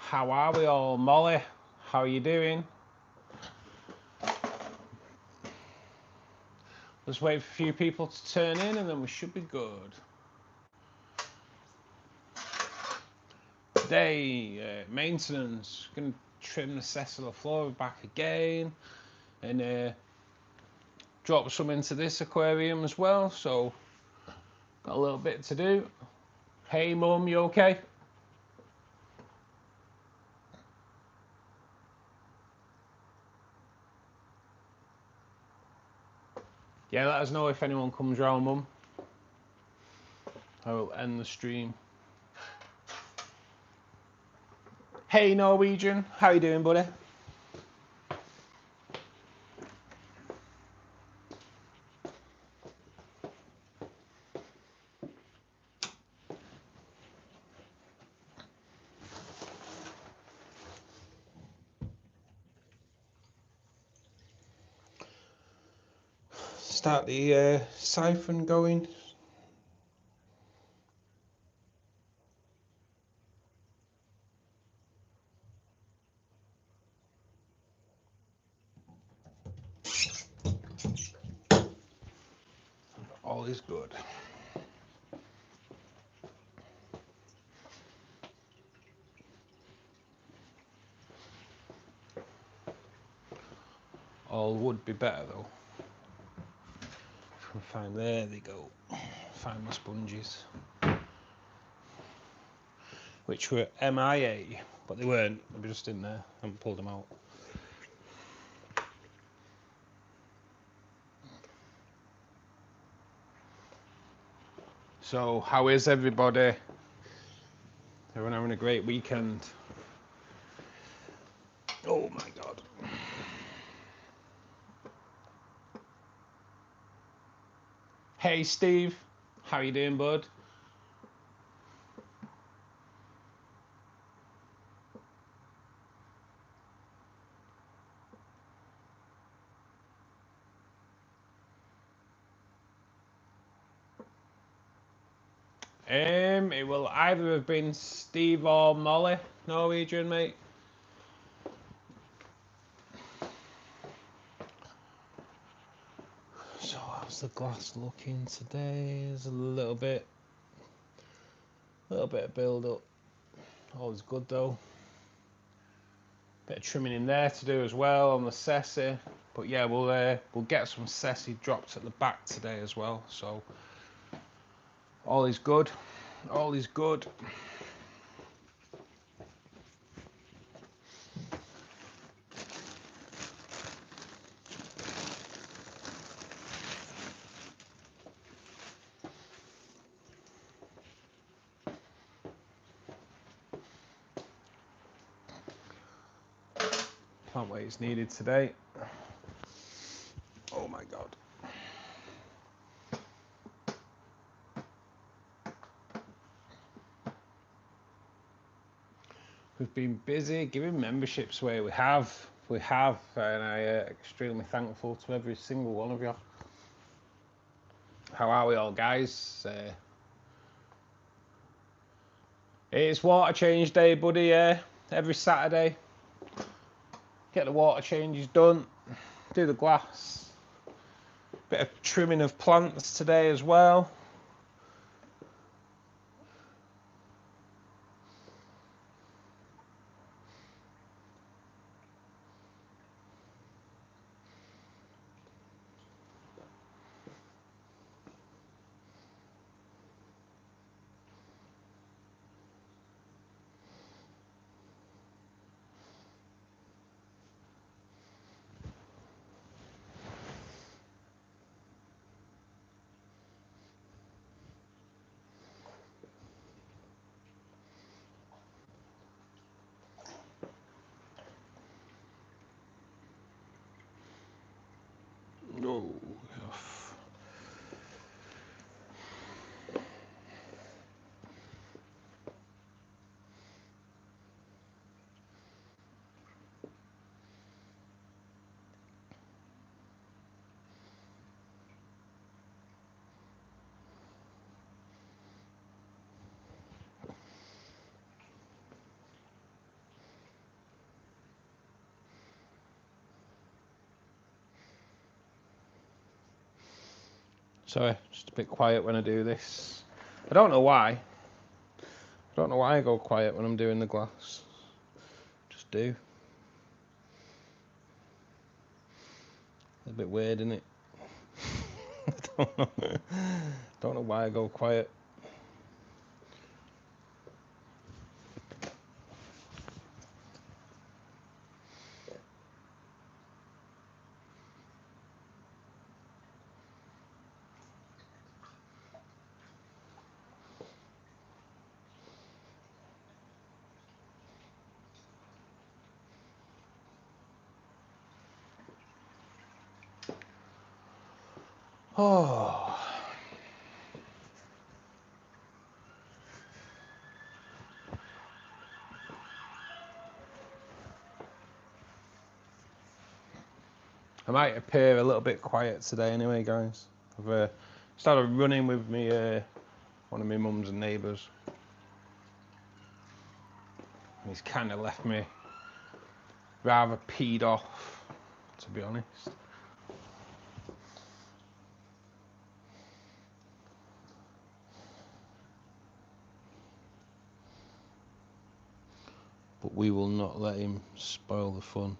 How are we all? Molly, how are you doing? Let's wait for a few people to turn in and then we should be good. Today, maintenance, going to trim the sessile floor back again and drop some into this aquarium as well, so got a little bit to do. Hey Mum, you okay? Yeah, let us know if anyone comes round, Mum. I will end the stream. Hey Norwegian, how you doing, buddy? Start the siphon going. All is good. All would be better though. If I can find, there they go. Find my sponges. Which were MIA, but they weren't. They were just in there. I haven't pulled them out. So, how is everybody? Everyone having a great weekend? Oh my God. Hey Steve, how you doing, bud? It will either have been Steve or Molly, Norwegian, mate. So how's the glass looking today? There's a little bit of build up. Always good though. Bit of trimming in there to do as well on the sessy. But yeah, we'll get some sessy dropped at the back today as well. So all is good. All is good. Plant weight is needed today. Oh my God. We've been busy giving memberships away. We have, and I extremely thankful to every single one of you. How are we all, guys? It's water change day, buddy. Yeah, every Saturday. Get the water changes done. Do the glass. Bit of trimming of plants today as well. Sorry, just a bit quiet when I do this. I don't know why. I don't know why I go quiet when I'm doing the glass. Just do. A bit weird, isn't it? I don't know why I go quiet. Oh. I might appear a little bit quiet today anyway, guys. I've started running with me, one of my mums and neighbours. He's kind of left me rather peed off, to be honest. But we will not let him spoil the fun.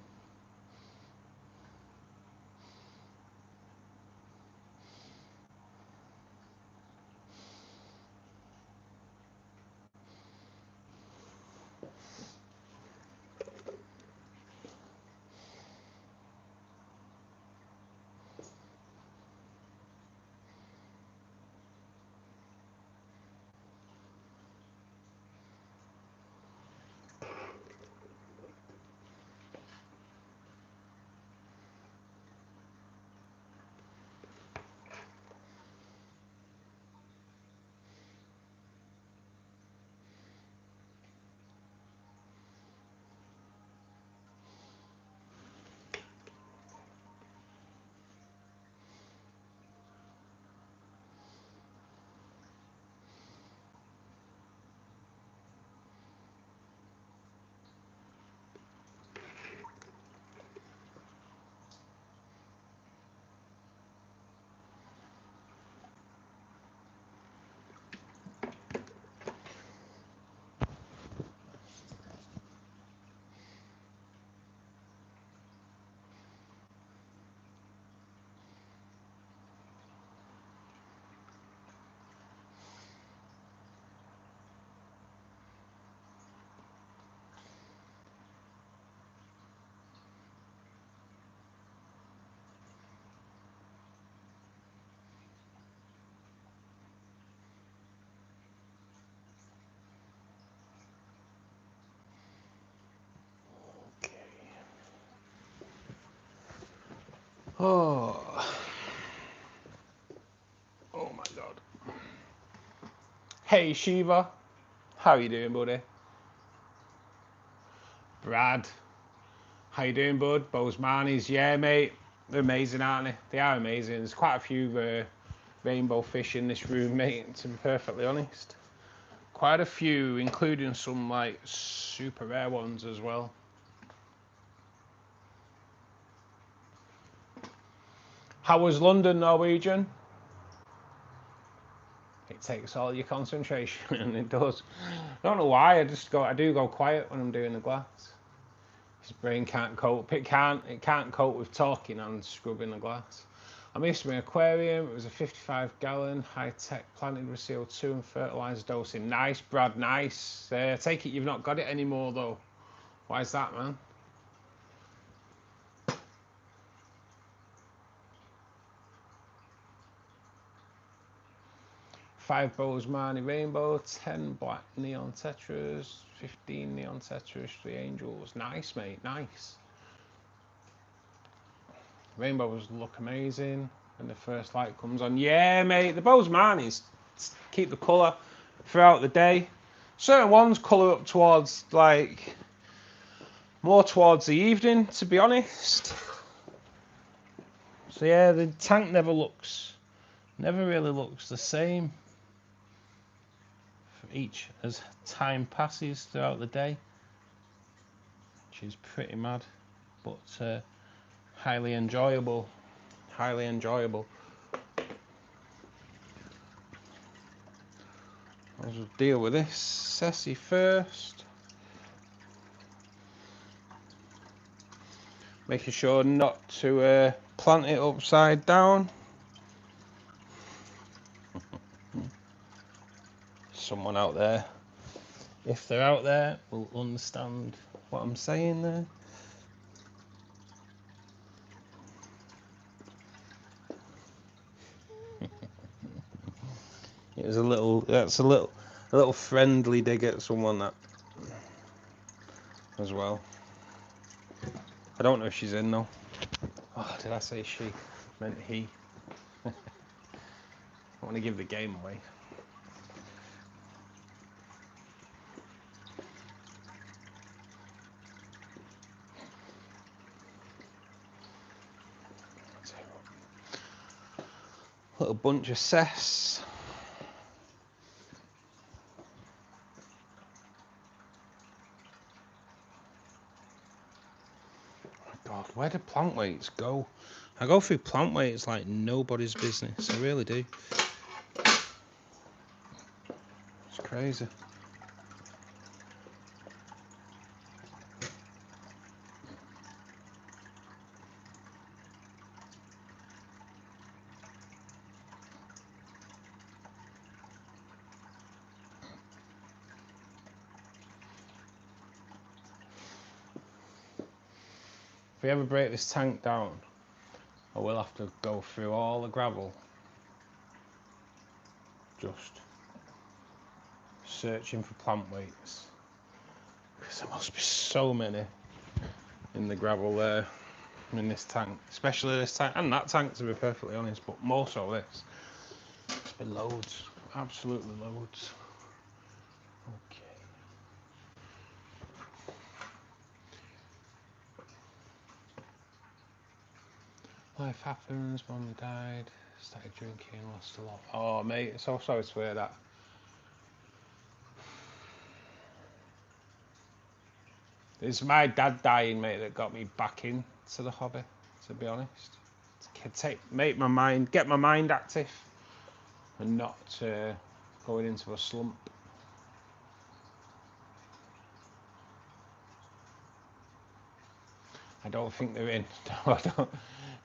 Oh. Oh my God. Hey Shiva, how you doing, buddy? Brad, how you doing, bud? Bozeman's, yeah, mate. They're amazing, aren't they? They are amazing. There's quite a few rainbow fish in this room, mate, to be perfectly honest. Quite a few, including some like super rare ones as well. How was London, Norwegian? It takes all your concentration, and it does. I don't know why. I do go quiet when I'm doing the glass. His brain can't cope. It can't cope with talking and scrubbing the glass. I missed my aquarium. It was a 55-gallon high-tech planted with CO2 and fertilizer dosing. Nice, Brad. Nice. I take it you've not got it anymore though. Why is that, man? Five Bozeman rainbow, 10 black neon tetras, 15 neon tetras, 3 angels. Nice, mate. Nice. Rainbows look amazing when the first light comes on. Yeah, mate. The Bozeman keep the colour throughout the day. Certain ones colour up towards like more towards the evening, to be honest. So yeah, the tank never really looks the same for each as time passes throughout the day, which is pretty mad, but highly enjoyable. Highly enjoyable. I'll just deal with this sassy first. Making sure not to plant it upside down. Someone out there, if they're out there, will understand what I'm saying there. It was a little, that's a little friendly dig at someone, that, as well. I don't know if she's in though. Oh, did I say she? I meant he. I want to give the game away. Little bunch of cess. God, where do plant weights go? I go through plant weights like nobody's business. I really do. It's crazy. If we ever break this tank down, I will have to go through all the gravel, just searching for plant weights, because there must be so many in the gravel there, in this tank, especially this tank, and that tank to be perfectly honest, but more so this. There's been loads, absolutely loads. Okay. Life happens, mum died, started drinking, lost a lot. Oh mate, so sorry to hear that. It's my dad dying, mate, that got me back into the hobby, to be honest. To get my mind active and not going into a slump. I don't think they're in. No, I don't.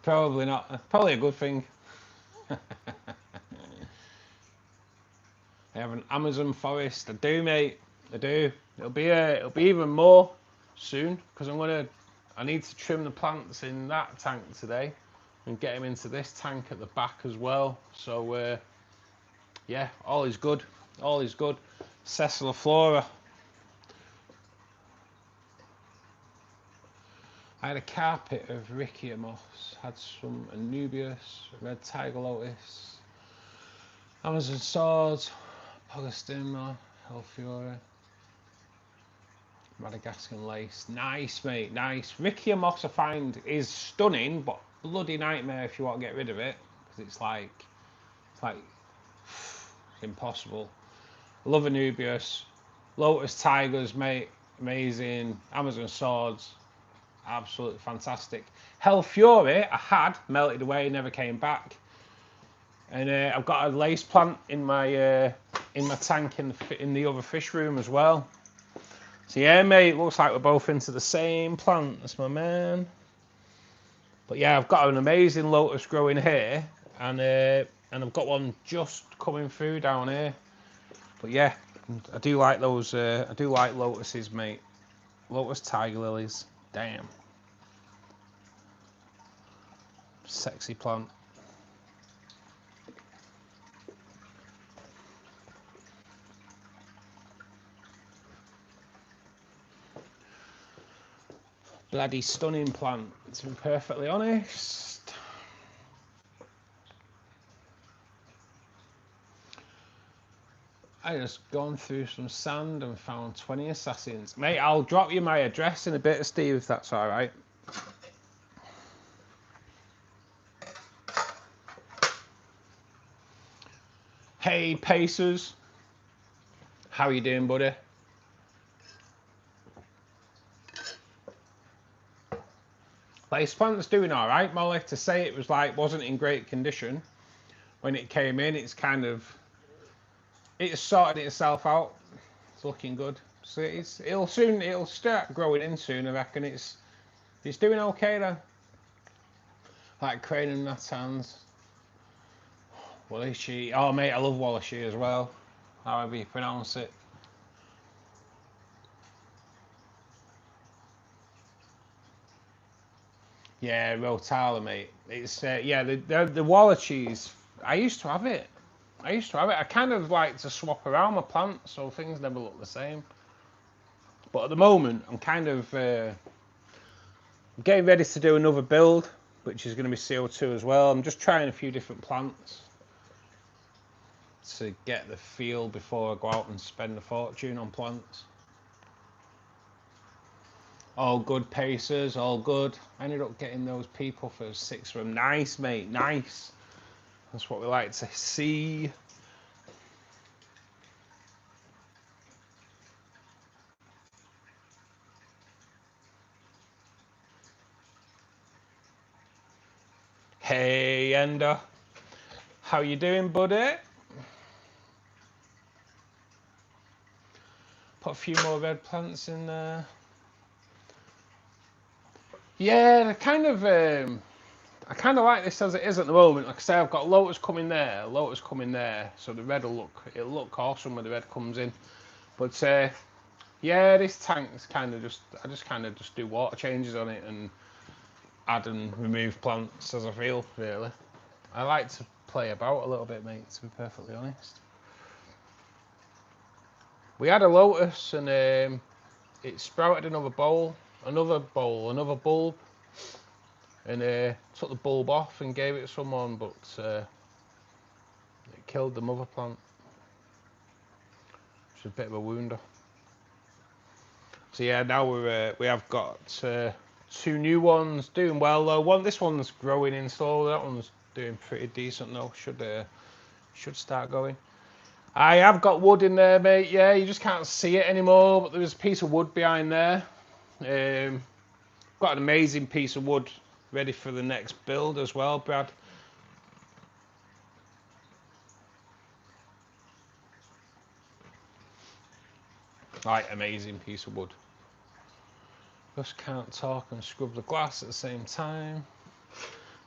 Probably not. Probably a good thing. I have an Amazon forest. I do, mate. I do. It'll be even more soon, because I need to trim the plants in that tank today and get them into this tank at the back as well. So yeah, all is good. All is good. Flora. I had a carpet of Riccia moss, had some Anubias, red tiger lotus, Amazon swords, Polystyma, Helfiora, Madagascan lace. Nice, mate, nice. Riccia moss I find is stunning, but bloody nightmare if you want to get rid of it, because it's like impossible. I love Anubias, lotus tigers, mate, amazing. Amazon swords. Absolutely fantastic. Helfiora I had melted away, never came back, and I've got a lace plant in my tank in the other fish room as well. So yeah, mate, looks like we're both into the same plant. That's my man. But yeah, I've got an amazing lotus growing here, and I've got one just coming through down here. But yeah, I do like those. I do like lotuses, mate. Lotus tiger lilies. Damn. Sexy plant. Bloody stunning plant, to be perfectly honest. I just gone through some sand and found 20 assassins. Mate, I'll drop you my address in a bit, Steve, if that's all right. Hey, Pacers. How you doing, buddy? Lace plant's doing all right, Molly. To say it wasn't in great condition when it came in, it's kind of it's sorted itself out. It's looking good. So it'll start growing in soon. I reckon it's doing okay then. Like crane and Natan's. Wallishi. Oh mate, I love Wallishi as well. However you pronounce it. Yeah, Rotala, mate. It's yeah, the Wallichis. I used to have it. I kind of like to swap around my plants so things never look the same. But at the moment, I'm kind of getting ready to do another build, which is going to be CO2 as well. I'm just trying a few different plants to get the feel before I go out and spend a fortune on plants. All good pacers, all good. I ended up getting those people for 6 of them. Nice, mate, nice. That's what we like to see. Hey, Ender. How you doing, buddy? Put a few more red plants in there. Yeah, I kind of like this as it is at the moment. Like I say, I've got lotus coming there, so the red it'll look awesome when the red comes in. But yeah, this tank's I just kind of do water changes on it and add and remove plants as I feel, really. I like to play about a little bit, mate, to be perfectly honest. We had a lotus and it sprouted another bulb, and took the bulb off and gave it to someone, but it killed the mother plant. It's a bit of a wounder. So yeah, now we have got 2 new ones doing well though. This one's growing in slowly. That one's doing pretty decent though. Should start going. I have got wood in there, mate. Yeah, you just can't see it anymore, but there's a piece of wood behind there. Got an amazing piece of wood ready for the next build as well, Brad. Like, amazing piece of wood. Just can't talk and scrub the glass at the same time.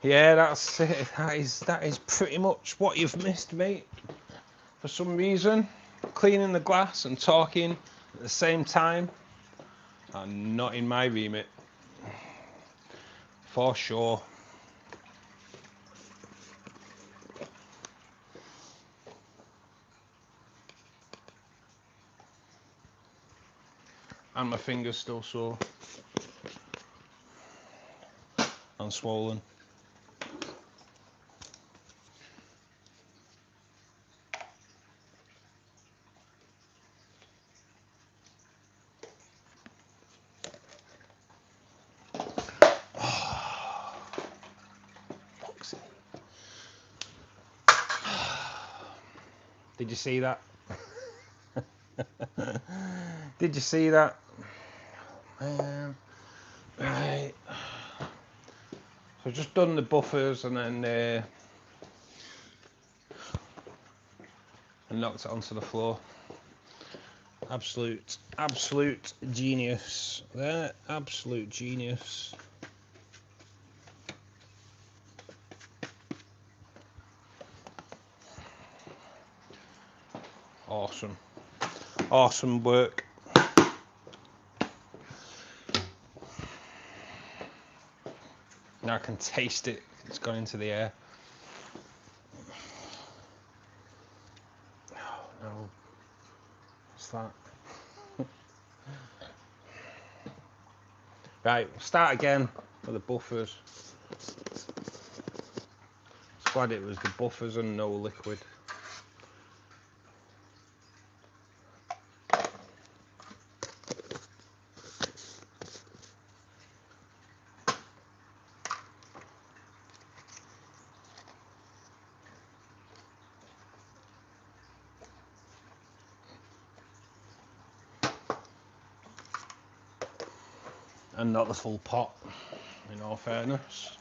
Yeah, that's it. That is pretty much what you've missed, mate. For some reason, cleaning the glass and talking at the same time are not in my remit. For sure. And my finger's still sore and swollen. Did you see that? Did you see that? Right. So I've just done the buffers and then and knocked it onto the floor. Absolute genius there. Absolute genius. Awesome work. Now I can taste it. It's gone into the air. Oh no. What's that? Right, we'll start again with the buffers. Glad it was the buffers and no liquid. And not the full pot, in all fairness.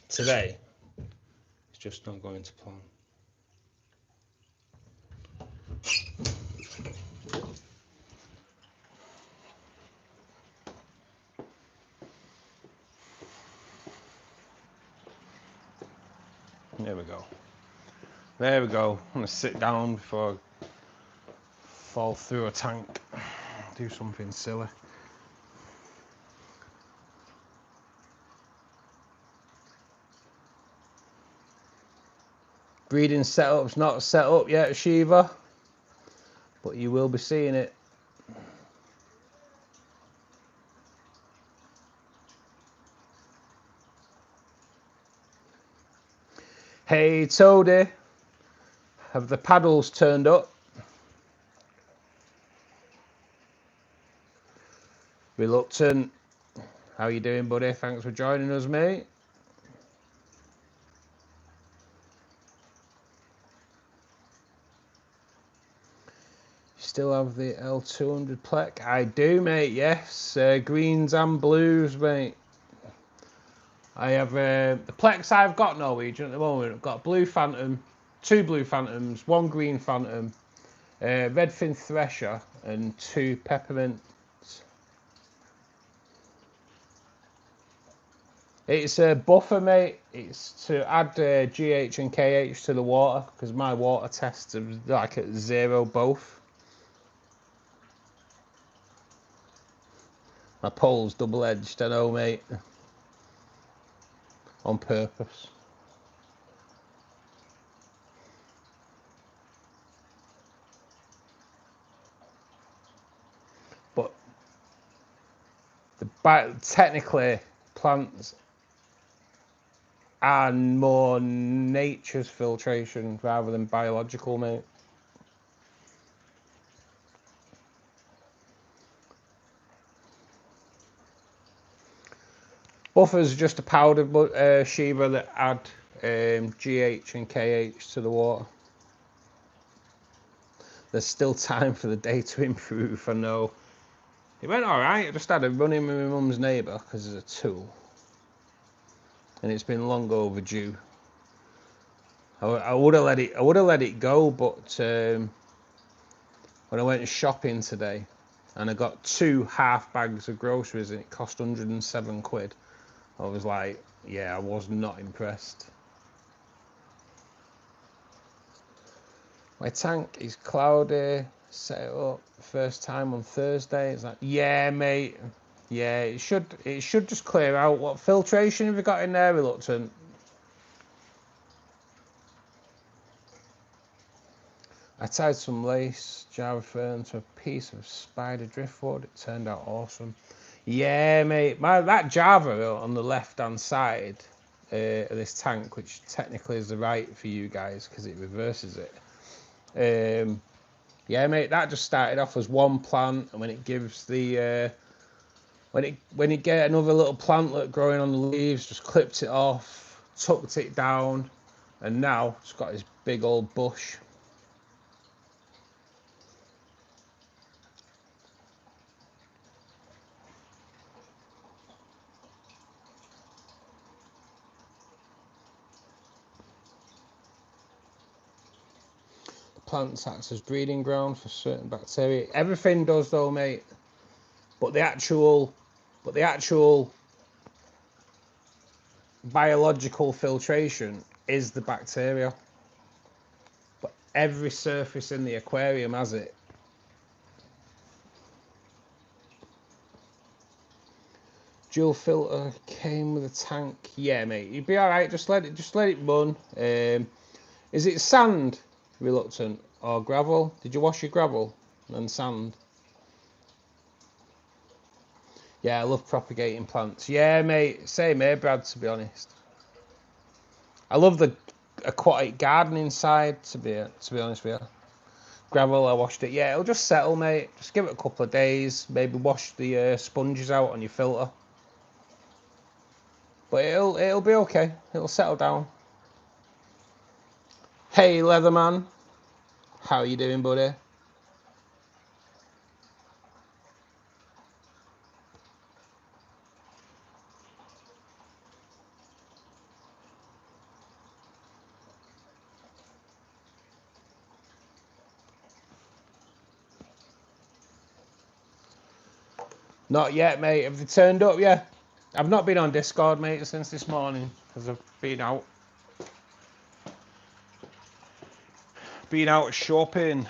today it's just not going to plan. There we go. There we go. I'm going to sit down before I fall through a tank. Do something silly. Breeding setup's not set up yet, Shiva, but you will be seeing it. Hey Toadie, have the paddles turned up? Reluctant, how you doing, buddy? Thanks for joining us, mate. Still have the L200 plec? I do, mate, yes. Greens and blues, mate. I have the plex I've got Norwegian at the moment. I've got blue phantom, 2 blue phantoms, 1 green phantom, redfin thresher, and 2 peppermints. It's a buffer, mate. It's to add GH and KH to the water because my water tests are like at 0 both. My pole's double-edged, I know, mate. On purpose. But technically, plants are more nature's filtration rather than biological, mate. Buffers just a powder Shiva that add GH and KH to the water. There's still time for the day to improve, I know. It went alright, I just had a run in with my mum's neighbour because there's a tool. And it's been long overdue. I would have let it go, but when I went shopping today and I got 2 half bags of groceries and it cost 107 quid, I was like, yeah, I was not impressed. My tank is cloudy, set it up first time on Thursday. It's like, yeah, mate. Yeah, it should just clear out. What filtration have you got in there, Reluctant? I tied some lace Java fern to a piece of spider driftwood. It turned out awesome. Yeah, mate. That Java on the left-hand side of this tank, which technically is the right for you guys because it reverses it. Yeah, mate. That just started off as 1 plant, and when it gives the when it get another little plantlet growing on the leaves, just clipped it off, tucked it down, and now it's got this big old bush. Plants acts as breeding ground for certain bacteria. Everything does though, mate. But the actual biological filtration is the bacteria. But every surface in the aquarium has it. Dual filter came with a tank. Yeah, mate. You'd be alright, just let it run. Is it sand, Reluctant, or gravel? Did you wash your gravel and sand? Yeah, I love propagating plants. Yeah, mate, same here, Brad, to be honest. I love the aquatic gardening side, to be honest with you. Gravel, I washed it. Yeah, it'll just settle, mate. Just give it a couple of days. Maybe wash the sponges out on your filter. But it'll be okay. It'll settle down. Hey, Leatherman. How you doing, buddy? Not yet, mate. Have they turned up yet? I've not been on Discord, mate, since this morning because I've been out. Been out shopping.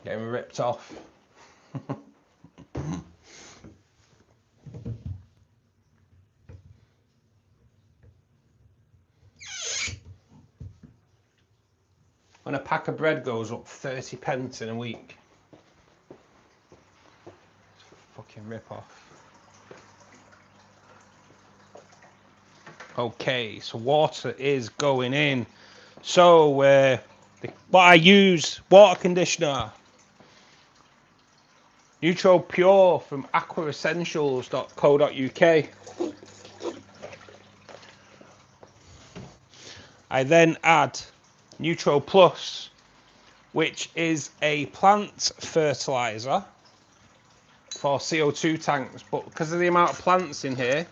Getting ripped off. When a pack of bread goes up 30 pence in a week. Fucking rip off. Okay, so water is going in. So what I use, water conditioner. Neutro Pure from Aqua Essentials.co.uk. I then add Neutro Plus, which is a plant fertilizer for CO2 tanks, but because of the amount of plants in here,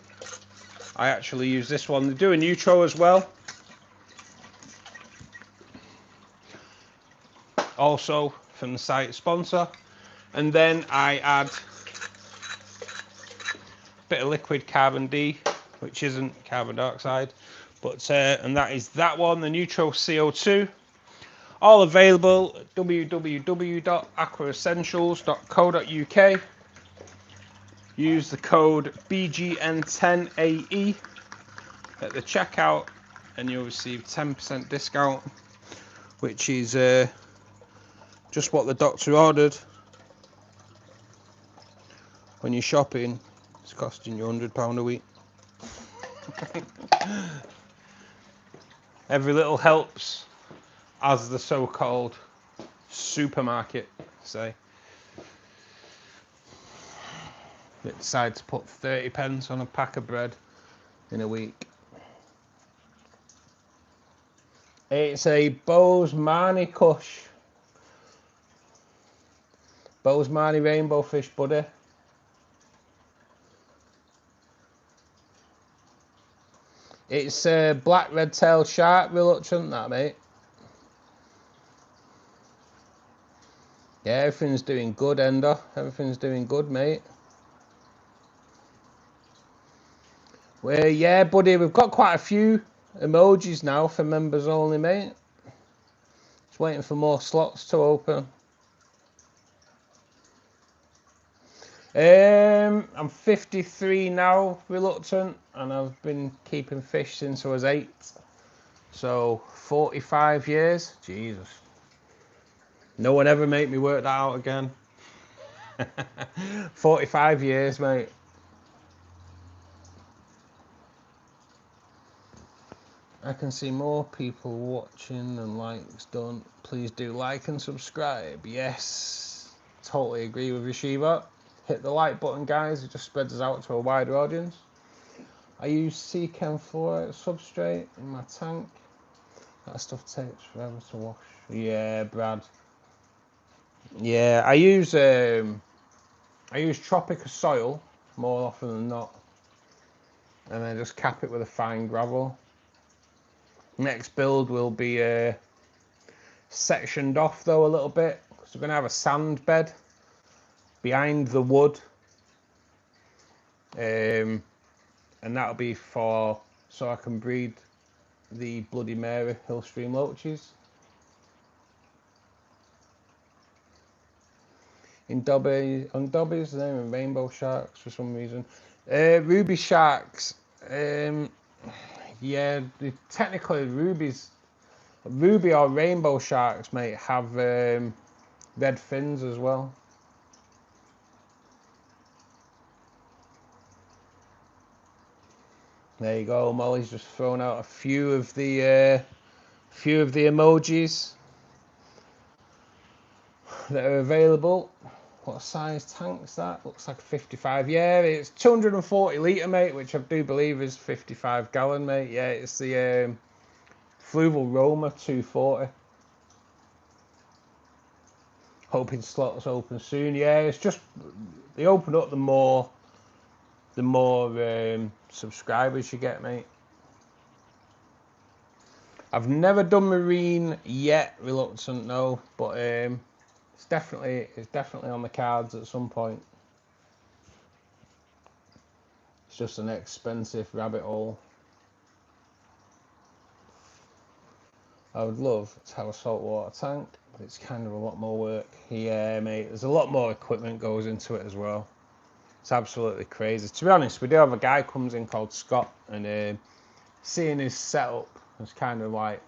I actually use this one. They do a Neutro as well. Also from the site sponsor. And then I add a bit of liquid carbon D, which isn't carbon dioxide, but and that is that one, the Neutro CO2. All available at www.aquaessentials.co.uk. Use the code BGN10AE at the checkout and you'll receive 10% discount, which is just what the doctor ordered. When you're shopping, it's costing you £100 a week. Every little helps, as the so-called supermarket say. They decide to put 30 pence on a pack of bread in a week. It's a Bozeman Kush. Bozeman rainbow fish buddy. It's a black red-tailed shark, reluctant that, mate. Yeah, everything's doing good, Ender. Everything's doing good, mate. Well, yeah, buddy, we've got quite a few emojis now for members only, mate. Just waiting for more slots to open. I'm 53 now, reluctant, and I've been keeping fish since I was 8. So 45 years. Jesus. No one ever made me work that out again. 45 years, mate. I can see more people watching than likes done. Please do like and subscribe. Yes, totally agree with you, Shiva. Hit the like button, guys. It just spreads us out to a wider audience. I use Seachem fluorite substrate in my tank. That stuff takes forever to wash. Yeah, Brad. Yeah, I use Tropica soil more often than not, and then just cap it with a fine gravel. Next build will be sectioned off though a little bit because we're going to have a sand bed behind the wood, and that'll be so I can breed the Bloody Mary Hillstream loaches. On Dobbies, they're in rainbow sharks for some reason. Ruby sharks, yeah, technically ruby or rainbow sharks, mate, have red fins as well. There you go. Molly's just thrown out a few of the emojis that are available. What size tank's that? Looks like a 55. Yeah, it's 240 litre, mate, which I do believe is 55 gallon, mate. Yeah, it's the Fluval Roma 240. Hoping slots open soon. Yeah, it's just they open up the more subscribers you get, mate. I've never done marine yet, reluctant, no, but it's definitely on the cards at some point. It's just an expensive rabbit hole. I would love to have a saltwater tank, but it's kind of a lot more work. Yeah, mate, there's a lot more equipment goes into it as well. It's absolutely crazy. To be honest, we do have a guy comes in called Scott, and seeing his setup has kind of like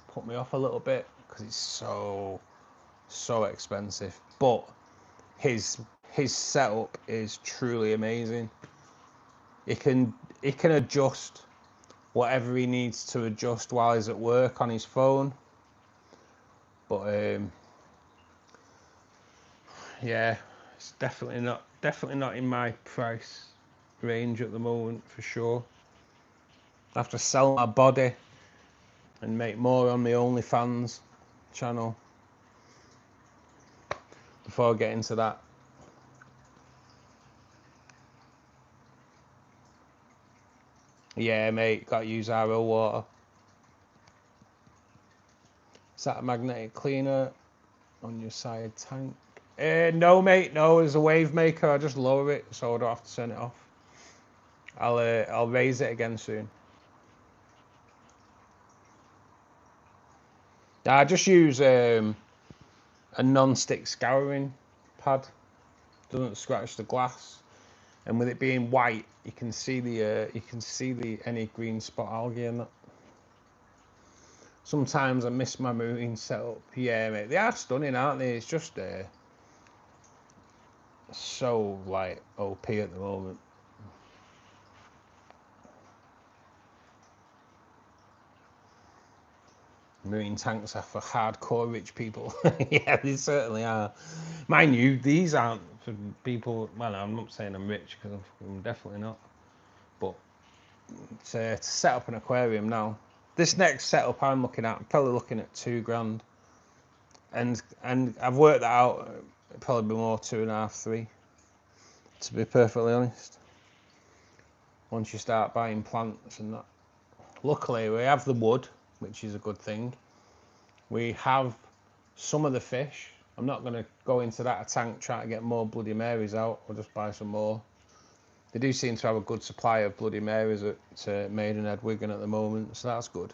put me off a little bit because it's so expensive. But his setup is truly amazing. He can adjust whatever he needs to adjust while he's at work on his phone. But yeah, it's definitely not in my price range at the moment for sure. I have to sell my body and make more on my OnlyFans channel before I get into that. Yeah, mate, got to use RO water. Is that a magnetic cleaner on your side tank? No, mate, no. It's a wave maker. I just lower it so I don't have to turn it off. I'll raise it again soon. I just use a non-stick scouring pad. Doesn't scratch the glass, and with it being white, you can see the any green spot algae in that. Sometimes I miss my marine setup. Yeah, mate, they are stunning, aren't they? It's just so like OP at the moment. Marine tanks are for hardcore rich people. Yeah, they certainly are. Mind you, these aren't for people. Well, I'm not saying I'm rich because I'm definitely not. But to set up an aquarium now, this next setup I'm looking at, I'm probably looking at £2,000, and I've worked that out. It'd probably be more 2.5, 3. To be perfectly honest, once you start buying plants and that. Luckily, we have the wood, which is a good thing. We have some of the fish. I'm not going to go into that tank trying to get more Bloody Marys out. We'll just buy some more. They do seem to have a good supply of Bloody Marys at Maidenhead, Wigan at the moment, so that's good.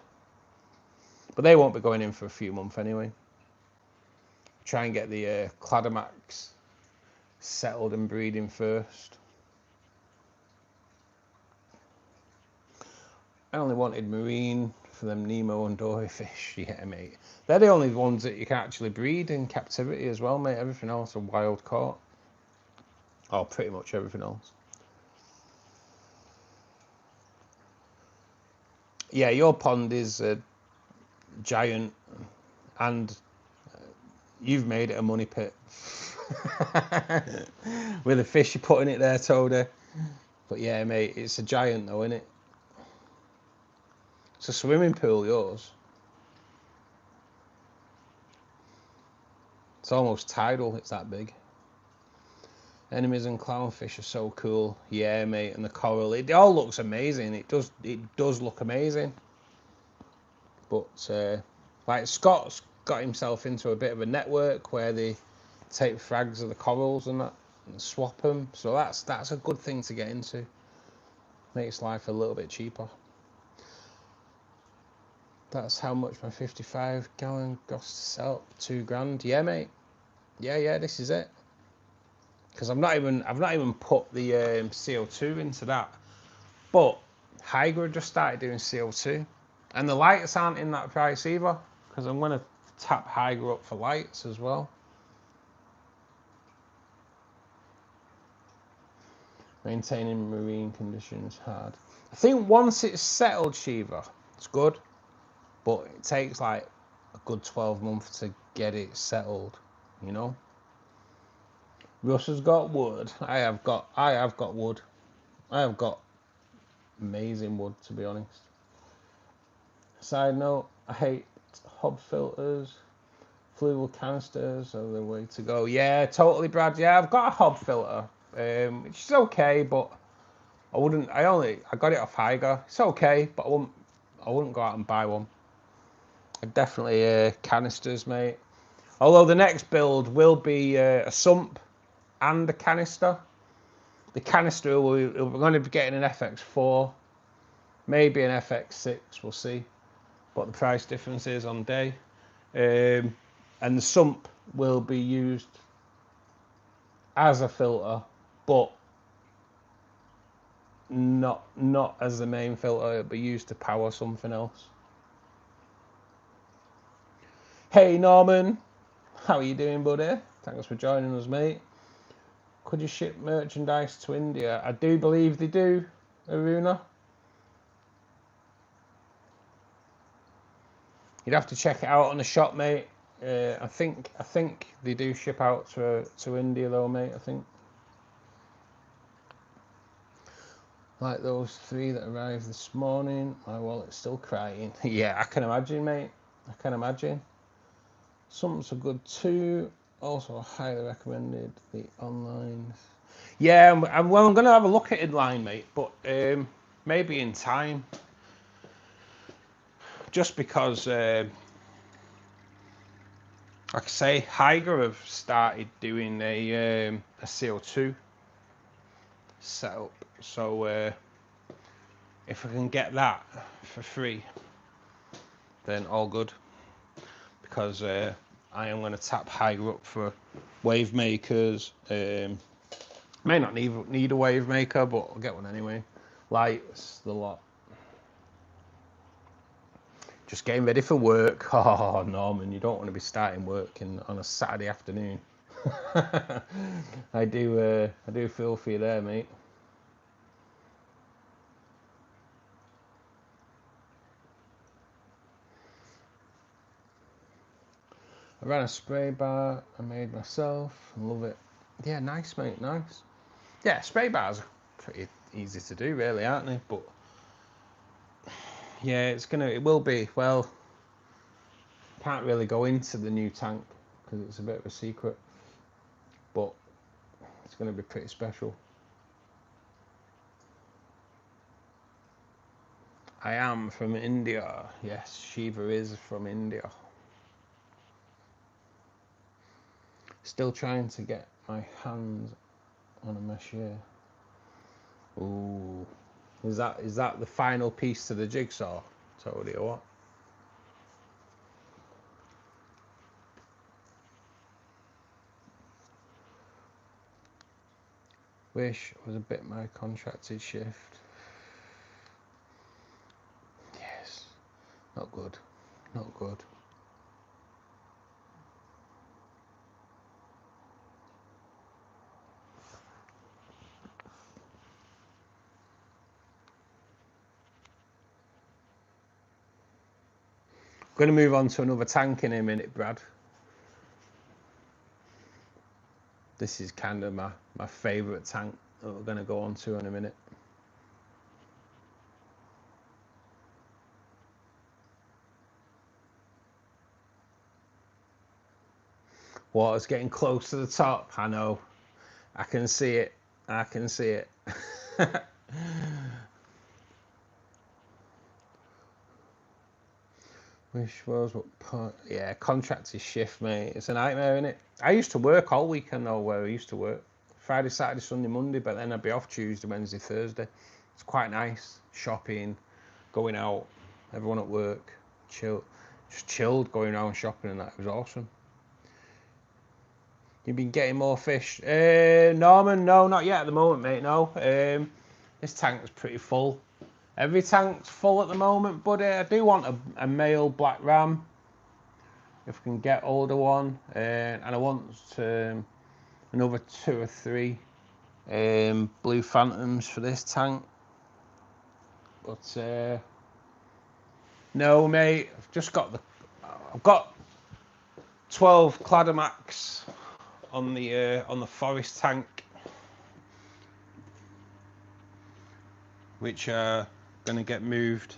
But they won't be going in for a few months anyway. Try and get the Cladomax settled and breeding first. I only wanted marine for them Nemo and Dory fish. Yeah, mate. They're the only ones that you can actually breed in captivity as well, mate. Everything else are wild caught. Oh, pretty much everything else. Yeah, your pond is a giant, and you've made it a money pit. With the fish you're putting it there, Toadie. But yeah, mate, it's a giant though, isn't it? It's a swimming pool, yours. It's almost tidal, it's that big. Enemies and clownfish are so cool. Yeah, mate, and the coral. It all looks amazing. It does look amazing. But like Scott's got himself into a bit of a network where they take frags of the corals and that and swap them. So that's a good thing to get into. Makes life a little bit cheaper. That's how much my 55-gallon costs to sell. £2,000. Yeah, mate. Yeah, this is it. Because I've not even put the CO2 into that. But Hydra just started doing CO2, and the lights aren't in that price either. Because I'm going to tap Hydra up for lights as well. Maintaining marine conditions hard. I think once it's settled, Shiva, it's good. But it takes like a good 12 months to get it settled, you know. Russ has got wood. I have got wood. I have got amazing wood, to be honest. Side note, I hate hob filters. Fluval canisters are the way to go. Yeah, totally, Brad. Yeah, I've got a hob filter, which is okay, but I got it off Haiger. It's okay, but I wouldn't go out and buy one. Definitely canisters, mate. Although the next build will be a sump and a canister. The canister, we're going to be getting an FX4, maybe an FX6, we'll see what the price difference is on day. And the sump will be used as a filter, but not as the main filter. It'll be used to power something else. Hey Norman, how are you doing, buddy? Thanks for joining us, mate. Could you ship merchandise to India? I do believe they do, Aruna. You'd have to check it out on the shop, mate. I think they do ship out to India though, mate. I think. Like those 3 that arrived this morning, my wallet's still crying. Yeah, I can imagine, mate. I can imagine. Some are good too. Also, highly recommended the online. Yeah, I'm going to have a look at inline, mate, but maybe in time. Just because, like I say, Hyger have started doing a CO2 setup. So if I can get that for free, then all good. Because I am going to tap Hyger up for wave makers. May not need a wave maker, but I'll get one anyway. Lights, the lot. Just getting ready for work. Oh, Norman, you don't want to be starting work on a Saturday afternoon. I do feel for you there, mate. I ran a spray bar I made myself. Love it. Yeah, nice, mate, nice. Yeah, spray bars are pretty easy to do, really, aren't they? But yeah, it will be. Well, can't really go into the new tank because it's a bit of a secret, but it's going to be pretty special. I am from India. Yes, Shiva is from India. Still trying to get my hands on a meshier. Ooh, is that the final piece to the jigsaw? Told you what. Wish was a bit my contracted shift. Yes, not good, not good. I'm going to move on to another tank in a minute, Brad. This is kind of my favourite tank that we're going to go on to in a minute. Water's getting close to the top. I know. I can see it. I can see it. Wish was what part? Yeah, contracted shift, mate. It's a nightmare, isn't it? I used to work all weekend though, where I used to work Friday, Saturday, Sunday, Monday, but then I'd be off Tuesday, Wednesday, Thursday. It's quite nice. Shopping, going out, everyone at work, just chilled, going around shopping, and that was awesome. You've been getting more fish, Norman? No, not yet at the moment, mate. No, this tank's pretty full. Every tank's full at the moment, buddy. I do want a male black ram, if I can get older one, and I want another 2 or 3 blue phantoms for this tank. But no, mate. I've got 12 Cladomax on the forest tank, which are going to get moved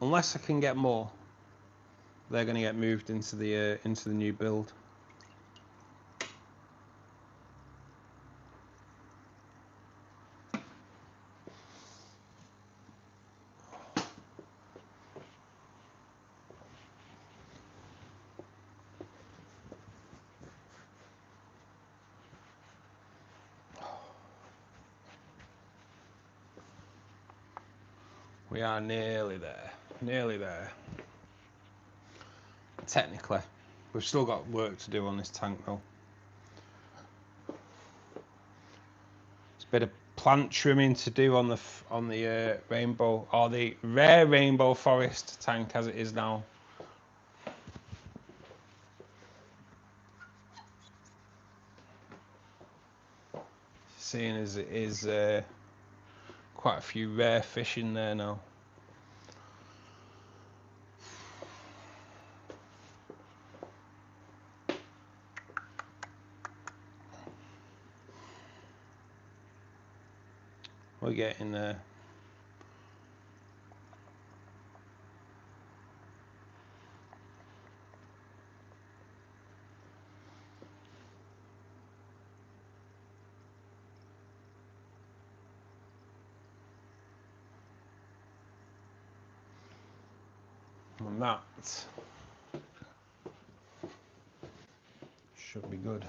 unless I can get more. They're going to get moved into the new build. We are nearly there. Nearly there. Technically. We've still got work to do on this tank though. There's a bit of plant trimming to do on the rainbow, or the rare rainbow forest tank as it is now. Seeing as it is quite a few rare fish in there now. We're getting there. And that should be good.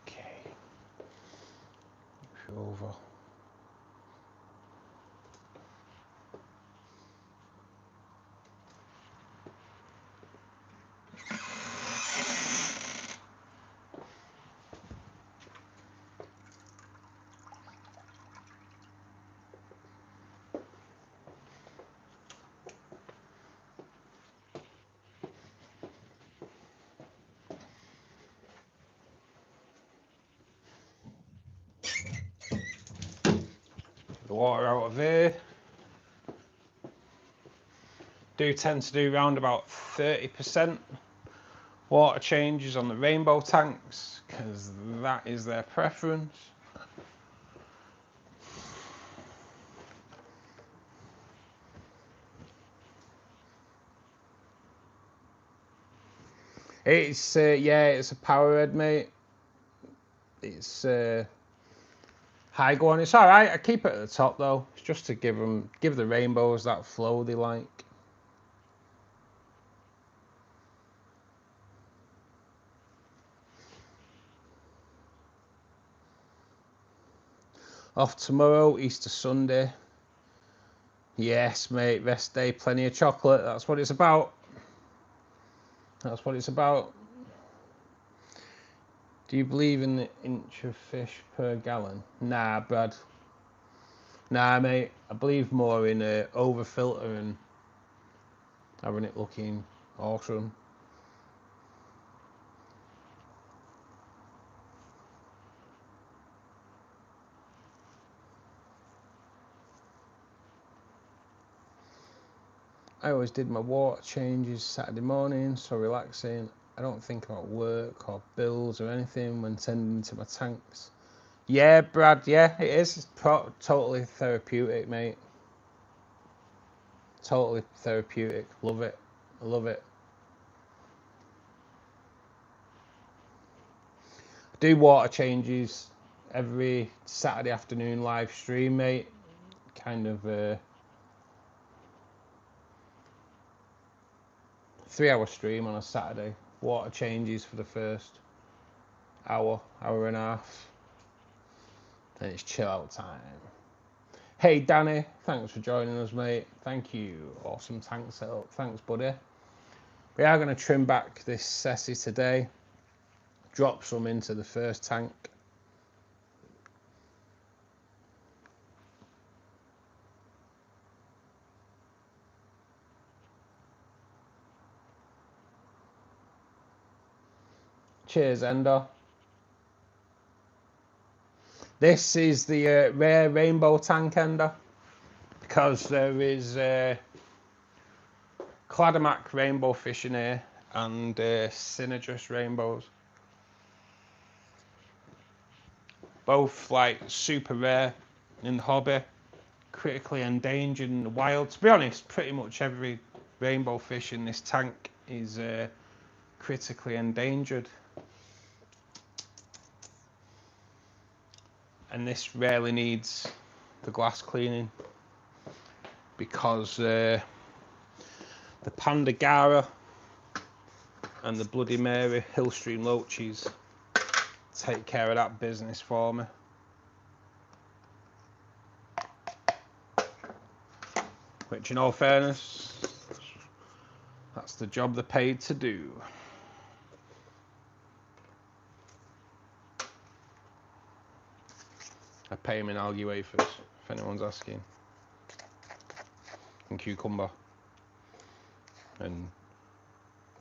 Okay. Over. The water out of here. Do tend to do round about 30% water changes on the rainbow tanks because that is their preference. It's yeah, it's a power head, mate. It's high going. It's all right. I keep it at the top though. It's just to give the rainbows that flow they like. Off tomorrow, Easter Sunday. Yes, mate. Rest day, plenty of chocolate. That's what it's about. That's what it's about. Do you believe in the inch of fish per gallon? Nah, Brad. Nah, mate. I believe more in over filter and having it looking awesome. I always did my water changes Saturday morning, so relaxing. I don't think about work or bills or anything when tending to my tanks. Yeah, Brad, yeah, it is. It's totally therapeutic, mate. Totally therapeutic. Love it. I love it. I do water changes every Saturday afternoon live stream, mate. Kind of 3-hour stream on a Saturday. Water changes for the first hour and a half. Then it's chill out time. Hey Danny, thanks for joining us, mate. Thank you. Awesome tank setup. Thanks, buddy. We are going to trim back this Ceci today. Drop some into the first tank. Cheers, Ender. This is the rare rainbow tank, Ender, because there is Cladomac rainbow fish in here and Synergist rainbows. Both like super rare in the hobby, critically endangered in the wild. To be honest, pretty much every rainbow fish in this tank is critically endangered. And this rarely needs the glass cleaning because the Pandagara and the Bloody Mary Hillstream Loaches take care of that business for me. Which, in all fairness, that's the job they're paid to do. I pay them in algae wafers, if anyone's asking. And cucumber. And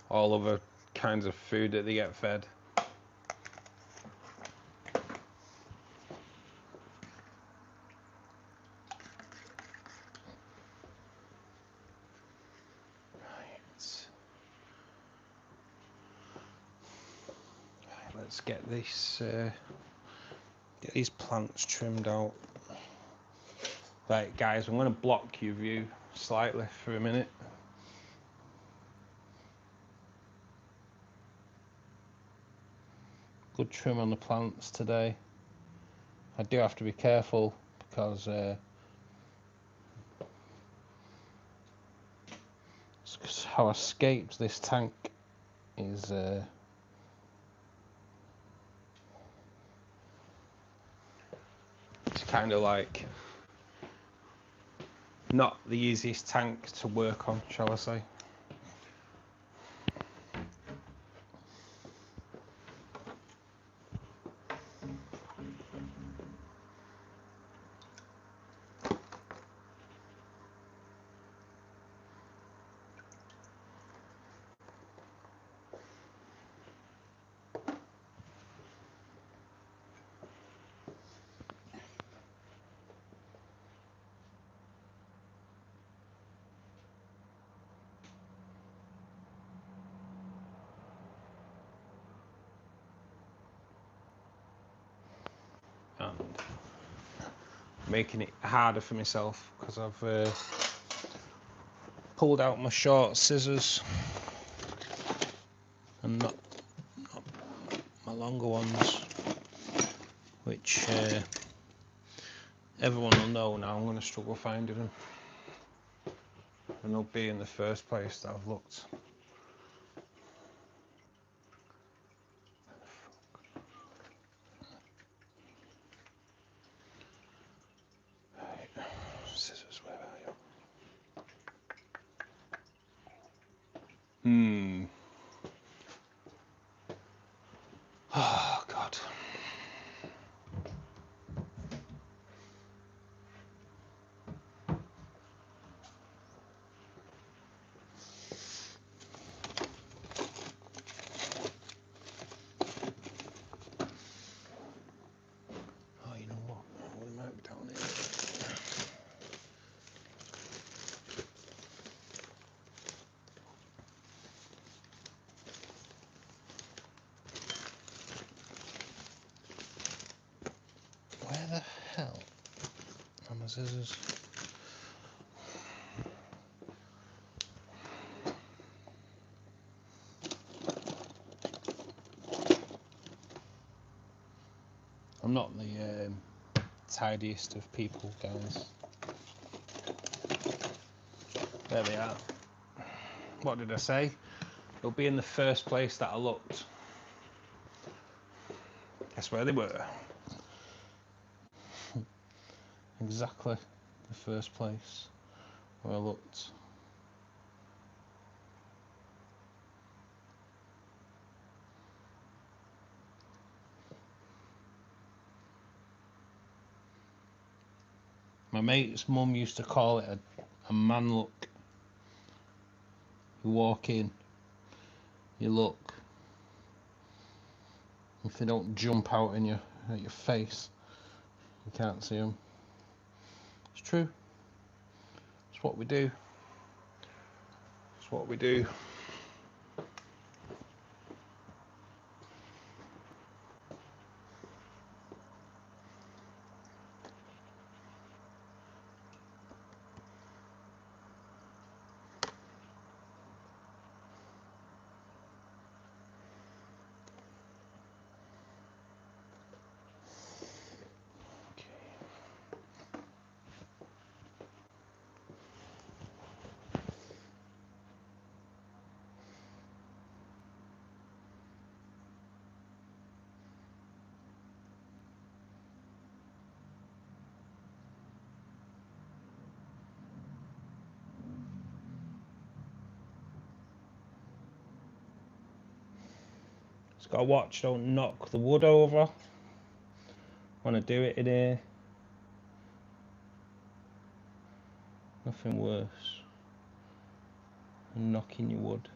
all other kinds of food that they get fed. Let's get this, get these plants trimmed out. Right, guys, I'm going to block your view slightly for a minute. Good trim on the plants today. I do have to be careful because how I escaped this tank is it's kind of like not the easiest tank to work on, shall I say. And making it harder for myself because I've pulled out my short scissors and not my longer ones, which everyone will know now. I'm going to struggle finding them, and they'll be in the first place that I've looked. Scissors, where are you? Oh, God. Oh, you know what? We might be down here. Where the hell are my scissors? I'm not the tidiest of people, guys. There they are. What did I say? They'll be in the first place that I looked. Guess where they were? Exactly the first place where I looked. My mate's mum used to call it a man look. You walk in, you look. If they don't jump out in at your face, you can't see them. It's true. It's what we do. It's what we do. Just gotta watch, don't knock the wood over. Want to do it in here. Nothing worse than knocking your wood.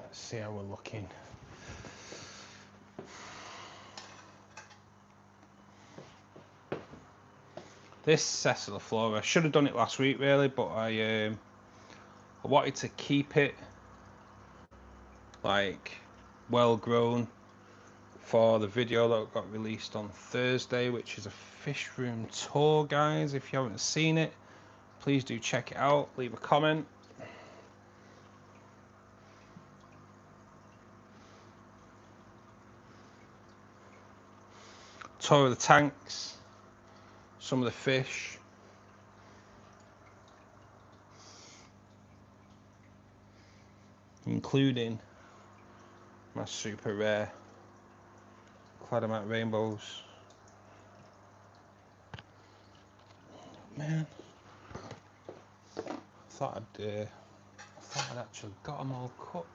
Let's see how we're looking. This Ceciliflora, I should have done it last week really, but I wanted to keep it like well grown for the video that got released on Thursday, which is a fish room tour, guys. If you haven't seen it, please do check it out, leave a comment. Tour of the tanks, some of the fish, including my super rare Cladomat rainbows. Man, I thought I'd actually got them all cut.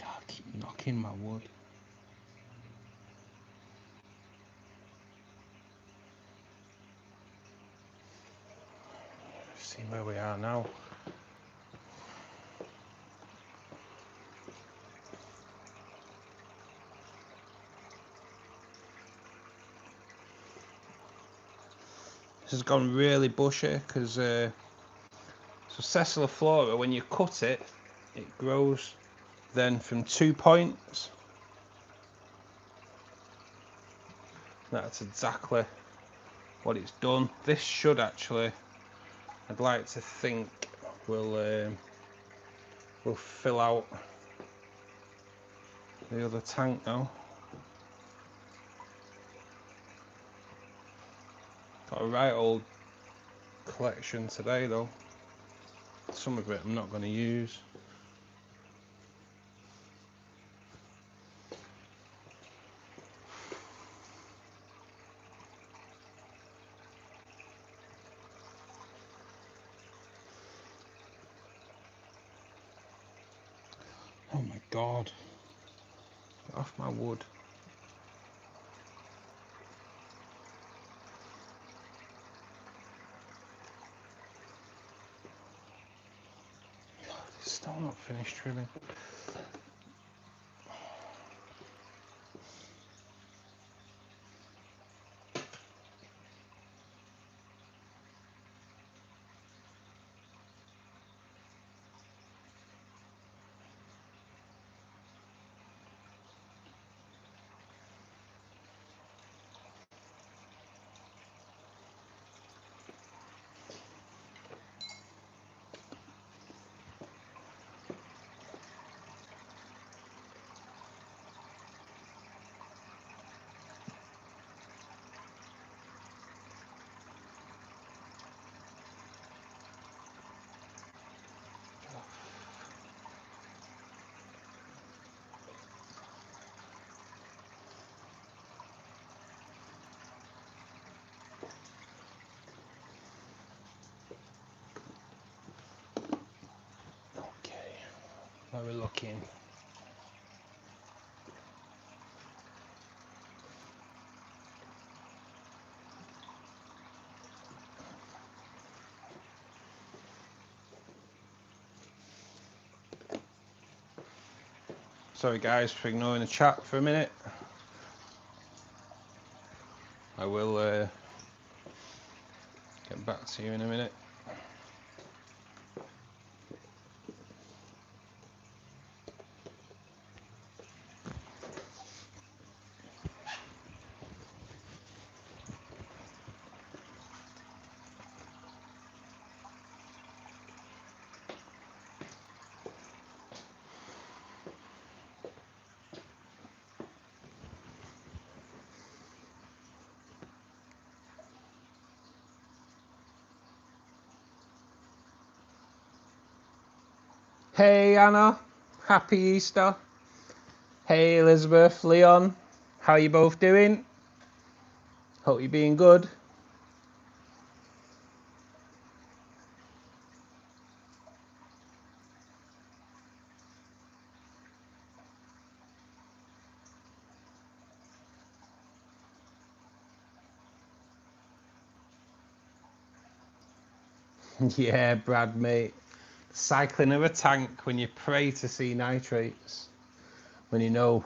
I keep knocking my wood. See where we are now. This has gone really bushy because so Ceciliflora, when you cut it, it grows then from 2 points. That's exactly what it's done. This should actually, I'd like to think, will fill out the other tank now. Got a right old collection today though. Some of it I'm not going to use. Oh my god. Get off my wood. It's still not finished trimming. Where we're looking. Sorry guys for ignoring the chat for a minute. I will get back to you in a minute. Hey Anna, happy Easter. Hey Elizabeth, Leon, how you both doing? Hope you're being good. Yeah, Brad, mate. Cycling of a tank when you pray to see nitrates, when you know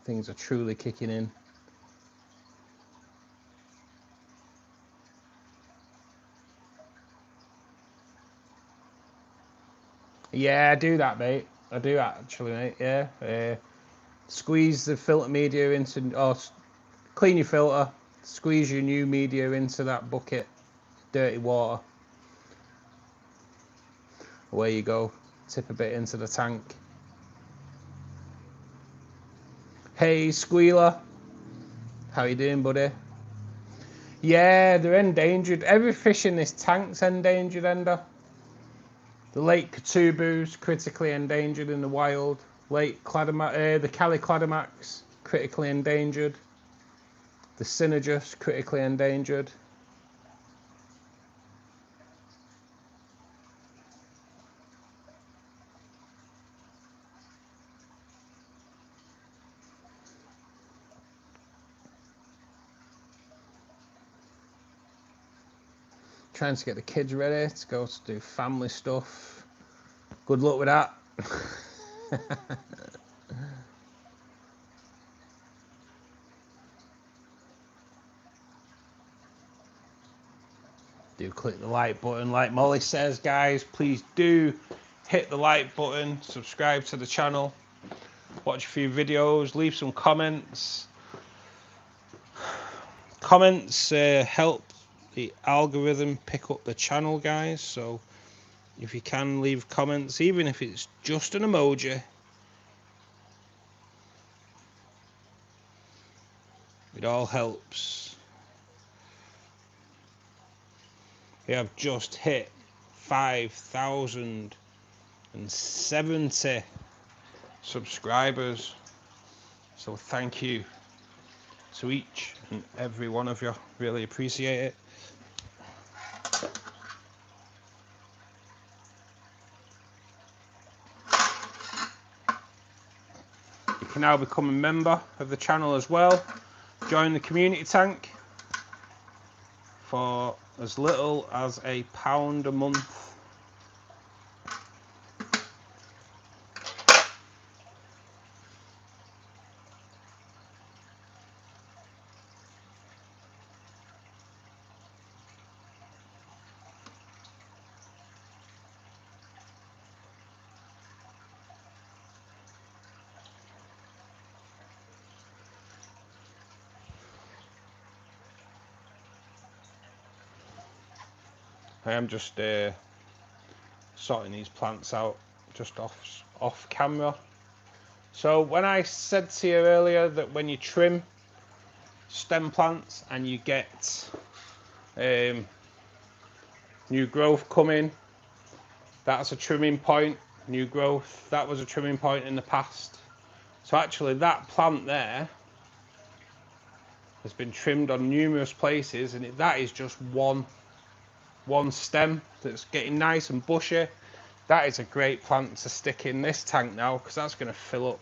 things are truly kicking in. Yeah, I do that, mate. I do actually, mate. Yeah. Squeeze the filter media into, or clean your filter, squeeze your new media into that bucket, dirty water. Away you go. Tip a bit into the tank. Hey, Squealer. How you doing, buddy? Yeah, they're endangered. Every fish in this tank's endangered, Ender. The lake Katubu's critically endangered in the wild. The Calicladamax, critically endangered. The Synergus, critically endangered. Trying to get the kids ready to go to do family stuff. Good luck with that. Do click the like button like Molly says, guys. Please do hit the like button, subscribe to the channel, watch a few videos, leave some comments. Comments help the algorithm pick up the channel, guys, so if you can leave comments, even if it's just an emoji, it all helps. We have just hit 5,070 subscribers, so thank you to each and every one of you. Really appreciate it. You can now become a member of the channel as well. Join the community tank for as little as £1 a month. I am just sorting these plants out just off camera. So when I said to you earlier that when you trim stem plants and you get new growth coming, that's a trimming point. New growth, that was a trimming point in the past. So actually that plant there has been trimmed on numerous places, and that is just one stem that's getting nice and bushy. That is a great plant to stick in this tank now, because that's going to fill up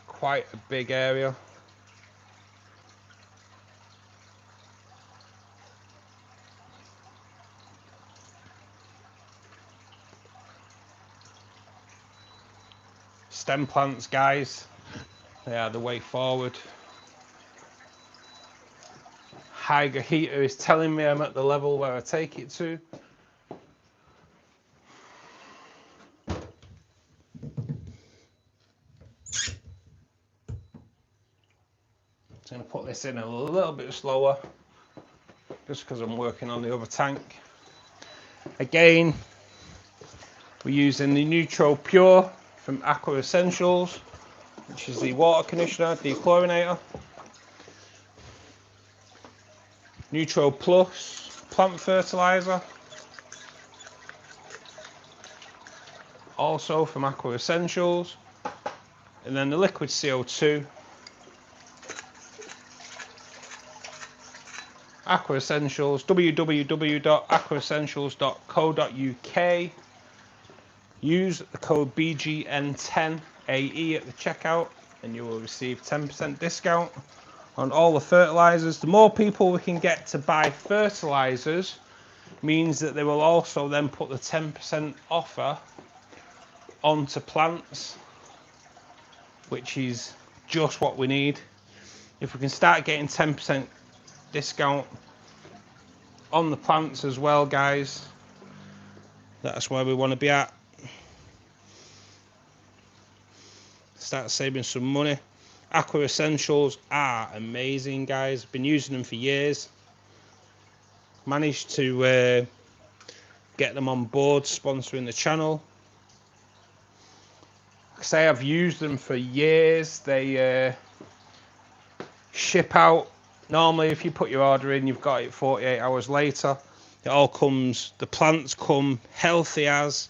quite a big area. Stem plants, guys, They are the way forward. Hydra heater is telling me I'm at the level where I take it to. I'm going to put this in a little bit slower, just because I'm working on the other tank. Again, we're using the Neutro Pure from Aqua Essentials, which is the water conditioner, Dechlorinator. Neutro Plus plant fertilizer, also from Aqua Essentials. And then the liquid CO2, Aqua Essentials, www.aquaessentials.co.uk. Use the code BGN10AE at the checkout and you will receive 10% discount on all the fertilizers. The more people we can get to buy fertilizers means that they will also then put the 10% offer onto plants, which is just what we need. If we can start getting 10% discount on the plants as well, guys, that's where we want to be at. Start saving some money. Aqua Essentials are amazing, guys. Been using them for years. Managed to get them on board sponsoring the channel. Like I say, I've used them for years. They ship out. Normally, if you put your order in, you've got it 48 hours later. It all comes, the plants come healthy as.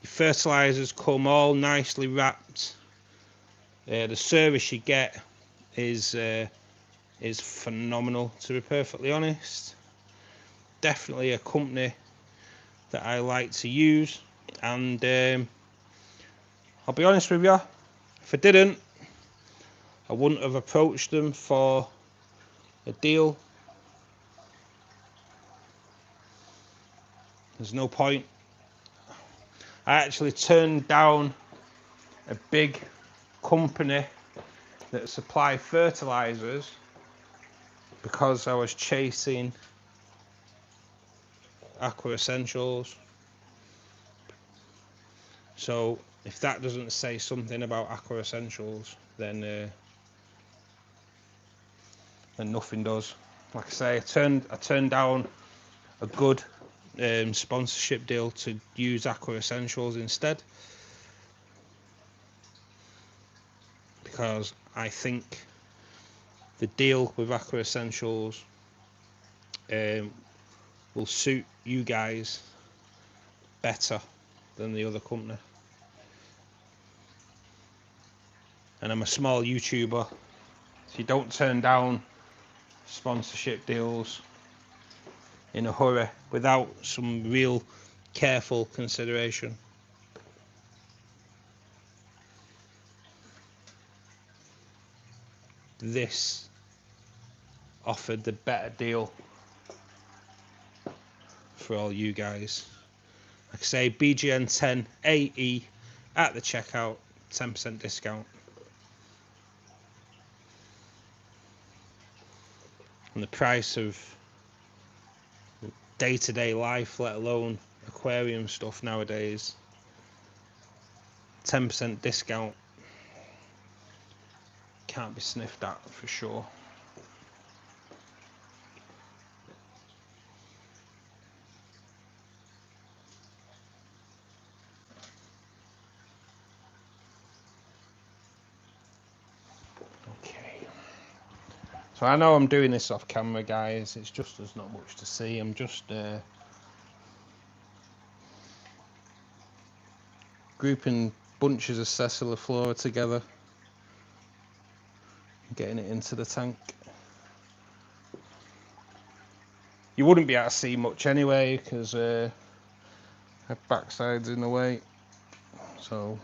Your fertilizers come all nicely wrapped. The service you get is phenomenal, to be perfectly honest. Definitely a company that I like to use, and I'll be honest with you, if I didn't, I wouldn't have approached them for a deal. There's no point. I actually turned down a big company that supply fertilizers because I was chasing Aqua Essentials. So if that doesn't say something about Aqua Essentials, then nothing does. Like I say, I turned down a good sponsorship deal to use Aqua Essentials instead, because I think the deal with Aqua Essentials will suit you guys better than the other company. And I'm a small YouTuber, so you don't turn down sponsorship deals in a hurry without some real careful consideration. This offered the better deal for all you guys. Like I say, BGN10 AE at the checkout, 10% discount. And the price of day-to-day life, let alone aquarium stuff nowadays, 10% discount can't be sniffed at for sure. Okay, so I know I'm doing this off camera, guys, it's just there's not much to see. I'm just grouping bunches of Sessiliflora together, getting it into the tank. You wouldn't be able to see much anyway because her backside's in the way, so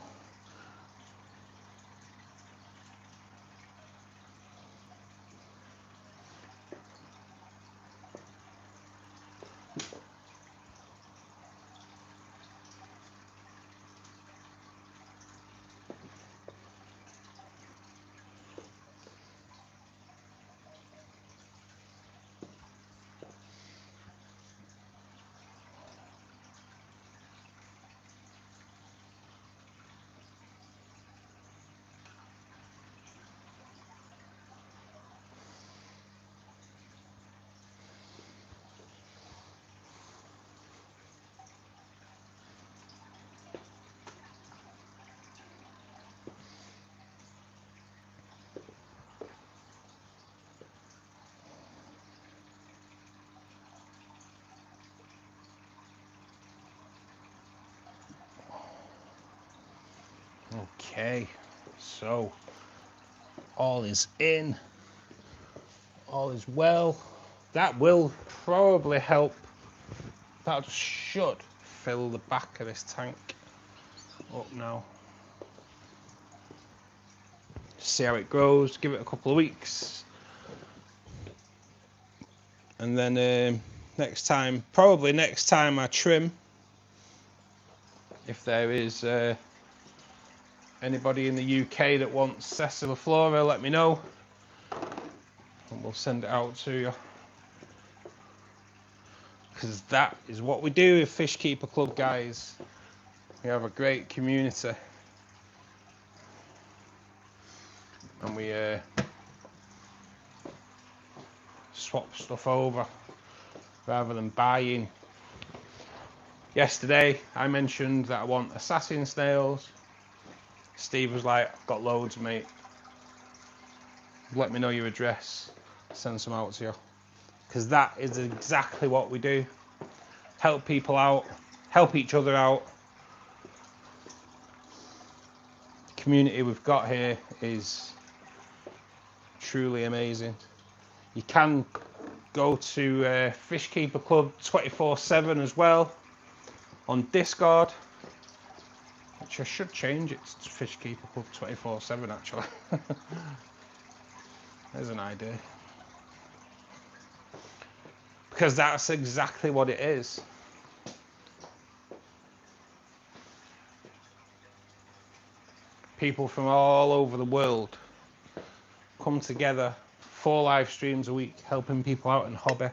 Okay, so all is in, all is well. That will probably help. That should fill the back of this tank up now. See how it grows, give it a couple of weeks, and then next time, probably next time I trim, if there is anybody in the UK that wants Sessiliflora, let me know and we'll send it out to you, because that is what we do with Fishkeeper Club, guys. We have a great community and we swap stuff over rather than buying. Yesterday I mentioned that I want assassin snails. Steve was like, I've got loads, mate. Let me know your address, send some out to you. Because that is exactly what we do. Help people out, help each other out. The community we've got here is truly amazing. You can go to Fishkeeper Club 24/7 as well on Discord, which I should change it to Fishkeeper Club 24/7 actually. There's an idea. Because that's exactly what it is. People from all over the world come together, 4 live streams a week, helping people out in hobby.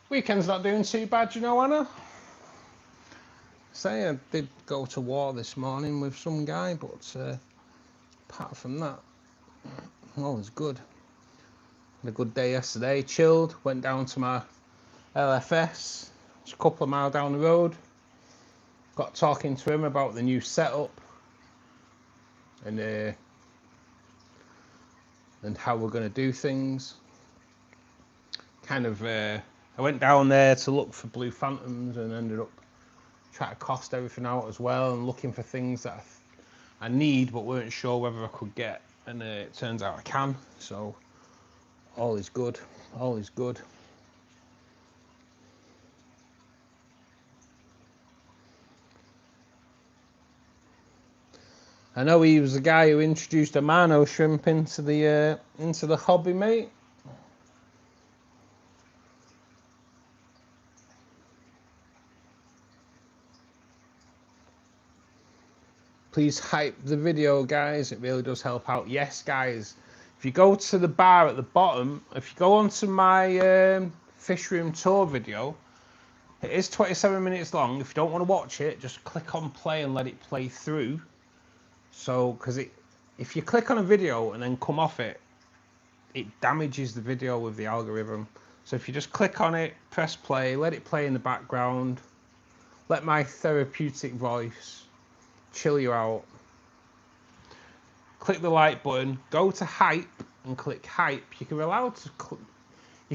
Weekend's not doing too bad, you know, Anna. Say, I did go to war this morning with some guy, but apart from that, all was good. Had a good day yesterday, chilled, went down to my LFS, it's a couple of miles down the road. Got talking to him about the new setup and how we're going to do things. I went down there to look for blue phantoms and ended up trying to cost everything out as well and looking for things that I need but weren't sure whether I could get, and it turns out I can, so all is good, all is good. I know he was the guy who introduced a Mano shrimp into the hobby, mate. Please hype the video, guys. It really does help out. Yes, guys. If you go to the bar at the bottom, if you go onto my fish room tour video, it is 27 minutes long. If you don't want to watch it, just click on play and let it play through. So, because if you click on a video and then come off it, it damages the video with the algorithm. So if you just click on it, press play, let it play in the background, let my therapeutic voice chill you out. Click the like button, go to hype and click hype. You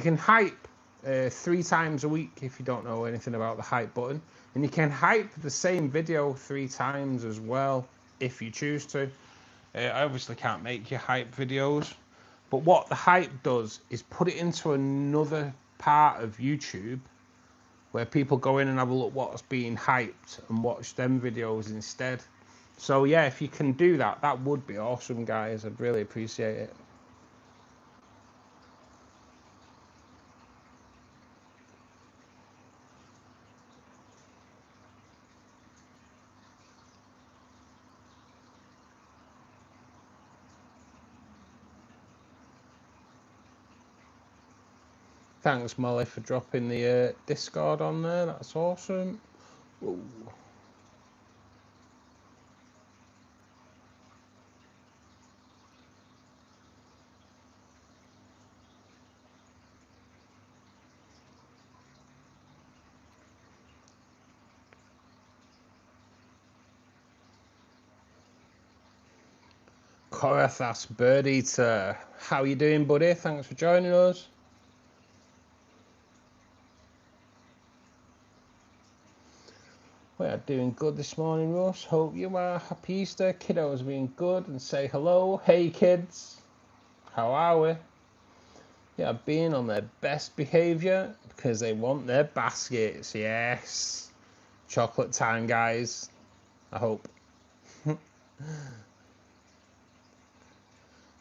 can hype 3 times a week if you don't know anything about the hype button, and you can hype the same video 3 times as well if you choose to. I obviously can't make you hype videos, but what the hype does is put it into another part of YouTube where people go in and have a look what's being hyped and watch them videos instead. So yeah, if you can do that, that would be awesome, guys. I'd really appreciate it. Thanks, Molly, for dropping the Discord on there. That's awesome. Ooh. Corathas Bird Eater. How you doing, buddy? Thanks for joining us. We are doing good this morning, Russ. Hope you are. Happy Easter. Kiddos being good and say hello. Hey, kids. How are we? Yeah, being on their best behaviour because they want their baskets. Yes. Chocolate time, guys. I hope.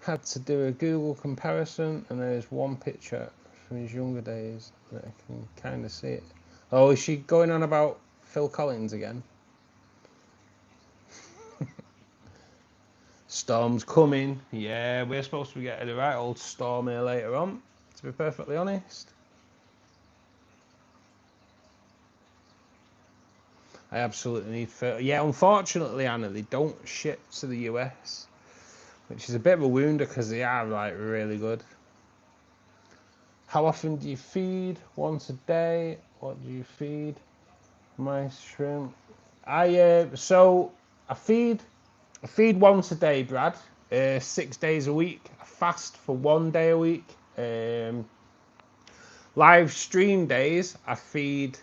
Had to do a Google comparison, and there's one picture from his younger days that I can kind of see it. Oh, is she going on about Phil Collins again? Storm's coming. Yeah, we're supposed to be getting a right old storm here later on, to be perfectly honest. I absolutely need fertilizer. Yeah, unfortunately, Anna, they don't ship to the US, which is a bit of a wounder because they are like really good. How often do you feed? Once a day. What do you feed? My shrimp. I feed once a day, Brad. 6 days a week. I fast for 1 day a week. Live stream days, I feed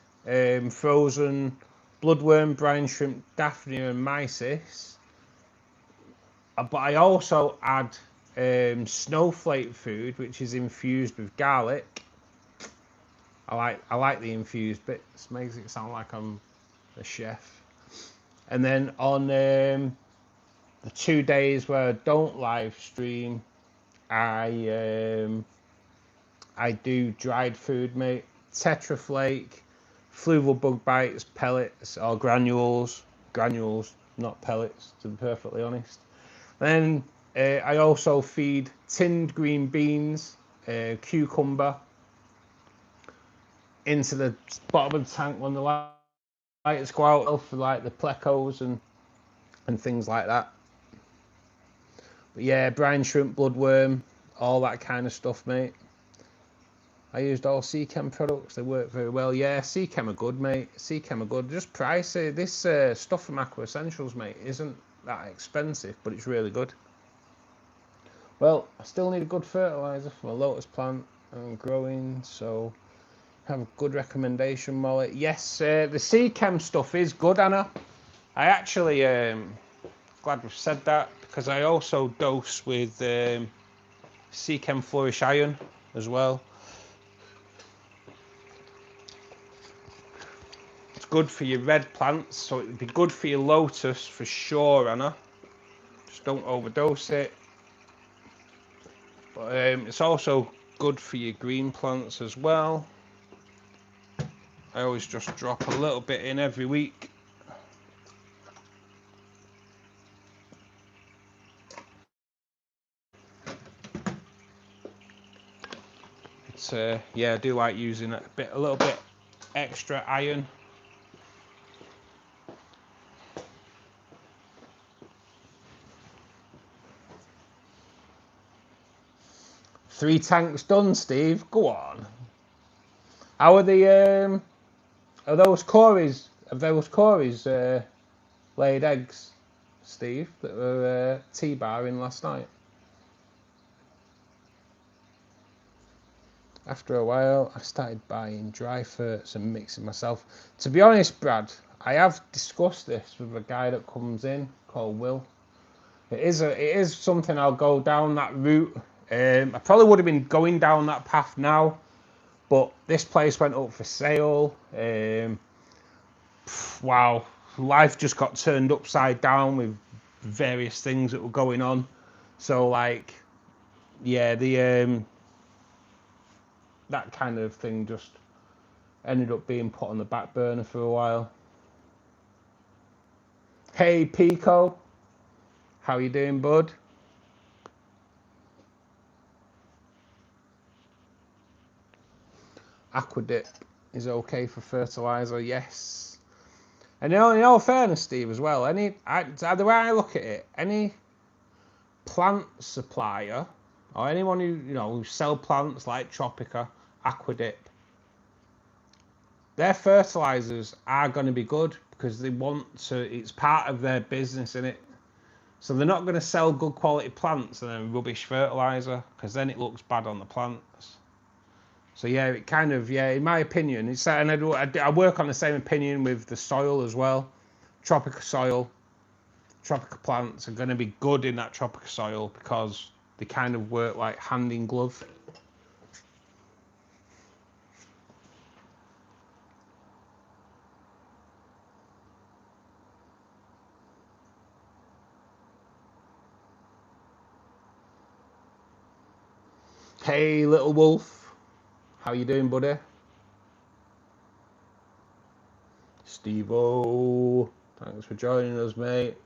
frozen bloodworm, brine shrimp, daphnia, and mysis. But I also add snowflake food, which is infused with garlic. I like the infused bits. Makes it sound like I'm a chef. And then on the 2 days where I don't live stream, I do dried food, mate. Tetraflake, fluval bug bites, pellets or granules, not pellets, to be perfectly honest. Then I also feed tinned green beans, cucumber into the bottom of the tank when the lights go out for like the plecos and things like that. But yeah, brine shrimp, bloodworm, all that kind of stuff, mate. I used all Seachem products. They work very well. Yeah, Seachem are good, mate. Seachem are good. Just pricey. This stuff from Aqua Essentials, mate, isn't that expensive, but it's really good. Well, I still need a good fertiliser for my lotus plant. I'm growing, so have a good recommendation, Molly. Yes, the Seachem stuff is good, Anna. I actually glad we've said that because I also dose with Seachem Flourish Iron as well. It's good for your red plants, so it'd be good for your lotus for sure, Anna. Just don't overdose it. But it's also good for your green plants as well. I always just drop a little bit in every week. It's yeah, I do like using a little bit extra iron. Three tanks done, Steve. Go on. How are the are those Corys? Have those Corys laid eggs, Steve? That were tea-barring last night. After a while, I started buying dry ferts and mixing myself. To be honest, Brad, I have discussed this with a guy that comes in called Will. It is something I'll go down that route. I probably would have been going down that path now, but this place went up for sale. Wow, life just got turned upside down with various things that were going on. So like, yeah, the that kind of thing just ended up being put on the back burner for a while. Hey Pico, how you doing, bud? Aquadip is okay for fertilizer, yes. And in all fairness, Steve, as well, the way I look at it, any plant supplier or anyone who sell plants like Tropica, Aquadip, their fertilizers are going to be good because they want to. It's part of their business, isn't it? So they're not going to sell good quality plants and then rubbish fertilizer, because then it looks bad on the plants. So yeah, it kind of, yeah, in my opinion, it's, and I work on the same opinion with the soil as well. Tropical soil, tropical plants are going to be good in that tropical soil because they kind of work like hand in glove. Hey, little wolf, how you doing, buddy? Steve-O, thanks for joining us, mate.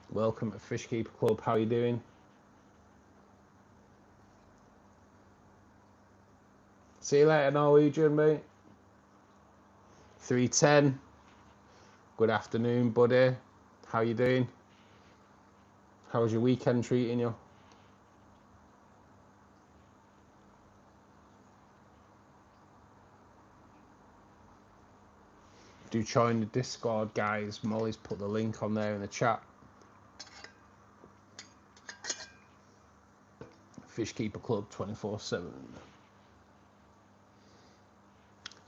Welcome to Fishkeeper Club. How you doing? See you later, Norwegian, mate. 310. Good afternoon, buddy. How you doing? How's your weekend treating you? Do join the Discord, guys. Molly's put the link on there in the chat. Fishkeeper Club 24/7.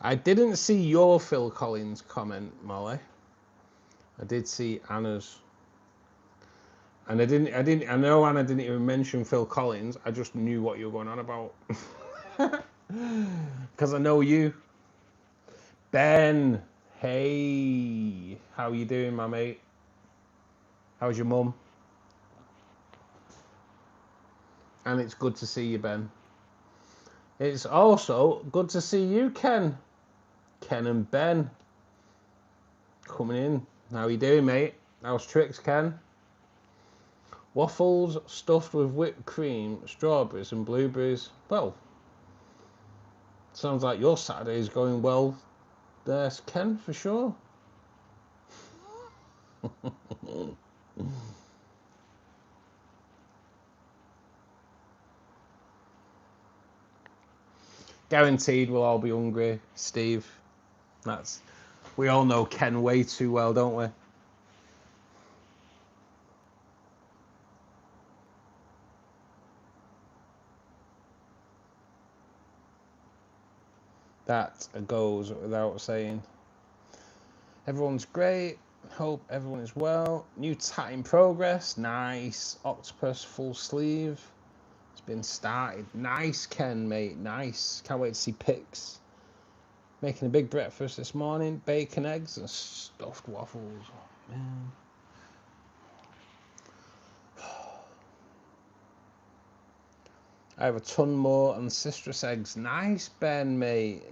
I didn't see your Phil Collins comment, Molly. I did see Anna's. And I know Anna didn't even mention Phil Collins. I just knew what you were going on about. Because I know you. Ben, hey. How you doing, my mate? How's your mum? And it's good to see you, Ben. It's also good to see you, Ken. Ken and Ben coming in. How you doing, mate? How's tricks, Ken? Waffles stuffed with whipped cream, strawberries and blueberries. Well, sounds like your Saturday is going well there, Ken, for sure. Guaranteed we'll all be hungry, Steve. We all know Ken way too well, don't we? That goes without saying. Everyone's great. Hope everyone is well. New tat in progress. Nice. Octopus full sleeve. It's been started. Nice, Ken, mate. Nice. Can't wait to see pics. Making a big breakfast this morning. Bacon, eggs, and stuffed waffles. Oh, man. I have a ton more and citrus eggs. Nice, Ben, mate.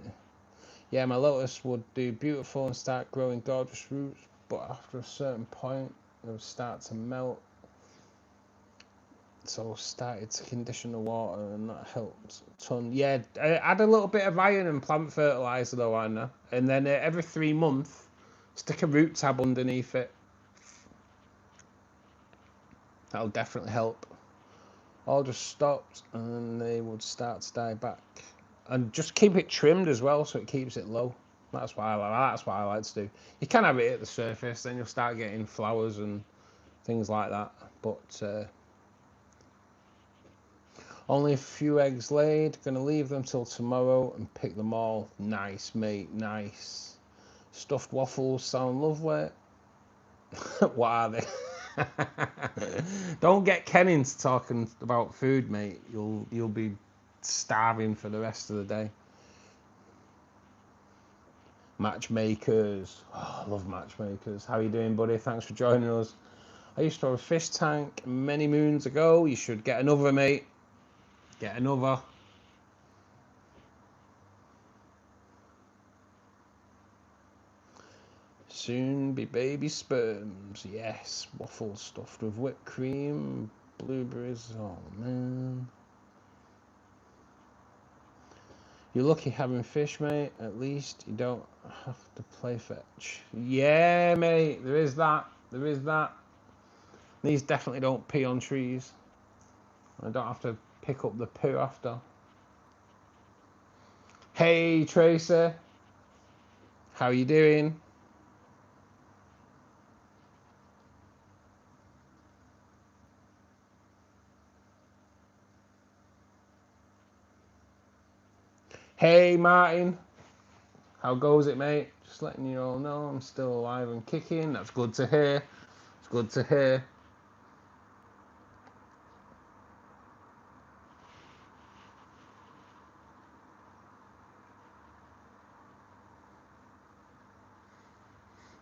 Yeah, my lotus would do beautiful and start growing gorgeous roots, but after a certain point, it would start to melt. So I started to condition the water, and that helps a ton. Yeah, add a little bit of iron and plant fertilizer though, Anna, and then every 3 months, stick a root tab underneath it. That'll definitely help. All just stopped, and they would start to die back. And just keep it trimmed as well, so it keeps it low. That's what I like to do. You can have it at the surface, then you'll start getting flowers and things like that. But only a few eggs laid. Gonna leave them till tomorrow and pick them all. Nice, mate. Nice. Stuffed waffles sound lovely. What are they? Don't get Ken into talking about food, mate. You'll be starving for the rest of the day. Matchmakers. Oh, I love matchmakers. How you doing, buddy? Thanks for joining us. I used to have a fish tank many moons ago. You should get another, mate. Get another. Soon be baby sperms. Yes. Waffles stuffed with whipped cream. Blueberries. Oh, man. You're lucky having fish, mate. At least you don't have to play fetch. Yeah, mate. There is that. There is that. These definitely don't pee on trees. I don't have to pick up the poo after. Hey, Tracer. How you doing? Hey Martin, how goes it, mate? Just letting you all know I'm still alive and kicking. That's good to hear. It's good to hear.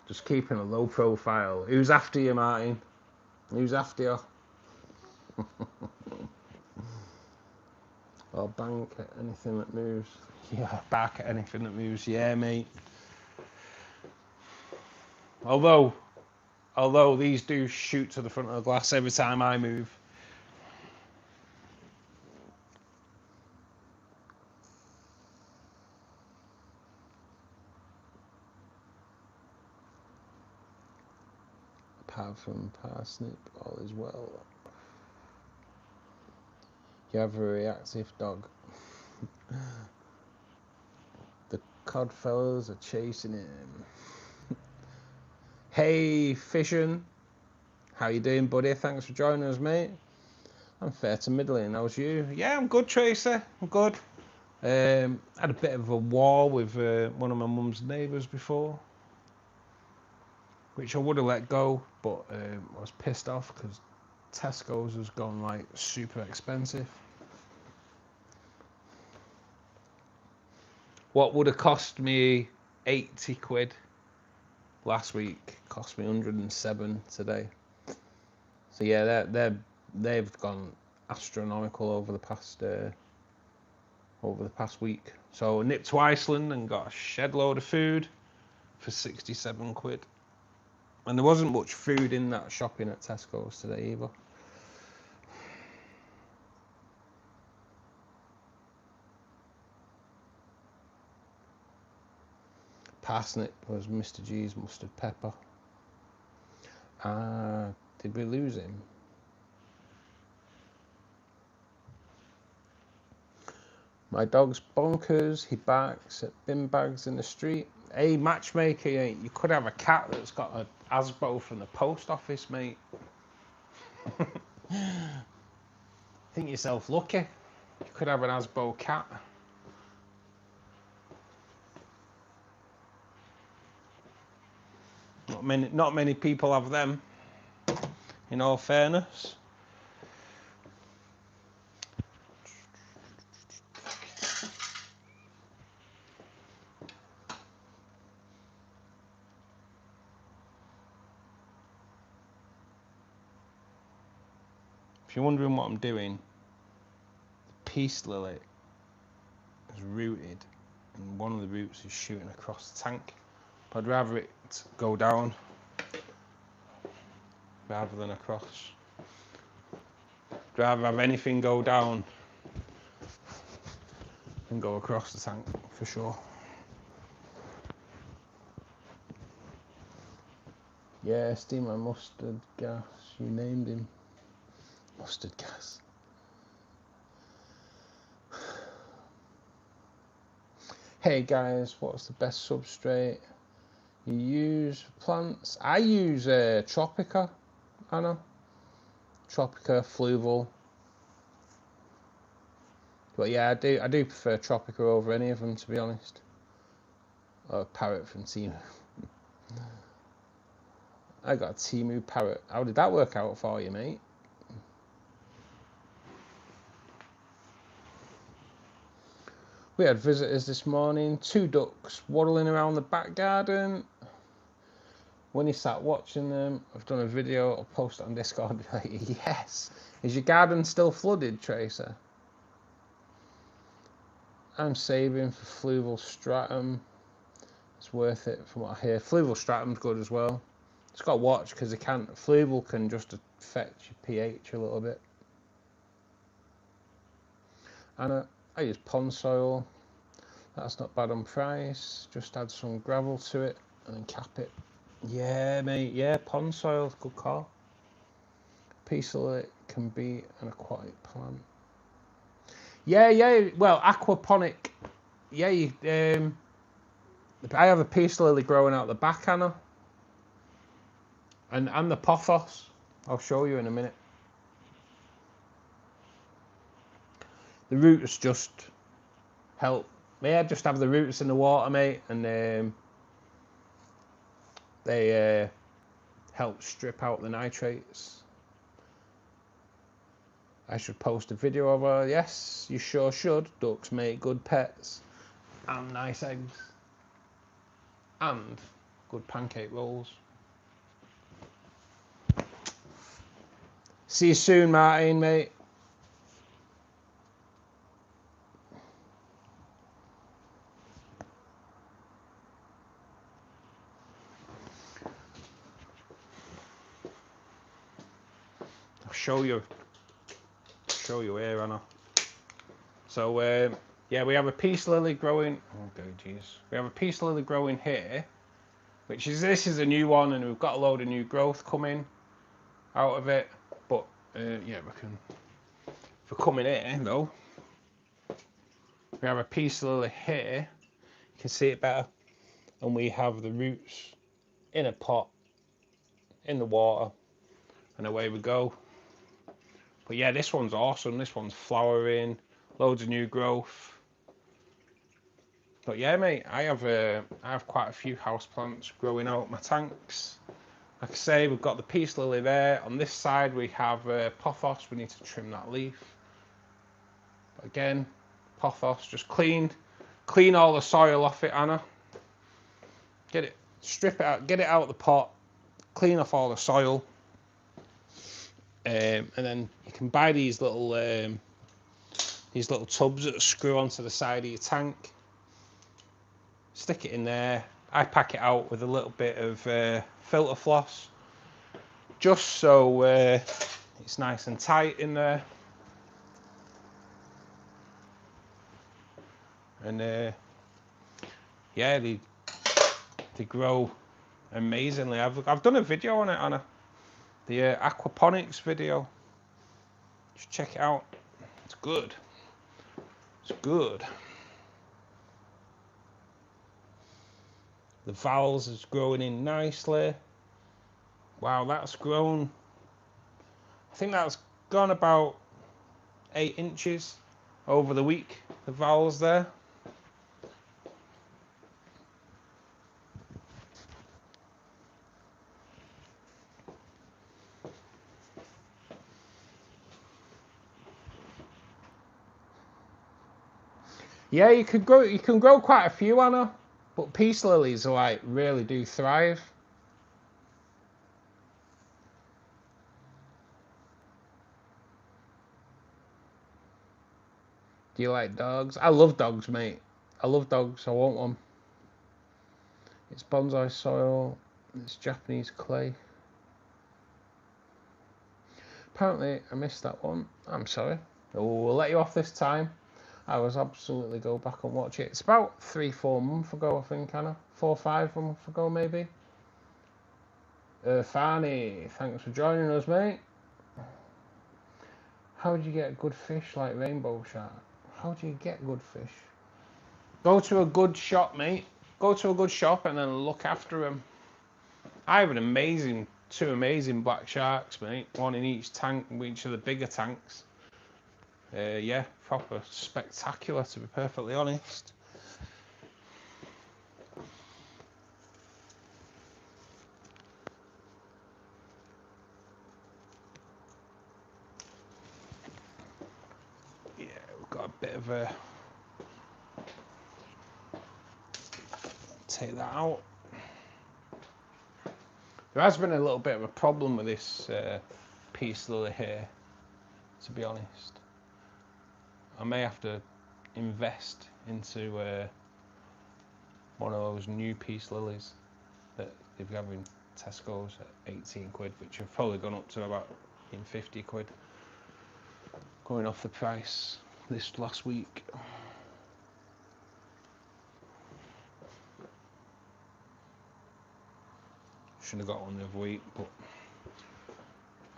Just keeping a low profile. Who's after you, Martin? Who's after you? Or bank at anything that moves. Yeah, back at anything that moves. Yeah, mate. Although these do shoot to the front of the glass every time I move. Apart from parsnip, all is well. You have a reactive dog. The cod fellows are chasing him. Hey, Fission. How you doing, buddy? Thanks for joining us, mate. I'm fair to middling. How's you? Yeah, I'm good, Tracer. I'm good. Had a bit of a war with one of my mum's neighbours before, which I would have let go, but I was pissed off because Tesco's has gone like super expensive. What would have cost me 80 quid last week cost me 107 today. So yeah, they've gone astronomical over the past week. So I nipped to Iceland and got a shed load of food for 67 quid. And there wasn't much food in that shopping at Tesco's today either. Parsnip was Mr. G's mustard pepper. Did we lose him? My dog's bonkers. He barks at bin bags in the street. Hey, matchmaker, you could have a cat that's got an Asbo from the post office, mate. Think yourself lucky. You could have an Asbo cat. Not many people have them, in all fairness. If you're wondering what I'm doing, the peace lily is rooted and one of the roots is shooting across the tank. I'd rather it go down rather than across. I'd rather have anything go down than go across the tank, for sure. Yeah, steam and mustard gas, you named him. Mustard gas. Hey guys, what's the best substrate you use for plants? I use Tropica, Anna. Tropica, Fluval. But yeah, I do prefer Tropica over any of them, to be honest. Or Parrot from Timu. I got a Timu Parrot. How did that work out for you, mate? We had visitors this morning, 2 ducks waddling around the back garden. When you sat watching them, I've done a video, I'll post it on Discord. Yes. Is your garden still flooded, Tracer? I'm saving for Fluval Stratum. It's worth it from what I hear. Fluval Stratum's good as well. Just got to watch because Fluval can just affect your pH a little bit. And I use pond soil. That's not bad on price. Just add some gravel to it and then cap it. Yeah, mate. Yeah, pond soil, good call. Peace lily can be an aquatic plant. Yeah. Well, aquaponic. Yeah, I have a peace lily growing out the back, Anna. And the pothos. I'll show you in a minute. The roots just help yeah, just have the roots in the water, mate, and they help strip out the nitrates. I should post a video of her. Yes, you sure should. Ducks make good pets and nice eggs and good pancake rolls. See you soon, Martin, mate. I'll show you here, Anna. So yeah, we have a peace lily growing. Oh god, jeez. We have a peace lily growing here, which is, this is a new one, and we've got a load of new growth coming out of it. But yeah, if we come in here though, we have a peace lily here. You can see it better, and we have the roots in a pot in the water, and away we go. But yeah, this one's awesome. This one's flowering, loads of new growth. But yeah, mate, I have quite a few houseplants growing out my tanks. Like I say, we've got the peace lily there. On this side, we have pothos. We need to trim that leaf. But again, pothos, just clean all the soil off it, Anna. Strip it out, get it out of the pot, clean off all the soil. And then you can buy these little tubs that screw onto the side of your tank. Stick it in there. I pack it out with a little bit of filter floss, just so it's nice and tight in there. And yeah, they grow amazingly. I've done a video on it, Anna. The aquaponics video. Just check it out. It's good. It's good. The valves is growing in nicely. Wow, that's grown. I think that's gone about 8 inches over the week. The valves there. Yeah, you can grow quite a few, Anna, but peace lilies are like really do thrive. Do you like dogs? I love dogs, mate. I love dogs. I want one. It's bonsai soil. It's Japanese clay. Apparently, I missed that one. I'm sorry. We'll let you off this time. I was absolutely go back and watch it. It's about 3-4 months ago, I think, Anna. 4-5 months ago, maybe. Fanny, thanks for joining us, mate. How do you get good fish like rainbow shark? How do you get good fish? Go to a good shop, mate. Go to a good shop and then look after them. I have two amazing black sharks, mate. One in each tank, each of the bigger tanks. Yeah, proper spectacular, to be perfectly honest. Yeah, we've got a bit of a... Take that out. There has been a little bit of a problem with this peace lily here, to be honest. I may have to invest into one of those new peace lilies that they've got in Tesco's at 18 quid, which have probably gone up to about 50 quid, going off the price this last week. Should have got one the other week, but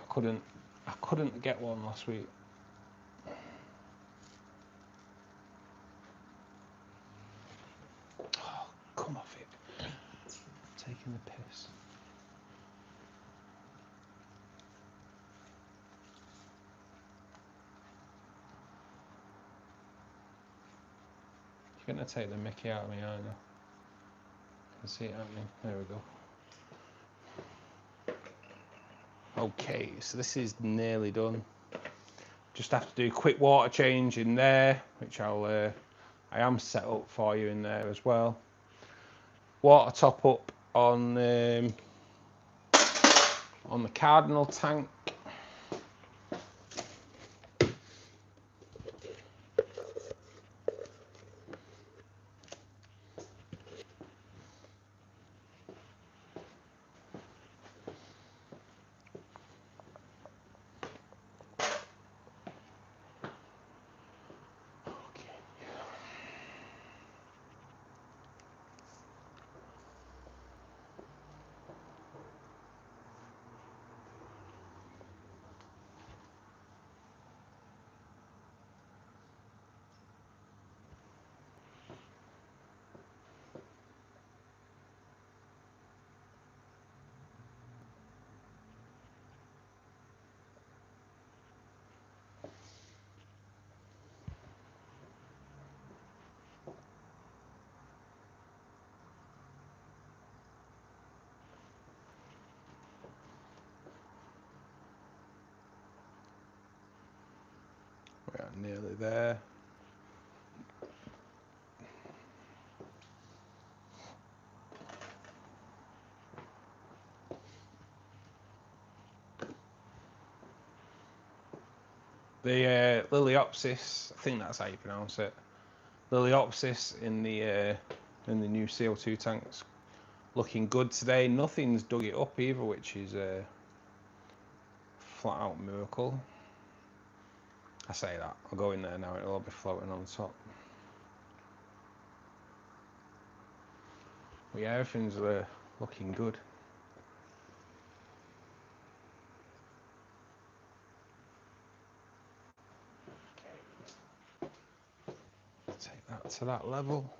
I couldn't get one last week. Oh, come off it. Taking the piss. You're going to take the mickey out of me, aren't you? I can see it happening. There we go. Okay, so this is nearly done. Just have to do a quick water change in there, which I am set up for you in there as well. Water top up on the cardinal tank. We are nearly there. The Liliopsis, I think that's how you pronounce it. Liliopsis in the new CO2 tanks, looking good today. Nothing's dug it up either, which is a flat out miracle. I say that. I'll go in there now. It'll all be floating on the top. But yeah, everything's looking good. Take that to that level.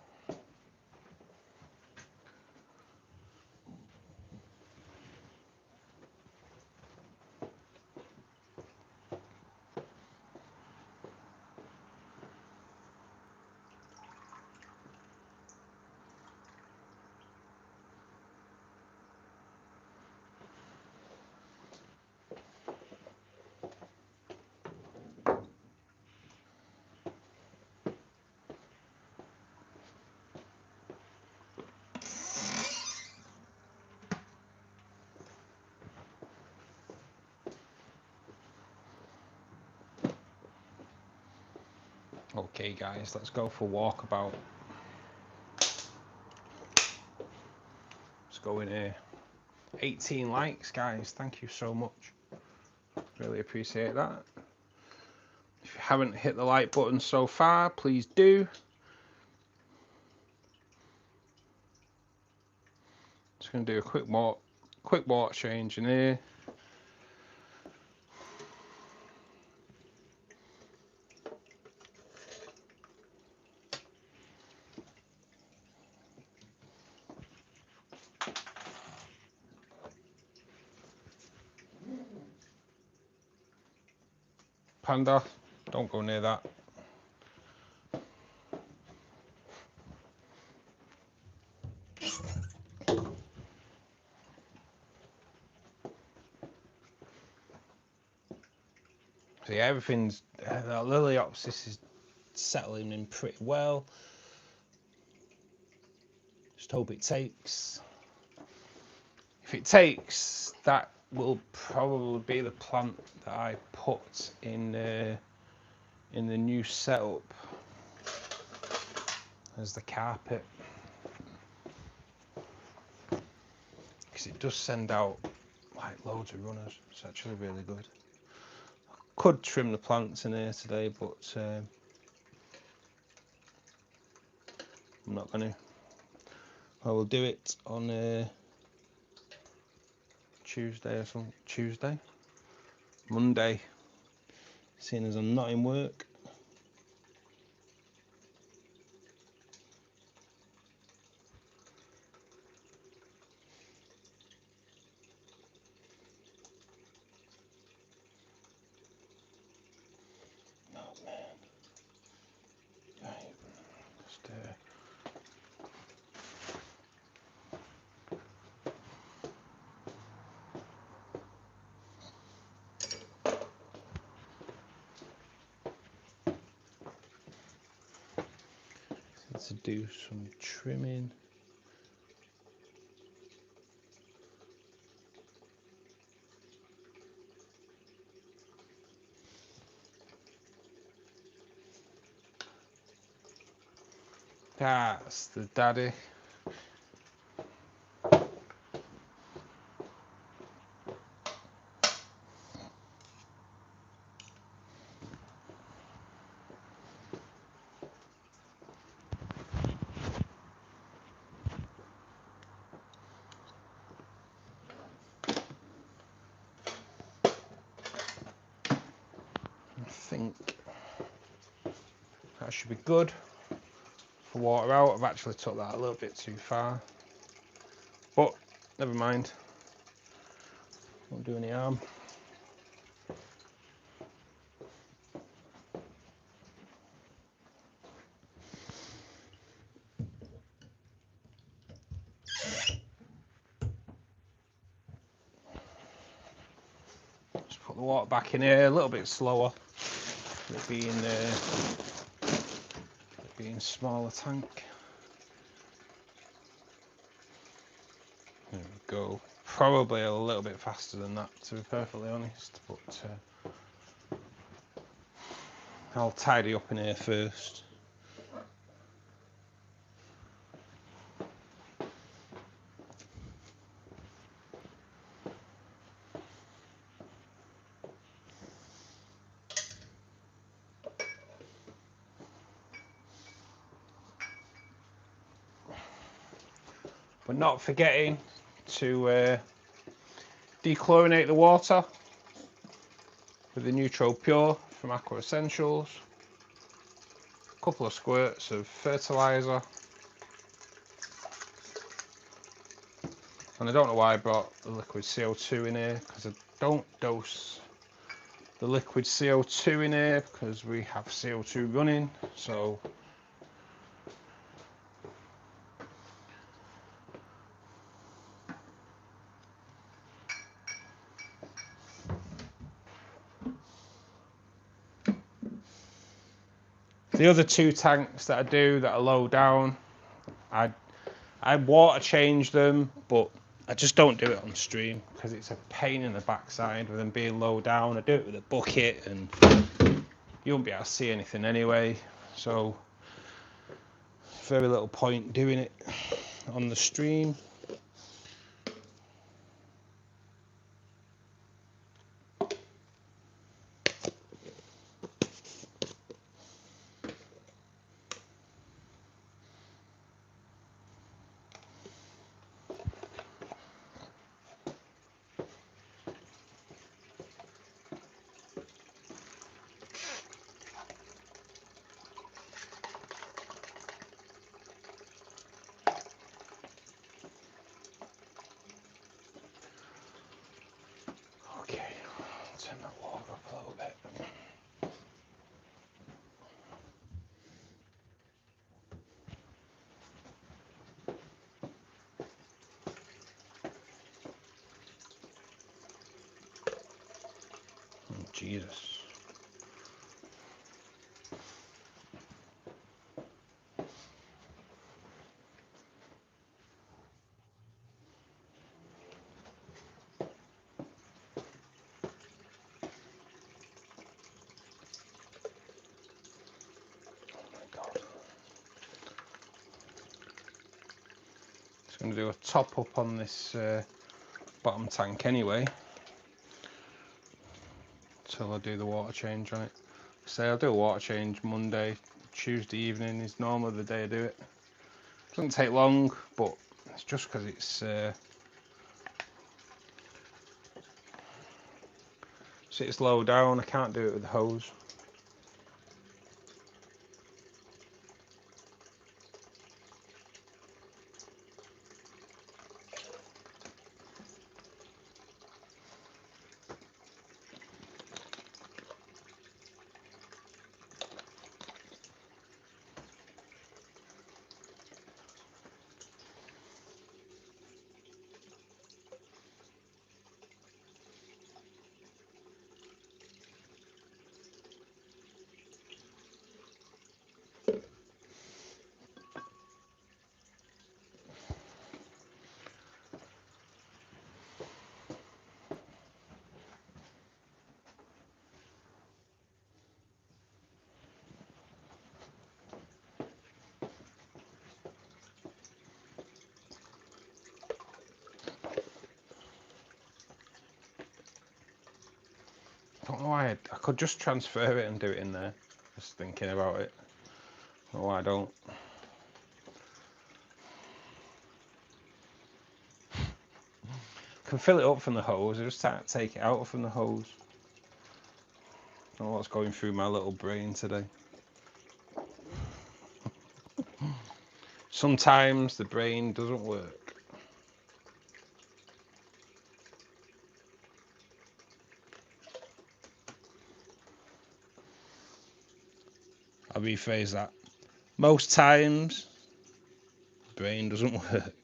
Okay guys, let's go for a walkabout. Let's go in here. 18 likes guys, thank you so much. Really appreciate that. If you haven't hit the like button so far, please do. Just going to do a quick water change in here. Panda, don't go near that. So yeah, everything's, the Liliopsis is settling in pretty well. Just hope it takes. If it takes, that will probably be the plant that I put in the new setup as the carpet, because it does send out like loads of runners. It's actually really good. I could trim the plants in here today, but I'm not going to. I will do it on Tuesday or something. Monday, seeing as I'm not in work. Oh man. Right. Just to do some trimming. That's the daddy. I think that should be good for water out. I've actually took that a little bit too far, but never mind, won't do any harm. Just put the water back in here a little bit slower, it being smaller tank. There we go. Probably a little bit faster than that, to be perfectly honest, but I'll tidy up in here first. But not forgetting to dechlorinate the water with the Neutro Pure from Aqua Essentials. A couple of squirts of fertilizer. And I don't know why I brought the liquid CO2 in here, because I don't dose the liquid CO2 in here because we have CO2 running, so the other two tanks that I do that are low down, I water change them, but I just don't do it on stream because it's a pain in the backside with them being low down. I do it with a bucket and you won't be able to see anything anyway, so very little point doing it on the stream. Turn that water up a little bit. Oh, Jesus. I'm going to do a top up on this bottom tank anyway, till I do the water change on it. So I'll do a water change Monday, Tuesday evening is normally the day I do it. Doesn't take long, but it's just because it's sits low down, I can't do it with the hose. don't know why I could just transfer it and do it in there. Just thinking about it. I don't know why I don't. Can fill it up from the hose. I just take it out from the hose. I don't know what's going through my little brain today. Sometimes the brain doesn't work. I'll rephrase that. Most times, the brain doesn't work.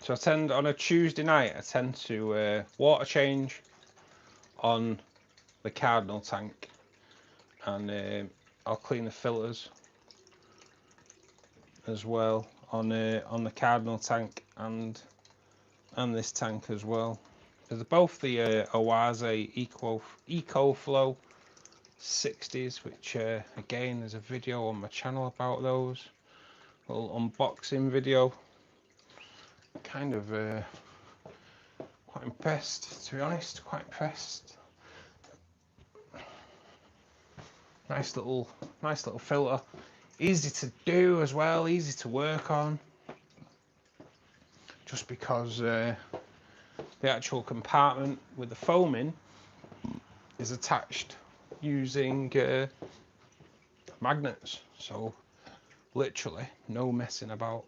So I tend, on a Tuesday night, I tend to water change on the cardinal tank, and I'll clean the filters as well on the cardinal tank and this tank as well. They're both the Oase EcoFlow 60s, which again, there's a video on my channel about those. A little unboxing video. Kind of quite impressed, to be honest. Quite impressed. Nice little filter. Easy to do as well. Easy to work on. Just because the actual compartment with the foam in is attached using magnets. So literally no messing about.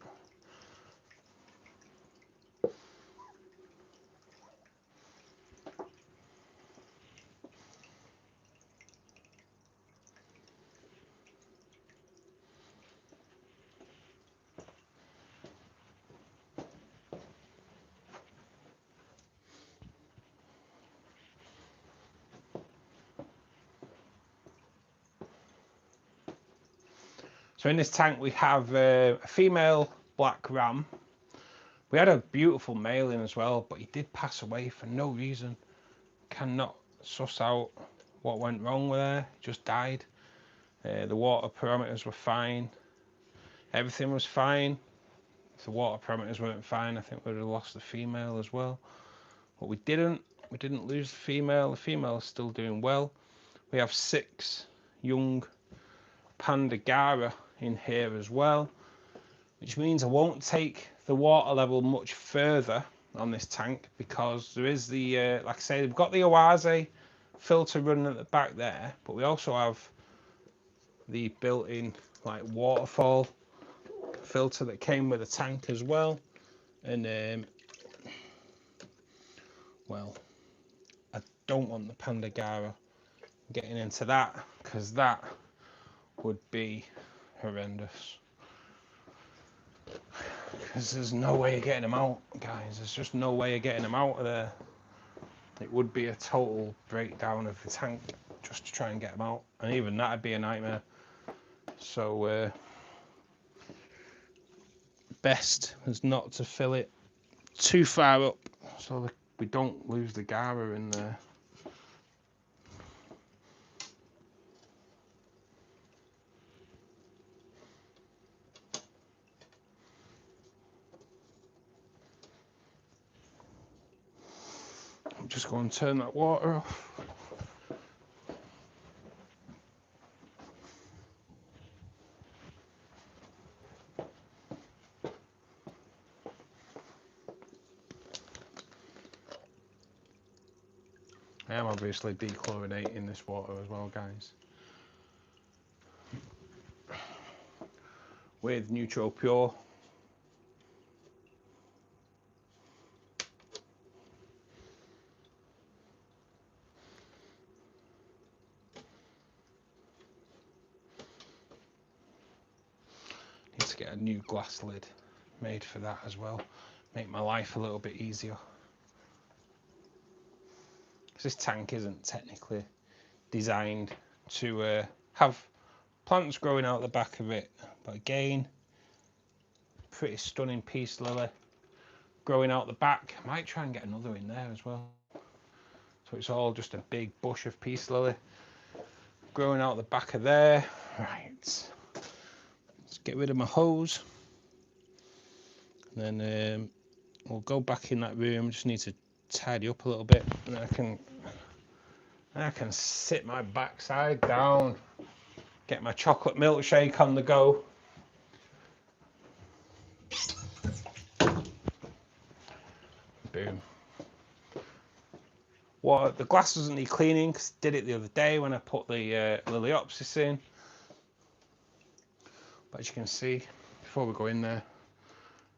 So in this tank we have a female black ram. We had a beautiful male in as well, but he did pass away for no reason. Cannot suss out what went wrong with her. Just died. The water parameters were fine. Everything was fine. If the water parameters weren't fine, I think we would have lost the female as well. But we didn't. We didn't lose the female. The female is still doing well. We have 6 young Pandagara in here as well, which means I won't take the water level much further on this tank, because there is the like I say, we've got the Oase filter running at the back there, but we also have the built-in like waterfall filter that came with the tank as well. And well, I don't want the Pandagara getting into that, because that would be horrendous. Because there's no way of getting them out, guys. There's just no way of getting them out of there. It would be a total breakdown of the tank just to try and get them out, and even that'd be a nightmare. So best is not to fill it too far up, so that we don't lose the Gara in there. I'm just going to turn that water off. I am obviously dechlorinating this water as well, guys, with Neutro Pure. Need to get a new glass lid made for that as well. Make my life a little bit easier. This tank isn't technically designed to have plants growing out the back of it, but again, Pretty stunning peace lily growing out the back. I might try and get another in there as well. So it's all just a big bush of peace lily growing out the back of there. Right, let's get rid of my hose. And then we'll go back in that room. Just need to tidy up a little bit, and then I can sit my backside down, get my chocolate milkshake on the go. Boom. Well, the glass doesn't need cleaning because I did it the other day when I put the Liliopsis in. But as you can see, before we go in there,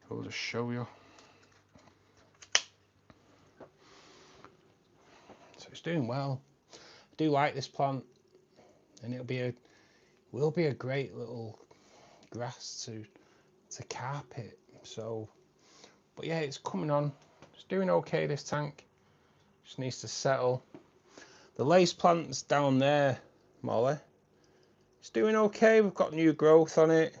I'll just show you. So it's doing well. I do like this plant, and will be a great little grass to carpet. So, but yeah, it's coming on. It's doing okay, this tank. Just needs to settle. The lace plant's down there, Molly. It's doing okay. We've got new growth on it.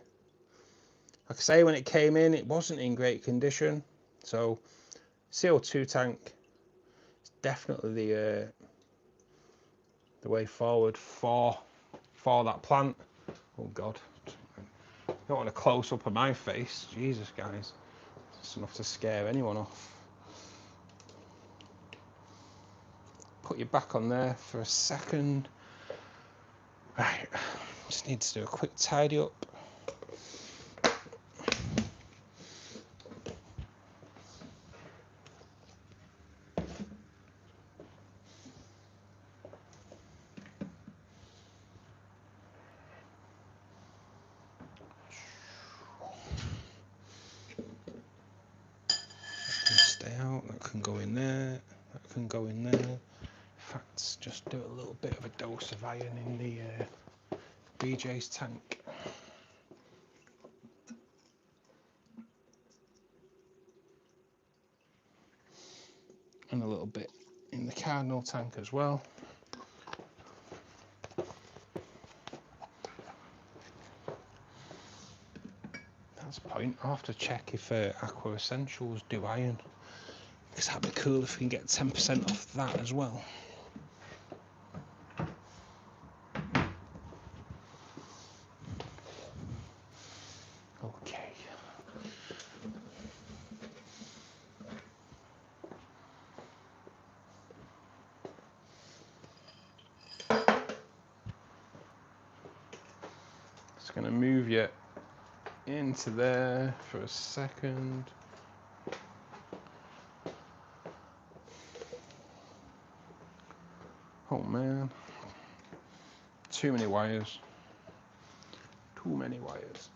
Like I say, when it came in, it wasn't in great condition. So, CO2 tank is definitely the way forward for that plant. Oh God, I don't want a close up of my face. Jesus, guys, it's enough to scare anyone off. Put you back on there for a second. Right, just need to do a quick tidy up. Stay out, that can go in there, that can go in there. In fact, just do a little bit of a dose of iron in the BJ's tank. And a little bit in the cardinal tank as well. That's the point. I'll have to check if Aqua Essentials do iron, because that'd be cool if we can get 10% off that as well. Okay. Just going to move you into there for a second. Oh man, too many wires. Too many wires.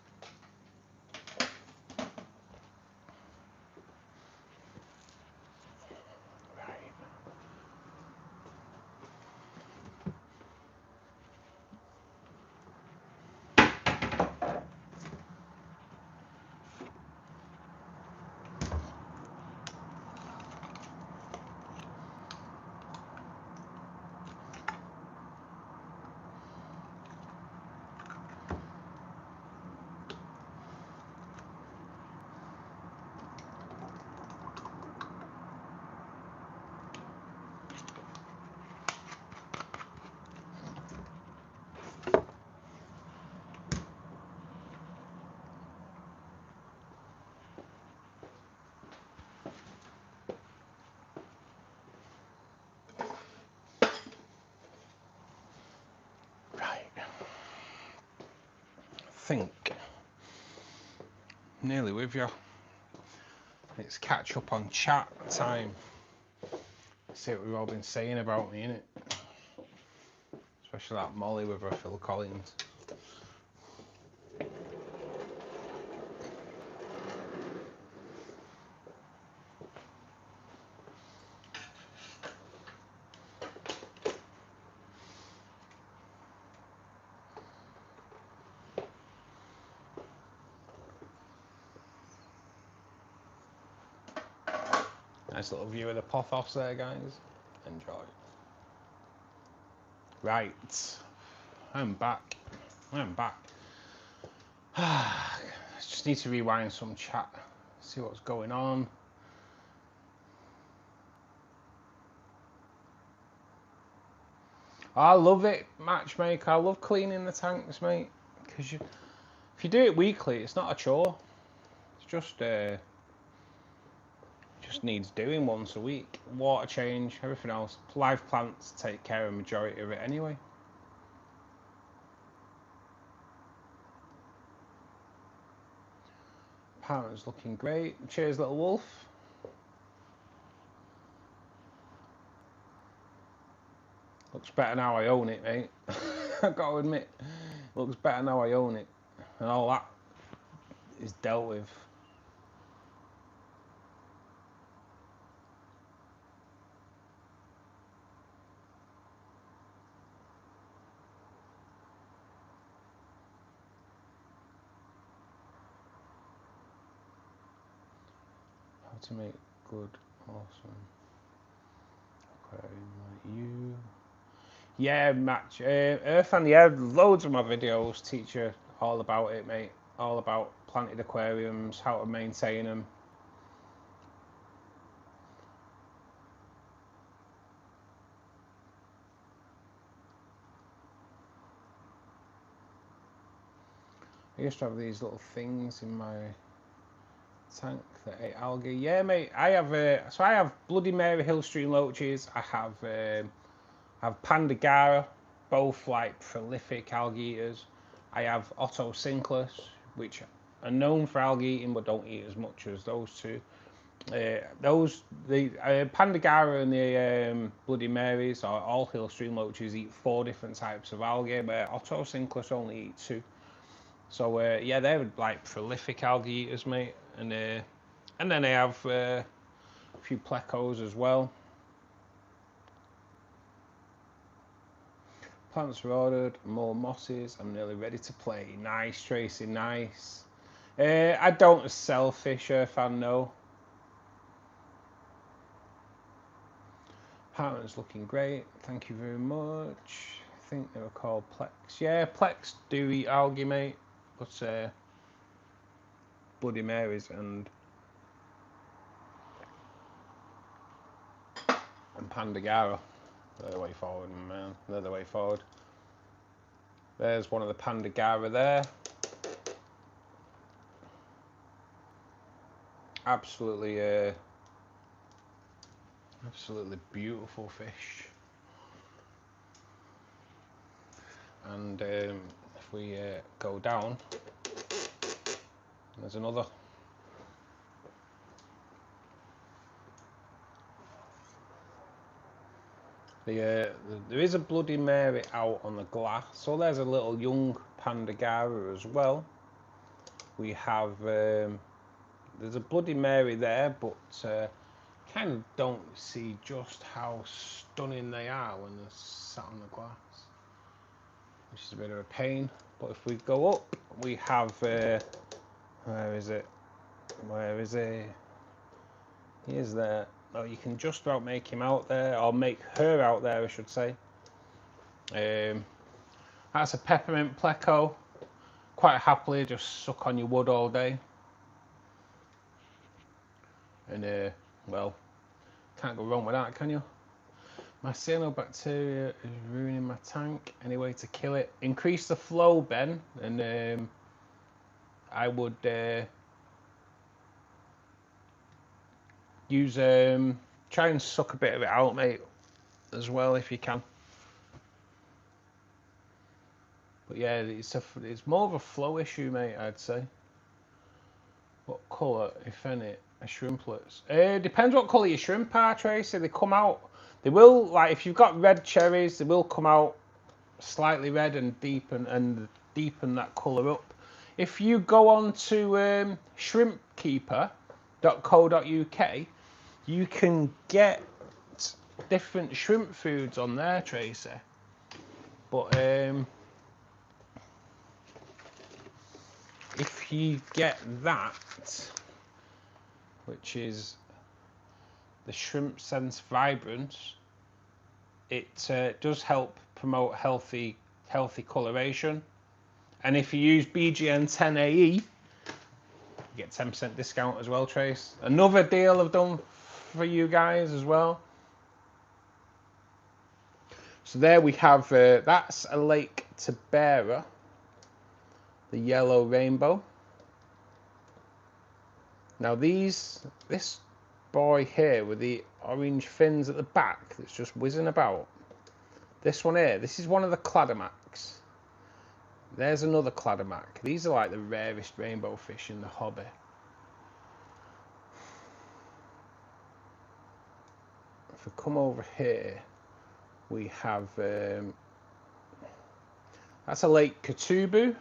Think nearly with you. It's catch up on chat time. See what we've all been saying about me, innit? Especially that Molly with her Phil Collins. Nice little view of the pothos there, guys. Enjoy. Right, I'm back. Just need to rewind some chat, see what's going on. I love it, Matchmaker. I love cleaning the tanks, mate. Because if you do it weekly, it's not a chore. It's just needs doing once a week. Water change, everything else. Live plants take care of the majority of it anyway. Pattern's looking great. Cheers, little wolf. Looks better now I own it, mate. I've got to admit, looks better now I own it. And all that is dealt with. How to make good, awesome aquarium like you. Yeah, match. Earthan, yeah, loads of my videos teach you all about it, mate. All about planted aquariums, how to maintain them. I used to have these little things in my tank that ate algae. Yeah, mate. I have so I have Bloody Mary Hillstream loaches. I have Pandagara, both like prolific algae eaters. I have Otto Sinclair, which are known for algae eating but don't eat as much as those two. The Pandagara and the Bloody Marys, or all Hillstream loaches, eat 4 different types of algae, but Otto Sinclair only eat 2. So yeah, they're like prolific algae eaters, mate. And then I have a few plecos as well. Plants are ordered, more mosses. I'm nearly ready to play. Nice, Tracy, nice. I don't sell fish, fan, no. Pattern's looking great. Thank you very much. I think they were called Plex. Yeah, Plex do eat algae, mate. But Bloody Marys and Pandagara, they're the way forward, man. They're the way forward. There's one of the Pandagara there. Absolutely beautiful fish. And if we go down, there's another. There is a Bloody Mary out on the glass, so there's a little young Pandagara as well. We have there's a Bloody Mary there, but kind of don't see just how stunning they are when they're sat on the glass, which is a bit of a pain. But if we go up, we have where is it? Where is he? He is there. Oh, you can just about make him out there, or make her out there, I should say. That's a peppermint pleco. Quite happily just suck on your wood all day. And well, can't go wrong with that, can you? My cyanobacteria is ruining my tank. Any way to kill it? Increase the flow, Ben, and I would use try and suck a bit of it out, mate, as well if you can. But yeah, it's more of a flow issue, mate, I'd say. What colour, if any, are shrimplets? Depends what colour your shrimp are, Tracy. They come out, they will, like if you've got red cherries, they will come out slightly red and deepen that colour up. If you go on to shrimpkeeper.co.uk, you can get different shrimp foods on there, Tracy. But if you get that, which is the Shrimp Sense Vibrance, it does help promote healthy coloration. And if you use BGN 10AE, You get 10% discount as well, Trace. Another deal I've done for you guys as well. So there we have, that's a Lake Tabera, the yellow rainbow. Now this boy here with the orange fins at the back that's just whizzing about, this one here, this is one of the Cladomacs. There's another Cladomac. These are like the rarest rainbow fish in the hobby. If we come over here, we have, that's a Lake Katubu.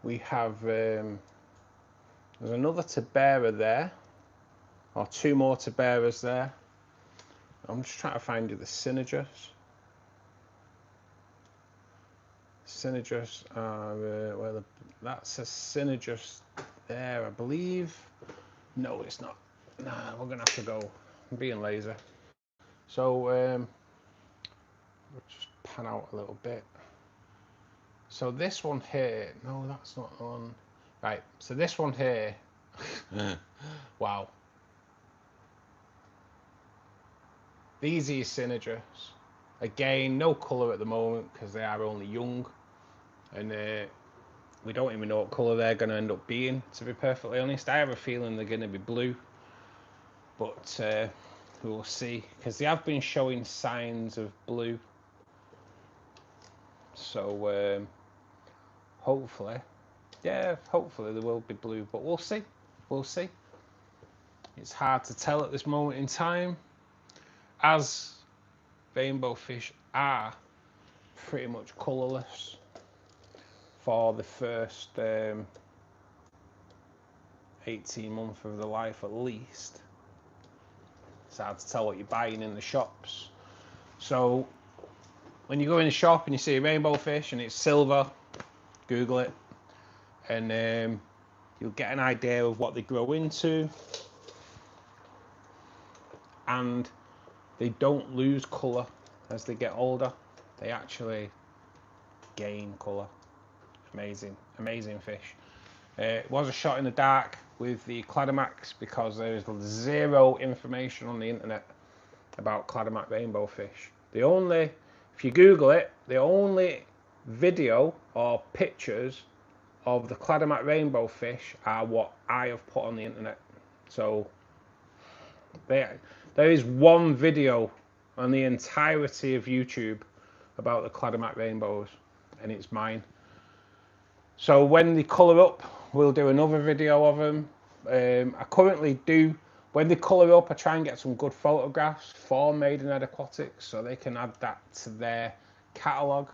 We have, there's another Tabera there, or two more Taberas there. I'm just trying to find you the Synergis. Synergis are, well, that's a Synergis there, I believe. No, it's not. Nah, we're going to have to go. I'm being lazy. So, we'll just pan out a little bit. So this one here, no, that's not on. Right, so this one here, wow. These are your Synergis. Again, no colour at the moment because they are only young. And we don't even know what colour they're going to end up being, to be perfectly honest. I have a feeling they're going to be blue. But we'll see, because they have been showing signs of blue. So hopefully, yeah, hopefully they will be blue. But we'll see. We'll see. It's hard to tell at this moment in time, as rainbow fish are pretty much colourless for the first 18 months of their life at least. It's hard to tell what you're buying in the shops. So when you go in the shop and you see a rainbow fish and it's silver, Google it, and you'll get an idea of what they grow into. And they don't lose colour as they get older. They actually gain colour. Amazing, amazing fish. It was a shot in the dark with the Cladomacs because there's zero information on the internet about Cladomac rainbow fish. The only, if you Google it, the only video or pictures of the Cladomac rainbow fish are what I have put on the internet. So there is one video on the entirety of YouTube about the Cladomac rainbows, and it's mine. So when they colour up, we'll do another video of them. I currently do, when they colour up, I try and get some good photographs for Maidenhead Aquatics so they can add that to their catalogue.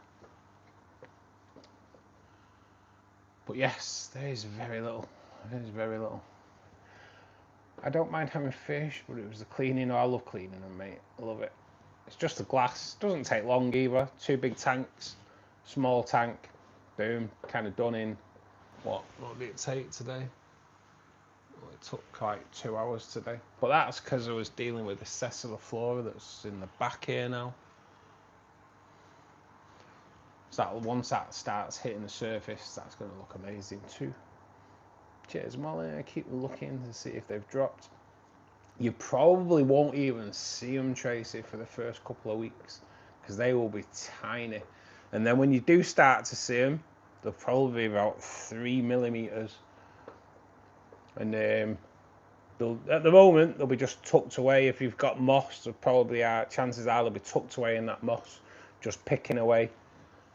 But yes, there is very little. There is very little. I don't mind having fish, but it was the cleaning. Oh, I love cleaning them, mate. I love it. It's just the glass. Doesn't take long either. 2 big tanks, small tank, boom, kind of done in. What did it take today? Well, it took like 2 hours today. But that's because I was dealing with the sessile flora that's in the back here now. So that, once that starts hitting the surface, that's going to look amazing too. Cheers, Molly. I keep looking to see if they've dropped. You probably won't even see them, Tracy, for the first couple of weeks because they will be tiny. And then when you do start to see them, they'll probably be about 3 millimeters. And at the moment, they'll be just tucked away. If you've got moss, there probably are, chances are they'll be tucked away in that moss, just picking away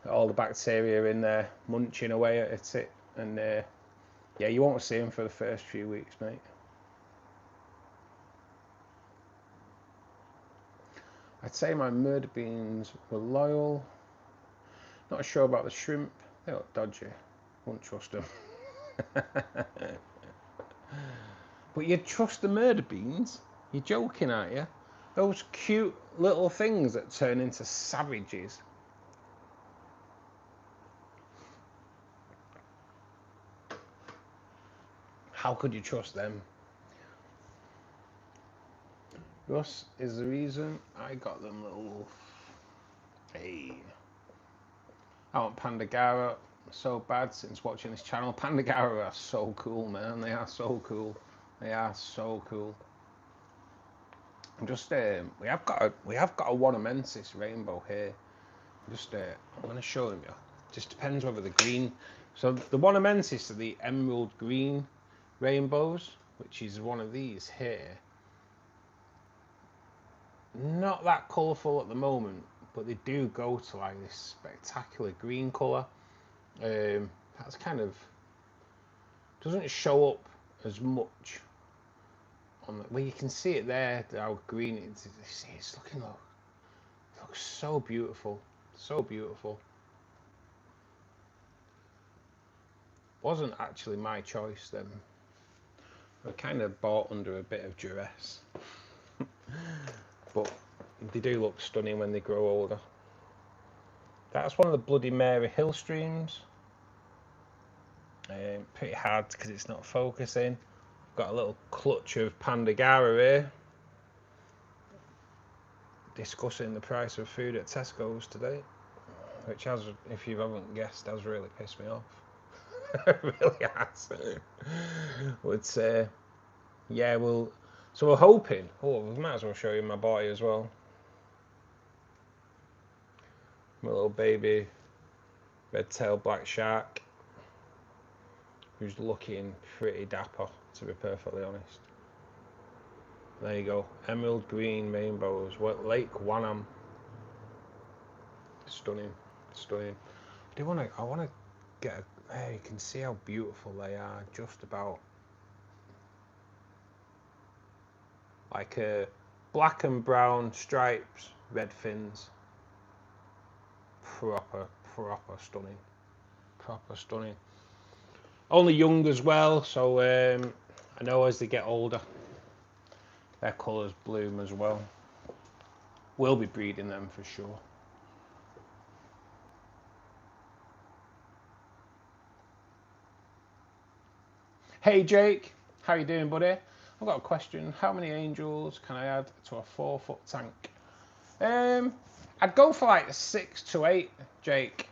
at all the bacteria in there, munching away at it. And yeah, you won't see them for the first few weeks, mate. I'd say my murder beans were loyal. Not sure about the shrimp. They look dodgy. Wouldn't trust them. But you'd trust the murder beans? You're joking, aren't you? Those cute little things that turn into savages. How could you trust them? Russ is the reason I got them little. Hey. I want Pandagara. so bad since watching this channel. Pandagara are so cool, man. They are so cool. They are so cool. I'm just we have got a Wanamensis rainbow here. I'm going to show him you. Just depends whether the green. So the Wanamensis are the emerald green rainbows, which is one of these here. Not that colourful at the moment, but they do go to like this spectacular green colour. That's kind of doesn't show up as much on the, well, you can see it there how green it is. It's looking it looks so beautiful, so beautiful. Wasn't actually my choice. Then I kind of bought under a bit of duress, but they do look stunning when they grow older. That's one of the Bloody Mary hill streams. Pretty hard because it's not focusing. Got a little clutch of Pandagara here. Discussing the price of food at Tesco's today, which has, if you haven't guessed, has really pissed me off. It really has. But yeah, so we're hoping. Oh, we might as well show you my boy as well. My little baby red-tailed black shark, who's looking pretty dapper, to be perfectly honest. There you go, emerald green rainbows, Lake Wanam. Stunning, stunning. I want to get there. You can see how beautiful they are. Just about like a black and brown stripes, red fins. Proper stunning. Proper stunning. Only young as well, so I know as they get older, their colours bloom as well. We'll be breeding them for sure. Hey Jake, how you doing, buddy? I've got a question. How many angels can I add to a 4-foot tank? I'd go for like 6 to 8, Jake.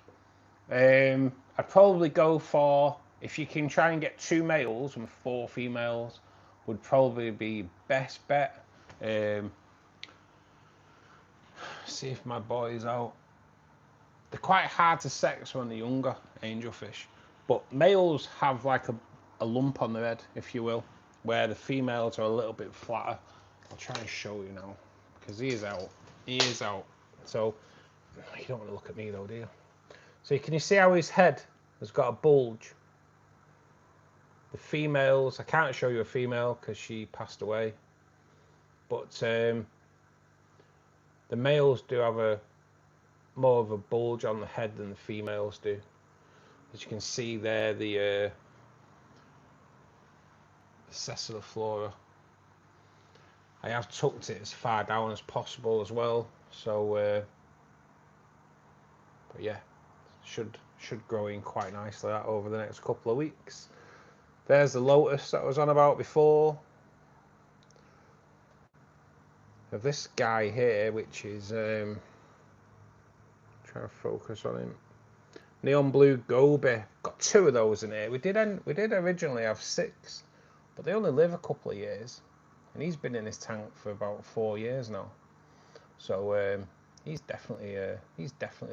I'd probably go for, if you can try and get 2 males and 4 females, would probably be best bet. See if my boy's out. They're quite hard to sex when they're younger, angelfish, but males have like a lump on their head, if you will, where the females are a little bit flatter. I'll try and show you now, because he is out. He is out. So you don't want to look at me though, do you? So can you see how his head has got a bulge? The females, I can't show you a female because she passed away, but the males do have more of a bulge on the head than the females do. As you can see there, the Ceciliflora. I have tucked it as far down as possible as well, so but yeah, should grow in quite nicely that over the next couple of weeks. There's the lotus that I was on about before. Of this guy here, which is trying to focus on him. Neon blue goby. Got 2 of those in here. We did originally have 6, but they only live a couple of years, and he's been in this tank for about 4 years now. So he's definitely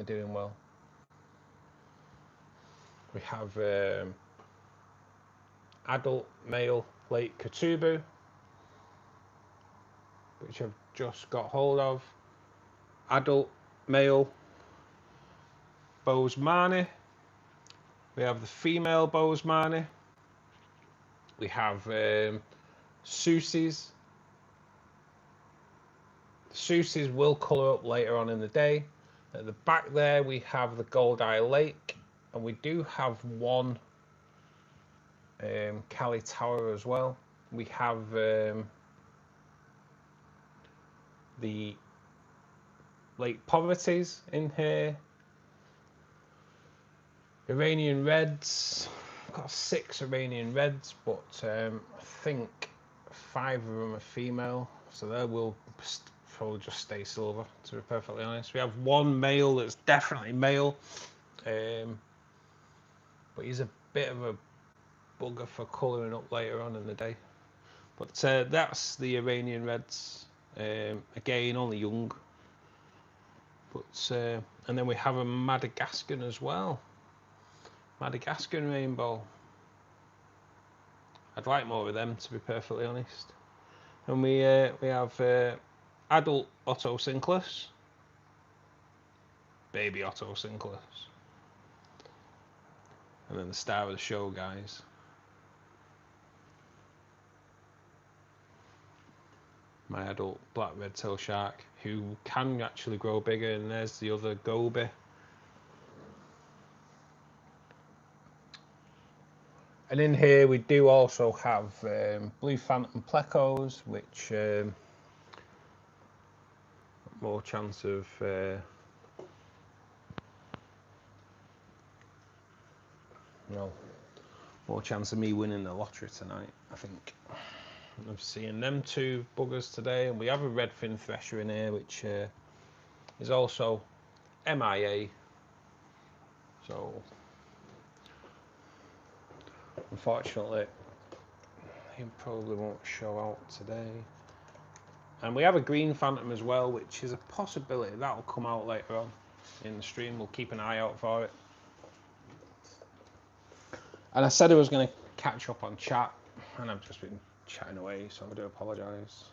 doing well. We have adult male Lake Katubu, which I've just got hold of. Adult male Bosemani. We have the female Bosemani. We have Susies. The Susies will colour up later on in the day. At the back there we have the Goldeye Lake, and we do have one Cali Tower as well. We have the Lake Poverties in here. Iranian Reds. I've got 6 Iranian Reds, but I think 5 of them are female, so they will probably just stay silver, to be perfectly honest. We have 1 male that's definitely male. but he's a bit of a bugger for colouring up later on in the day. But that's the Iranian Reds. Again, only young. But and then we have a Madagascan as well. Madagascan rainbow. I'd like more of them, to be perfectly honest. And we have adult Otocinclus, baby Otocinclus, and then the star of the show, guys. My adult black red-tailed shark, who can actually grow bigger, and there's the other goby. And in here we do also have blue phantom plecos, which more chance of more chance of me winning the lottery tonight, I think. I'm seeing them two buggers today, and we have a redfin thresher in here, which is also MIA. So unfortunately, he probably won't show out today. And we have a green phantom as well, which is a possibility that'll come out later on in the stream. We'll keep an eye out for it. And I said I was going to catch up on chat, and I've just been chatting away, so I do apologise.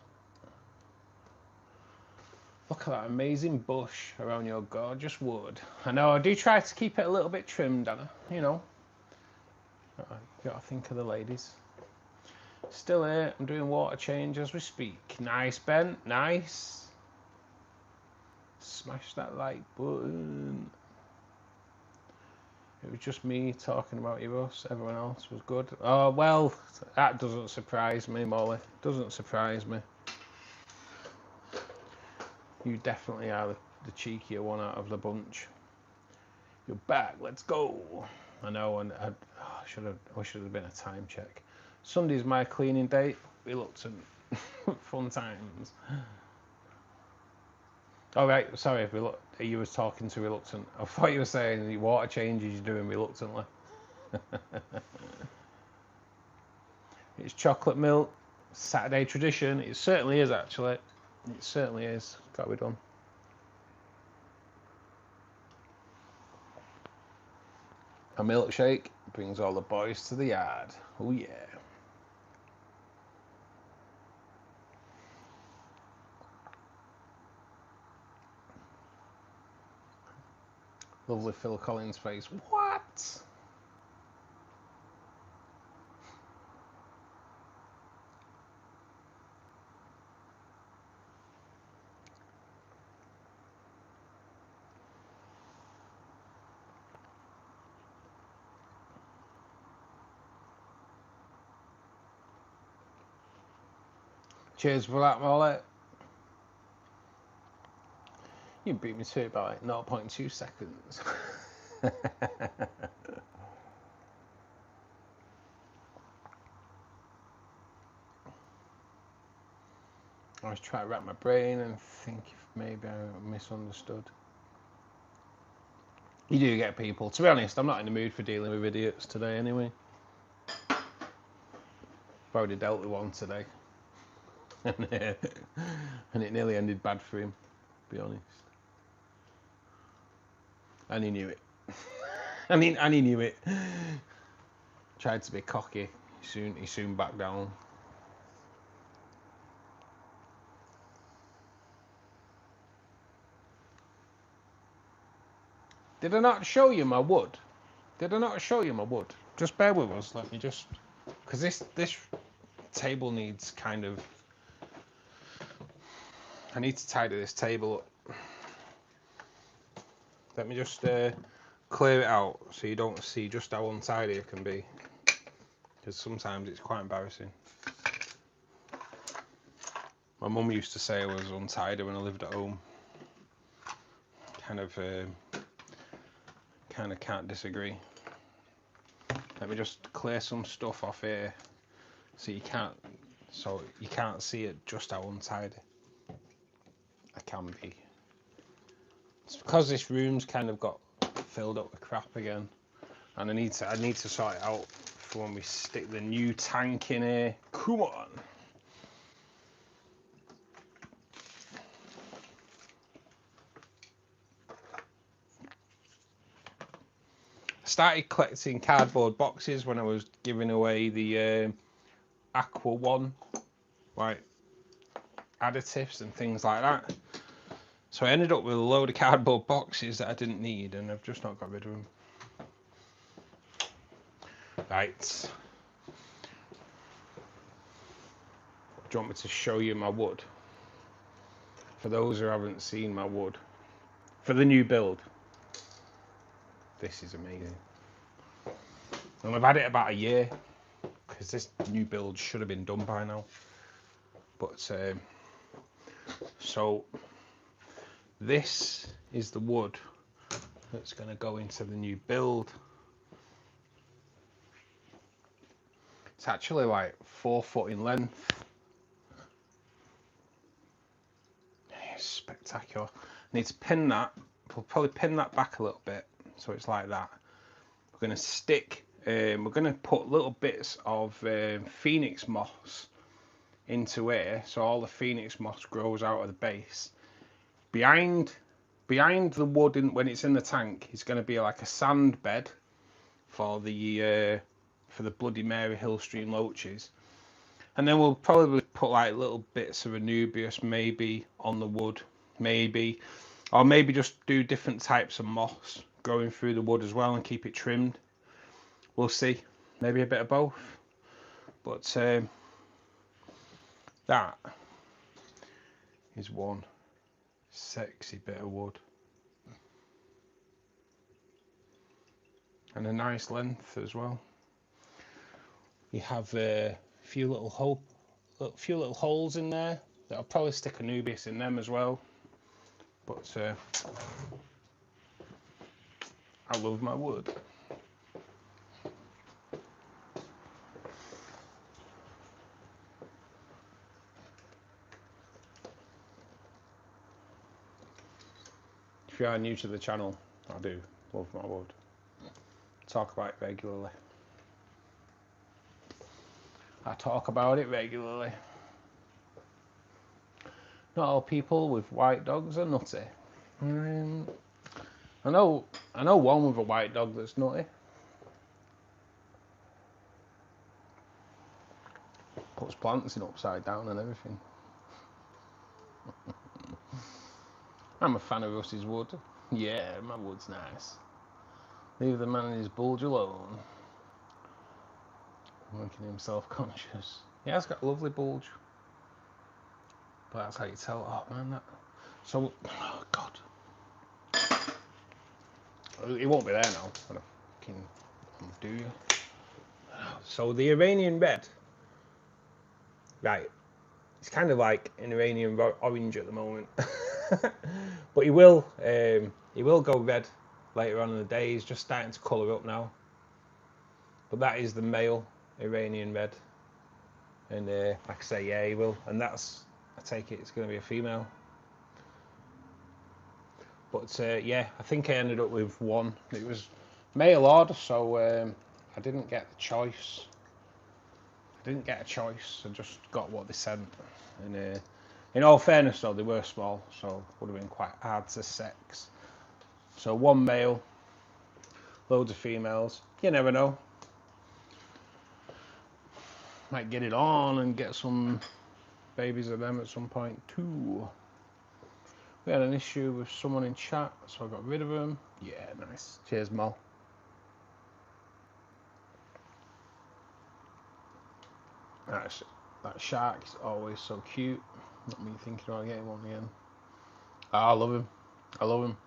Look at that amazing bush around your gorgeous wood. I know, I do try to keep it a little bit trimmed, Anna, you know. You gotta think of the ladies. Still here, I'm doing water change as we speak. Nice, Ben, nice. Smash that like button. It was just me talking about you, Russ. Everyone else was good. Oh, well, that doesn't surprise me, Molly. Doesn't surprise me. You definitely are the cheekier one out of the bunch. You're back, let's go. I know, and I wish there had been a time check. Sunday's my cleaning date. Reluctant. Fun times. All right, sorry if you was talking to Reluctant. I thought you were saying the water changes you're doing reluctantly. It's chocolate milk, Saturday tradition. It certainly is, actually. It certainly is. Got to be done. A milkshake brings all the boys to the yard. Oh yeah. Lovely Phil Collins face. What? Cheers for that, Molly. You beat me to it by like 0.2 seconds. I was trying to wrap my brain and think if maybe I misunderstood. You do get people. To be honest, I'm not in the mood for dealing with idiots today anyway. I've already dealt with one today. And it nearly ended bad for him, to be honest. And he knew it. And he knew it. Tried to be cocky. He soon backed down. Did I not show you my wood? Did I not show you my wood? Just bear with us. Let me just, because this table needs kind of. I need to tidy this table up. Let me just clear it out so you don't see just how untidy it can be. Because sometimes it's quite embarrassing. My mum used to say I was untidy when I lived at home. Kind of can't disagree. Let me just clear some stuff off here so you can't see it just how untidy I can be. It's because this room's kind of got filled up with crap again. And I need to sort it out for when we stick the new tank in here. Come on. Started collecting cardboard boxes when I was giving away the Aqua One, like additives and things like that. So I ended up with a load of cardboard boxes that I didn't need, and I've just not got rid of them. Right. Do you want me to show you my wood? For those who haven't seen my wood, for the new build, this is amazing. And I've had it about a year, because this new build should have been done by now. But so this is the wood that's going to go into the new build. It's actually like 4 foot in length. It's spectacular. I need to pin that. We'll probably pin that back a little bit so it's like that. We're going to stick. We're going to put little bits of phoenix moss into here, so all the phoenix moss grows out of the base. Behind the wood, when it's in the tank, is going to be like a sand bed for the Bloody Mary Hillstream loaches, and then we'll probably put like little bits of Anubias maybe on the wood, or maybe just do different types of moss growing through the wood as well and keep it trimmed. We'll see, maybe a bit of both. But that is one sexy bit of wood, and a nice length as well. You have a few little holes in there. I'll probably stick Anubias in them as well. But I love my wood. If you are new to the channel, I do love my wood. Talk about it regularly. I talk about it regularly. Not all people with white dogs are nutty. I know one with a white dog that's nutty. Puts plants in upside down and everything. I'm a fan of Russ's wood. Yeah, my wood's nice. Leave the man and his bulge alone. Making him self-conscious. Yeah, it's got a lovely bulge. But that's how you tell. Oh man, that. So, oh god. It won't be there now. When I fucking undo you. So the Iranian red. Right. It's kind of like an Iranian orange at the moment. But he will go red later on in the day. He's just starting to colour up now. But that is the male Iranian red. And like I say, yeah, he will. And that's, I take it, it's going to be a female. But yeah, I think I ended up with one. It was mail order, so I didn't get the choice. I just got what they sent. And in all fairness though, they were small, so would have been quite hard to sex. So one male, loads of females. You never know. Might get it on and get some babies of them at some point too. We had an issue with someone in chat, so I got rid of them. Yeah, nice. Cheers, Mal. That shark is always so cute. Not me thinking about getting one again. I love him. I love him.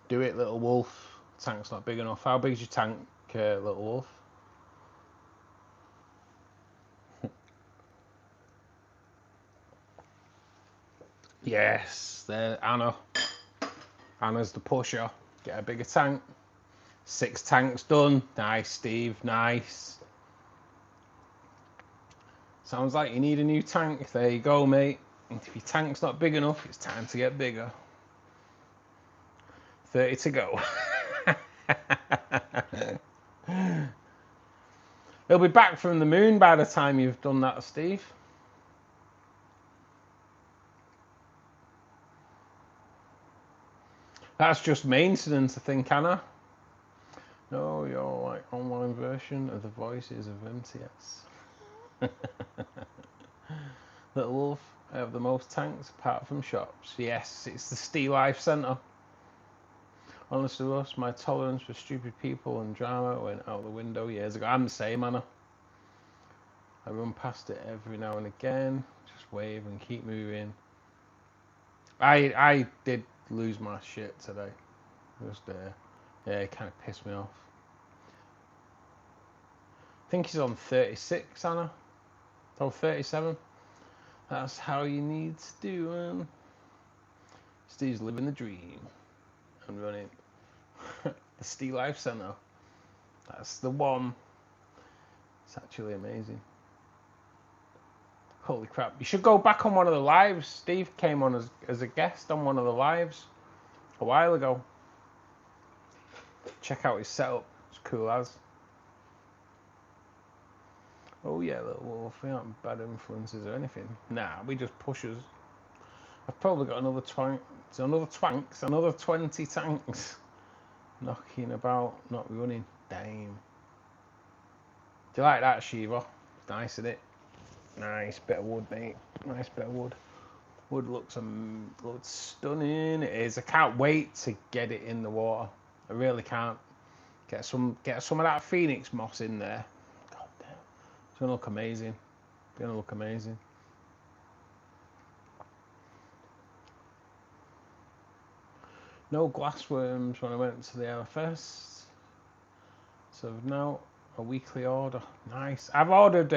Do it, little wolf. Tank's not big enough. How big is your tank, little wolf? Yes, there, Anna. Anna's the pusher. Get a bigger tank. 6 tanks done. Nice, Steve. Nice. Sounds like you need a new tank. There you go, mate. If your tank's not big enough, it's time to get bigger. 30 to go. He'll be back from the moon by the time you've done that, Steve. That's just maintenance, I think, Anna. No, you're like online version of the voices of MTS. Little Wolf, I have the most tanks apart from shops. Yes, it's the Steel Life Centre. Honestly, Russ, my tolerance for stupid people and drama went out the window years ago. I'm the same, Anna. I run past it every now and again, just wave and keep moving. I did lose my shit today. Just yeah, it kind of pissed me off. I think he's on 36, Anna. Oh, 37. That's how you need to do it. Steve's living the dream and running the Steel Life Centre. That's the one. It's actually amazing. Holy crap. You should go back on one of the lives. Steve came on as a guest on one of the lives a while ago. Check out his setup. It's cool as. Oh yeah, Little Wolf. We aren't bad influences or anything. Nah, we just pushers. I've probably got another 20 tanks knocking about, not running. Damn. Do you like that, Shiva? Nice, isn't it? Nice bit of wood, mate. Nice bit of wood. Wood looks stunning. It is. I can't wait to get it in the water. I really can't. Get some of that Phoenix moss in there. God damn. It's gonna look amazing. It's gonna look amazing. No glassworms when I went to the LFS. So now a weekly order. Nice. I've ordered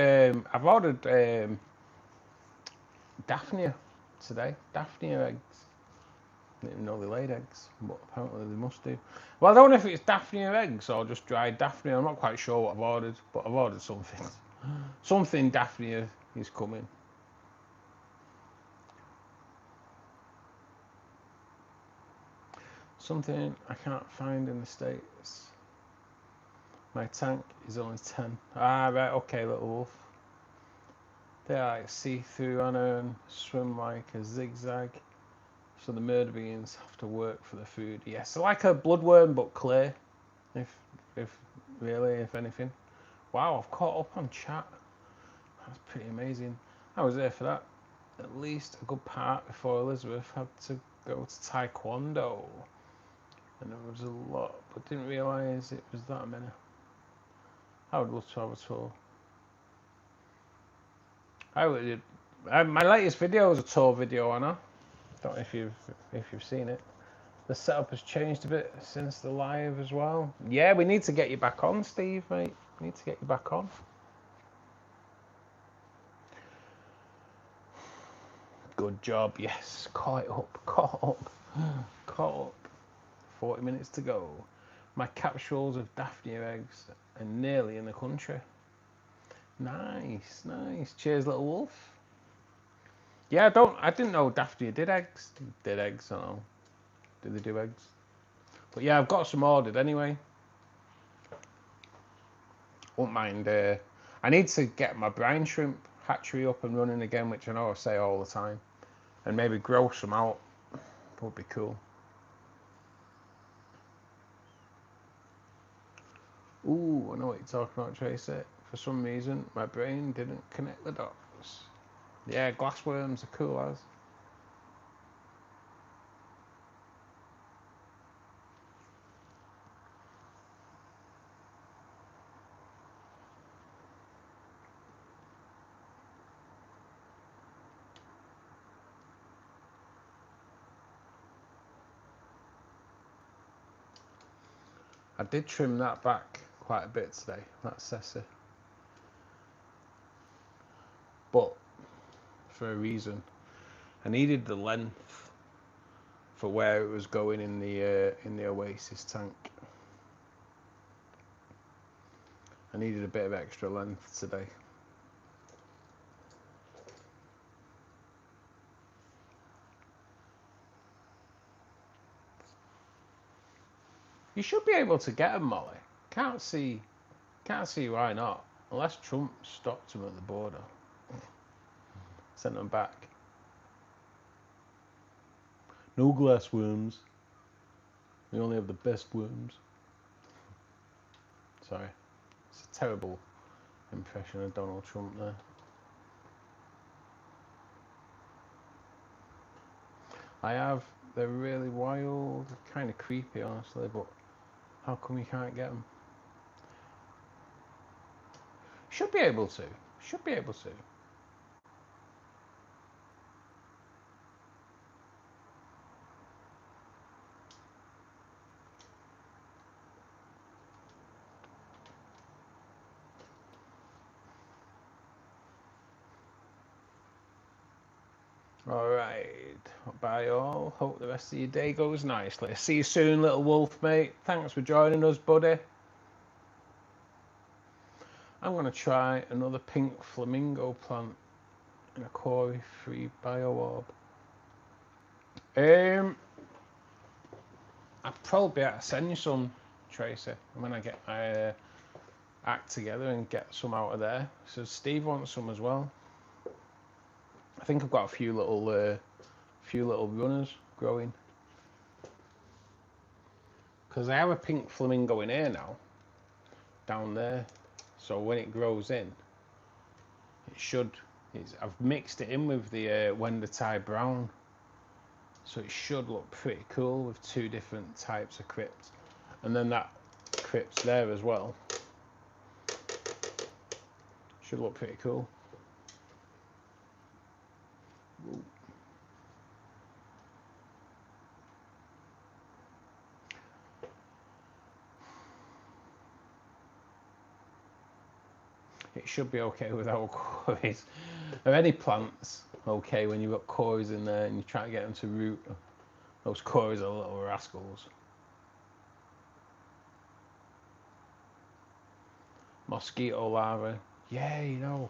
daphnia today. Daphnia eggs. Didn't know they laid eggs, but apparently they must do. Well, I don't know if it's daphnia eggs or just dried daphnia. I'm not quite sure what I've ordered, but I've ordered something. Something daphnia is coming. Something I can't find in the States. My tank is only 10. Ah, right, okay, Little Wolf. They are like see-through on and swim like a zigzag. So the murder beans have to work for the food. Yes, so like a bloodworm but clear. If anything. Wow, I've caught up on chat. That's pretty amazing. I was there for that. At least a good part before Elizabeth had to go to Taekwondo. And there was a lot, but didn't realise it was that many. I would love to have a tour. My latest video was a tour video, Anna. Don't know if you've seen it. The setup has changed a bit since the live as well. Yeah, we need to get you back on, Steve, mate. We need to get you back on. Good job, yes. Caught up. 40 minutes to go. My capsules of daphnia eggs are nearly in the country. Nice. Cheers, Little Wolf. Yeah, I didn't know daphnia did eggs. Did eggs, I don't know. Do they do eggs? But yeah, I've got some ordered anyway. Won't mind. I need to get my brine shrimp hatchery up and running again, which I know I say all the time. And maybe grow some out. Would be cool. Ooh, I know what you're talking about, Tracy. For some reason, my brain didn't connect the dots. Yeah, glassworms are cool as. I did trim that back quite a bit today, that Ceci. But for a reason. I needed the length for where it was going in the Oasis tank. I needed a bit of extra length today. You should be able to get them, Molly. Can't see why not. Unless Trump stopped them at the border. Sent them back. No glass worms. We only have the best worms. Sorry. It's a terrible impression of Donald Trump there. I have. They're really wild. Kind of creepy, honestly, but how come you can't get them? Should be able to. Should be able to. Alright, bye all. Hope the rest of your day goes nicely. See you soon, little wolf mate. Thanks for joining us, buddy. I'm going to try another pink flamingo plant in a quarry-free bio orb. I'll probably be able to send you some, Tracy, when I get my act together and get some out of there. So Steve wants some as well. I think I've got a few little runners growing. Because I have a pink flamingo in here now, down there. So when it grows in, it should. I've mixed it in with the Wendertai brown, so it should look pretty cool with two different types of crypts, and then that crypt's there as well. Should look pretty cool. Ooh. It should be okay without quarries. Are any plants okay when you've got quarries in there and you try to get them to root? Those quarries are little rascals. Mosquito larvae. Yeah, you know.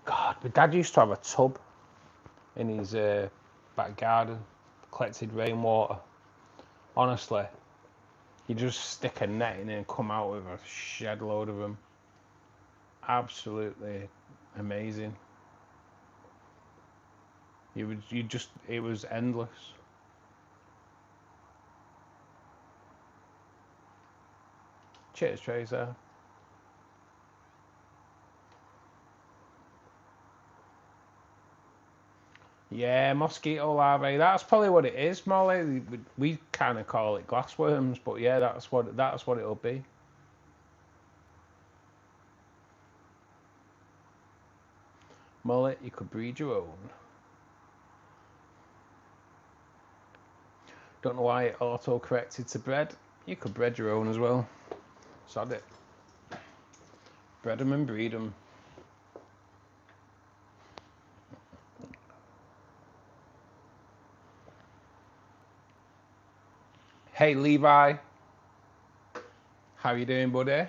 God, my dad used to have a tub in his back garden, collected rainwater. Honestly, you just stick a net in and come out with a shed load of them. Absolutely amazing. It was endless. Cheers, Tracer. Yeah, mosquito larvae. That's probably what it is, Molly. We kind of call it glassworms, but yeah, that's what it'll be. Molly, you could breed your own. Don't know why it auto-corrected to bred. You could bred your own as well. Sod it. Bred them and breed them. Hey Levi, how you doing, buddy?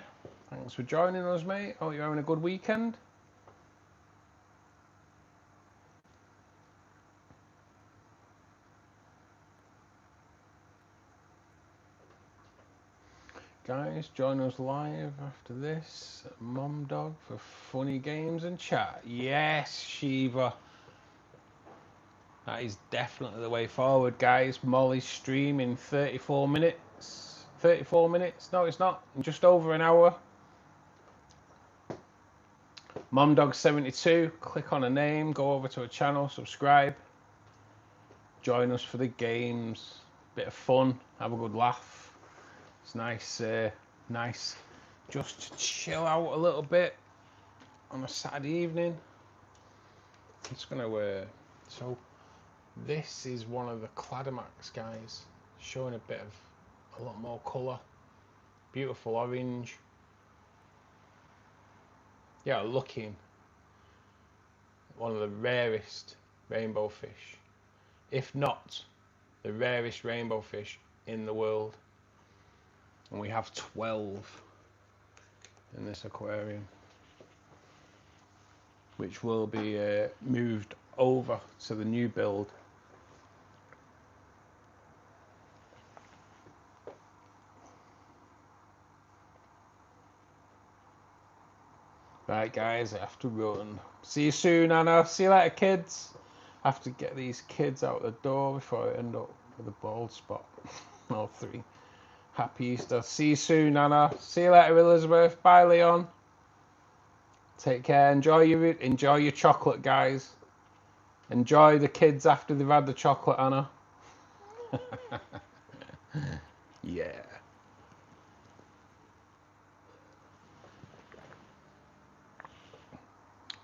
Thanks for joining us, mate. Hope you're having a good weekend. Guys, join us live after this at Mom Dog for funny games and chat. Yes, Shiva. That is definitely the way forward, guys. Molly's stream in 34 minutes. 34 minutes? No, it's not. In just over an hour. MomDog72. Click on a name, go over to a channel, subscribe. Join us for the games. Bit of fun. Have a good laugh. It's nice, nice just to chill out a little bit on a Saturday evening. I'm just going to... so this is one of the Cladomax guys, showing a lot more colour. Beautiful orange. Yeah, looking one of the rarest rainbow fish, if not the rarest rainbow fish in the world. And we have 12 in this aquarium, which will be moved over to the new build. Right, guys, I have to run. See you soon, Anna. See you later, kids. I have to get these kids out the door before I end up with a bald spot. All three. Happy Easter. See you soon, Anna. See you later, Elizabeth. Bye, Leon. Take care. Enjoy your chocolate, guys. Enjoy the kids after they've had the chocolate, Anna. Yeah.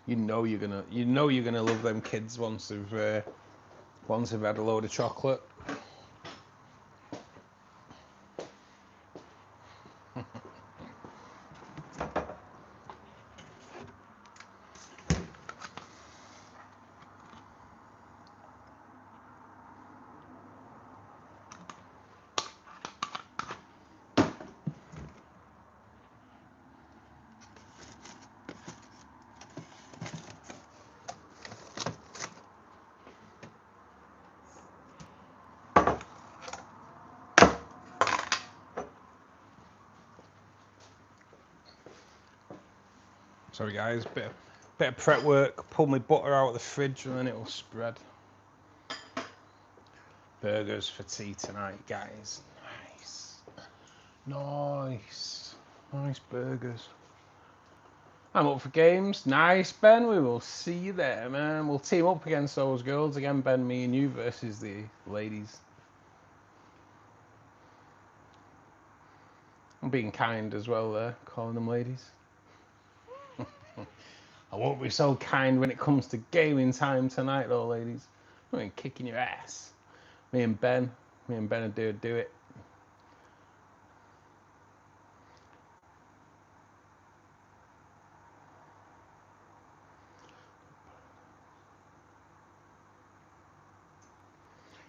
You know you're gonna love them kids once they've had a load of chocolate. Sorry guys, bit of prep work. Pull my butter out of the fridge and then it will spread. Burgers for tea tonight, guys. Nice burgers. I'm up for games. Nice, Ben. We will see you there, man. We'll team up against those girls again, Ben. Me and you versus the ladies. I'm being kind as well there, calling them ladies. I won't be so kind when it comes to gaming time tonight, though, ladies. I'm going to be kicking your ass. Me and Ben will do it.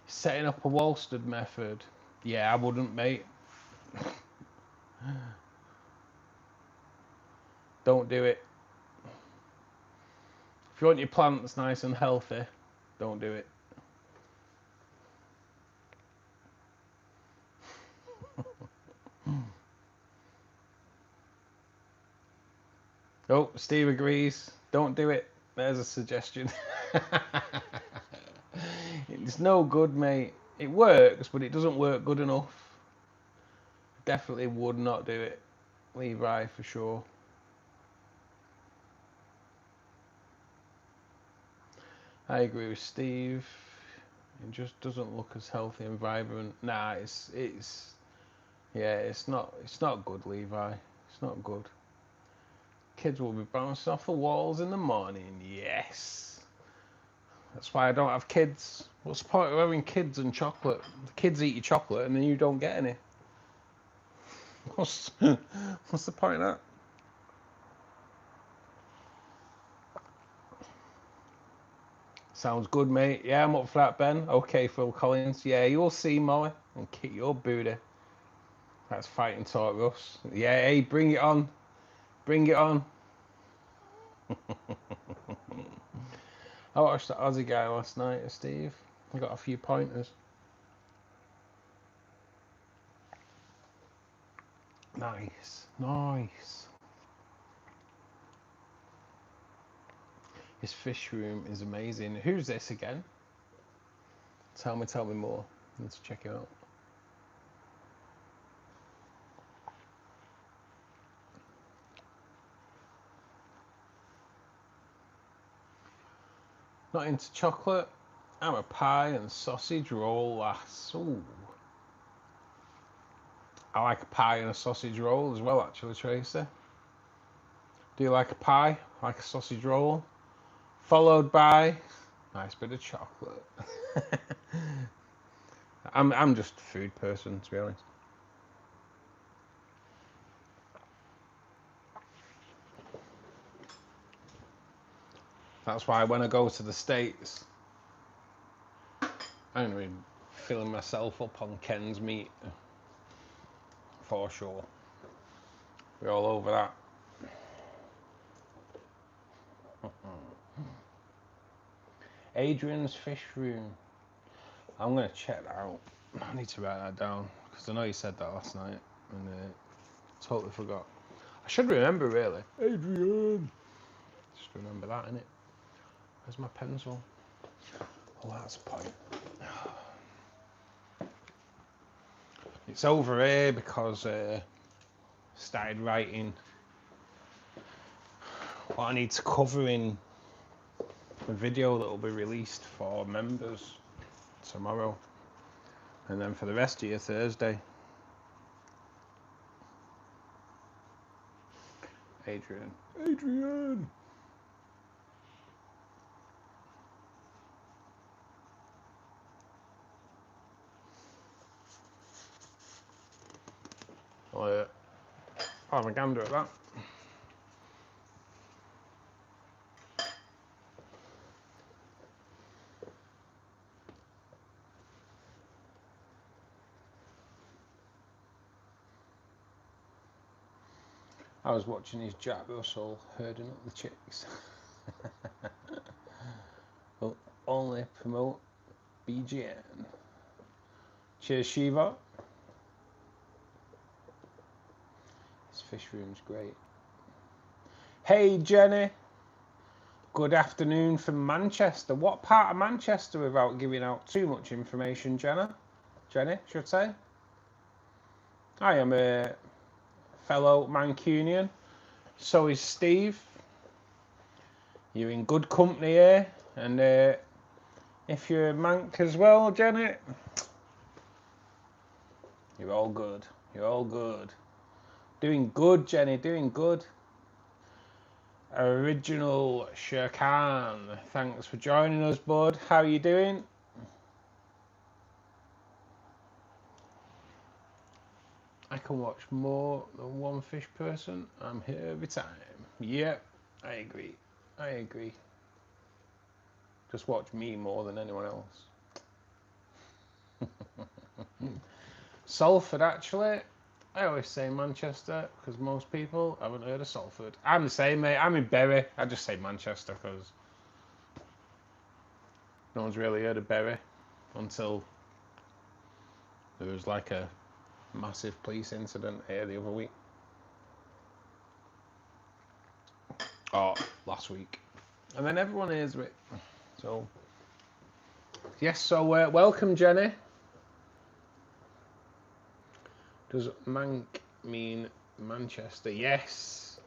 Setting up a Wollsted method. Yeah, I wouldn't, mate. Don't do it. If you want your plants nice and healthy, don't do it. Oh, Steve agrees. Don't do it. There's a suggestion. It's no good, mate. It works, but it doesn't work good enough. Definitely would not do it. Levi, for sure. I agree with Steve. It just doesn't look as healthy and vibrant. Nah, it's not good, Levi. It's not good. Kids will be bouncing off the walls in the morning. Yes. That's why I don't have kids. What's the point of having kids and chocolate? The kids eat your chocolate and then you don't get any. What's the point of that? Sounds good, mate. Yeah, I'm up for that, Ben. Okay, Phil Collins. Yeah, you'll see, Molly. And kick your booty. That's fighting talk, Russ. Yeah, hey, bring it on. Bring it on. I watched the Aussie guy last night, Steve. I got a few pointers. Nice. His fish room is amazing. Who's this again? Tell me more. Let's check it out. Not into chocolate. I'm a pie and sausage roll lass. Ooh. I like a pie and a sausage roll as well, actually, Tracy. Do you like a pie? Like a sausage roll? Followed by a nice bit of chocolate. I'm just a food person, to be honest. That's why when I go to the States, I'm going to be filling myself up on Ken's meat. For sure. We're all over that. Adrian's fish room. I'm going to check that out. I need to write that down because I know you said that last night and totally forgot. I should remember, really. Adrian. Just remember that, innit? Where's my pencil? Oh, that's a point. It's over here because I started writing what I need to cover in the video that will be released for members tomorrow, and then for the rest of your Thursday. Adrian. I'll have a gander at that. I was watching his Jack Russell herding up the chicks. Will only promote BGN. Cheers, Shiva. This fish room's great. Hey, Jenny. Good afternoon from Manchester. What part of Manchester, without giving out too much information, Jenny, should say? I am a fellow Mancunian. So is Steve. You're in good company here. And if you're a Manc as well, Jenny, you're all good. You're all good. Doing good, Jenny. Doing good. Original Shirkan, thanks for joining us, bud. How are you doing? I can watch more than one fish person. I'm here every time. Yep, I agree. I agree. Just watch me more than anyone else. Salford, actually. I always say Manchester because most people haven't heard of Salford. I'm the same, mate. I'm in Bury. I just say Manchester because no one's really heard of Bury until there was like a massive police incident here the other week. Oh, last week. And then everyone hears of it. So, yes, so welcome, Jenny. Does Manc mean Manchester? Yes.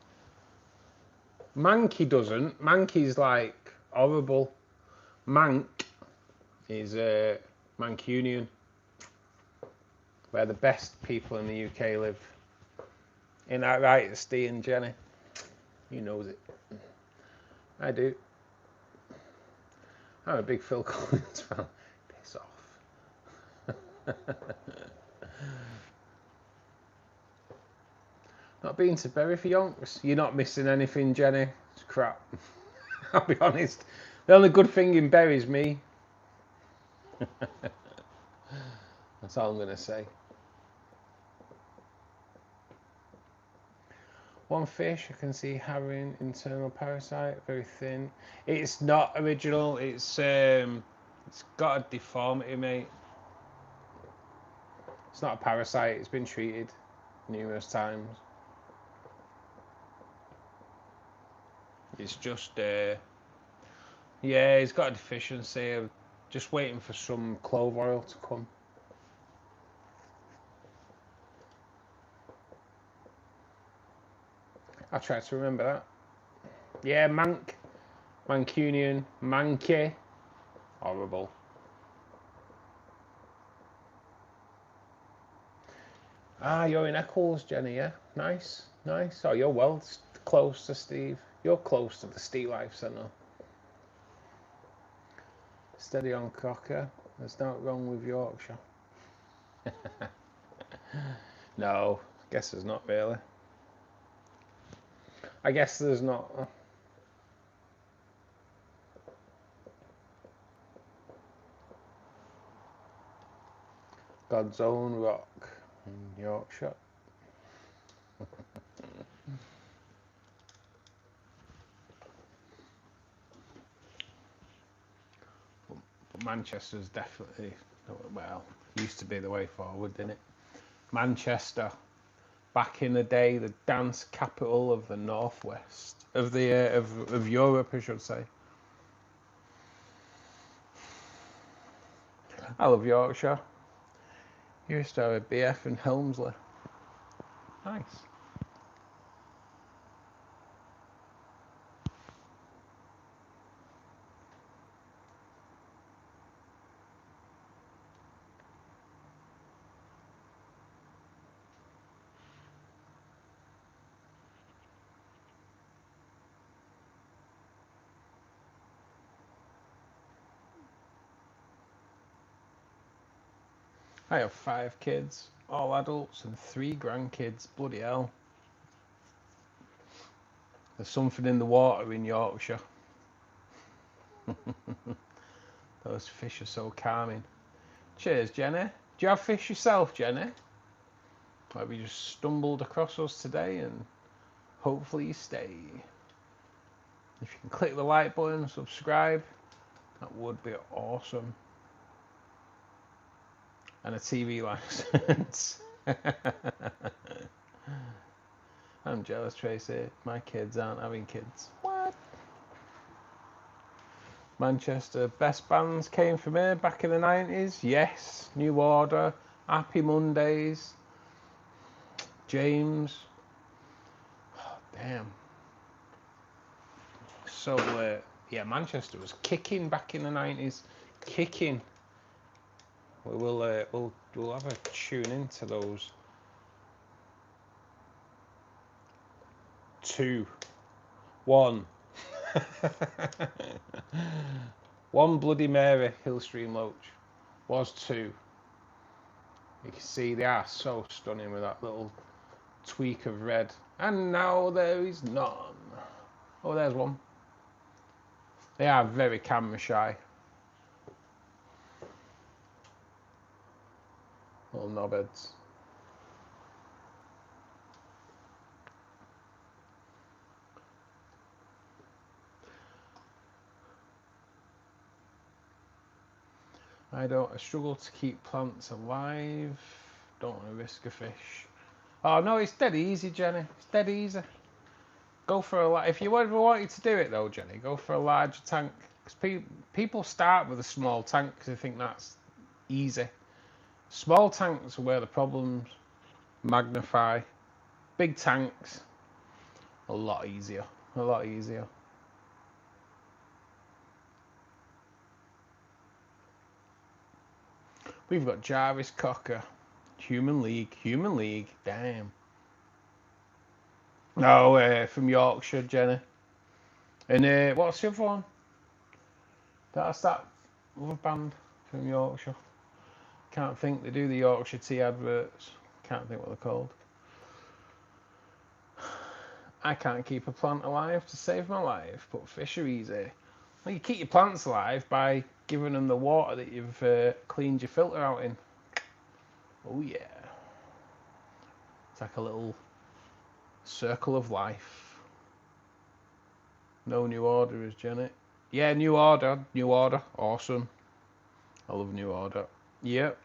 Manky doesn't. Manky's like horrible. Manc is Mancunian, where the best people in the UK live. Ain't that right, Steve and Jenny? He knows it. I do. I'm a big Phil Collins fan. Piss off. Not been to Bury for yonks. You're not missing anything, Jenny. It's crap. I'll be honest. The only good thing in Bury is me. That's all I'm going to say. One fish, I can see having internal parasite, very thin. It's not original. It's got a deformity, mate. It's not a parasite. It's been treated numerous times. It's just, yeah, he's got a deficiency. Of just waiting for some clove oil to come. I'll try to remember that. Yeah, Manc, Mancunian, Manky, horrible. Ah, you're in Eccles, Jenny, yeah? Nice, nice. Oh, you're well close to Steve. You're close to the Steve Life Centre. Steady on, Cocker. There's nothing wrong with Yorkshire. No, I guess there's not really. I guess there's not. God's own rock in Yorkshire. But Manchester's definitely, well, used to be the way forward, didn't it? Manchester, back in the day, the dance capital of the northwest of the of Europe, I should say. I love Yorkshire. Used to have a BF in Helmsley. Nice. I have 5 kids, all adults, and 3 grandkids. Bloody hell. There's something in the water in Yorkshire. Those fish are so calming. Cheers, Jenny. Do you have fish yourself, Jenny? Or have you just stumbled across us today and hopefully you stay? If you can click the like button, subscribe, that would be awesome. And a TV license. I'm jealous, Tracy. My kids aren't having kids. What? Manchester, best bands came from here back in the 90s. Yes. New Order, Happy Mondays, James. Oh, damn. So, yeah, Manchester was kicking back in the 90s. Kicking. We'll have a tune into those. 2, 1. 1 Bloody Mary, Hillstream Loach. Was 2. You can see they are so stunning with that little tweak of red. And now there is none. Oh, there's one. They are very camera shy. Little knobheads. I struggle to keep plants alive. Don't want to risk a fish. Oh no, it's dead easy, Jenny. It's dead easy. Go for a if you ever wanted to do it though, Jenny, go for a larger tank. Because people start with a small tank because they think that's easy. Small tanks are where the problems magnify. Big tanks, a lot easier. A lot easier. We've got Jarvis Cocker. Human League. Damn. No, from Yorkshire, Jenny. And what's the other one? That's that other band from Yorkshire. Can't think. They do the Yorkshire tea adverts. Can't think what they're called. I can't keep a plant alive to save my life, but fish are easy. Well, you keep your plants alive by giving them the water that you've cleaned your filter out in. Oh yeah. It's like a little circle of life. No New Order is Janet. Yeah, New Order. Awesome. I love New Order. Yep.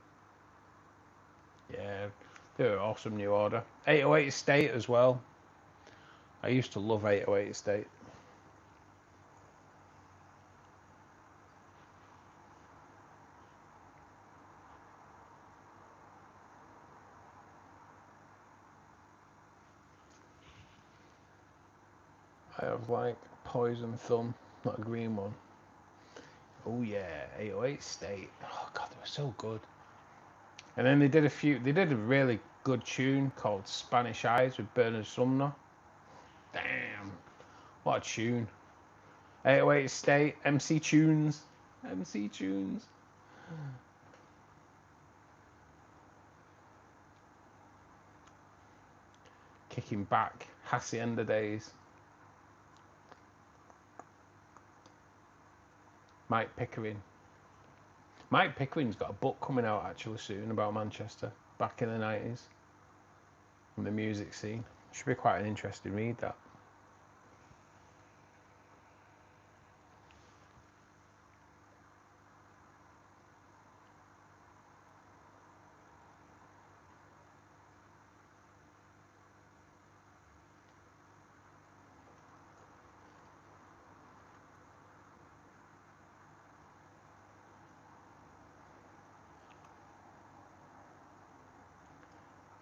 Yeah, they're awesome, New Order. 808 Estate as well. I used to love 808 Estate. I have like Poison Thumb, not a green one. Oh yeah, 808 State. Oh god, they were so good. And then they did a really good tune called Spanish Eyes with Bernard Sumner. Damn, what a tune. 808 State, MC Tunes. Kicking back, Hacienda days. Mike Pickering. Mike Pickering's got a book coming out actually soon about Manchester back in the 90s and the music scene. Should be quite an interesting read, that.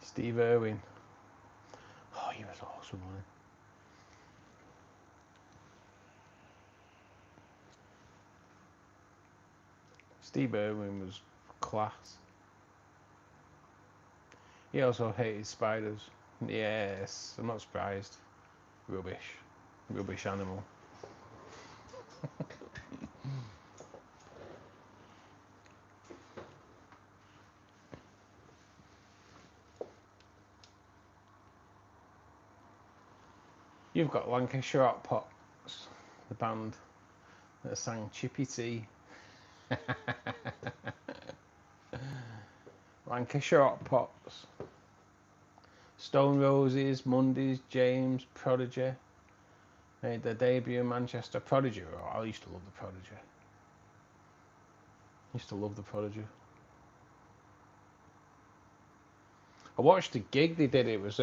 Steve Irwin. Oh, he was awesome, wasn't he? Steve Irwin was class. He also hated spiders. Yes, I'm not surprised. Rubbish. Rubbish animal. You've got Lancashire Hot Pots, the band that sang Chippy Tea. Lancashire Hot Pots. Stone Roses, Mondays, James, Prodigy. Made their debut in Manchester. Prodigy, oh, I used to love the Prodigy. Used to love the Prodigy. I watched a gig they did. It was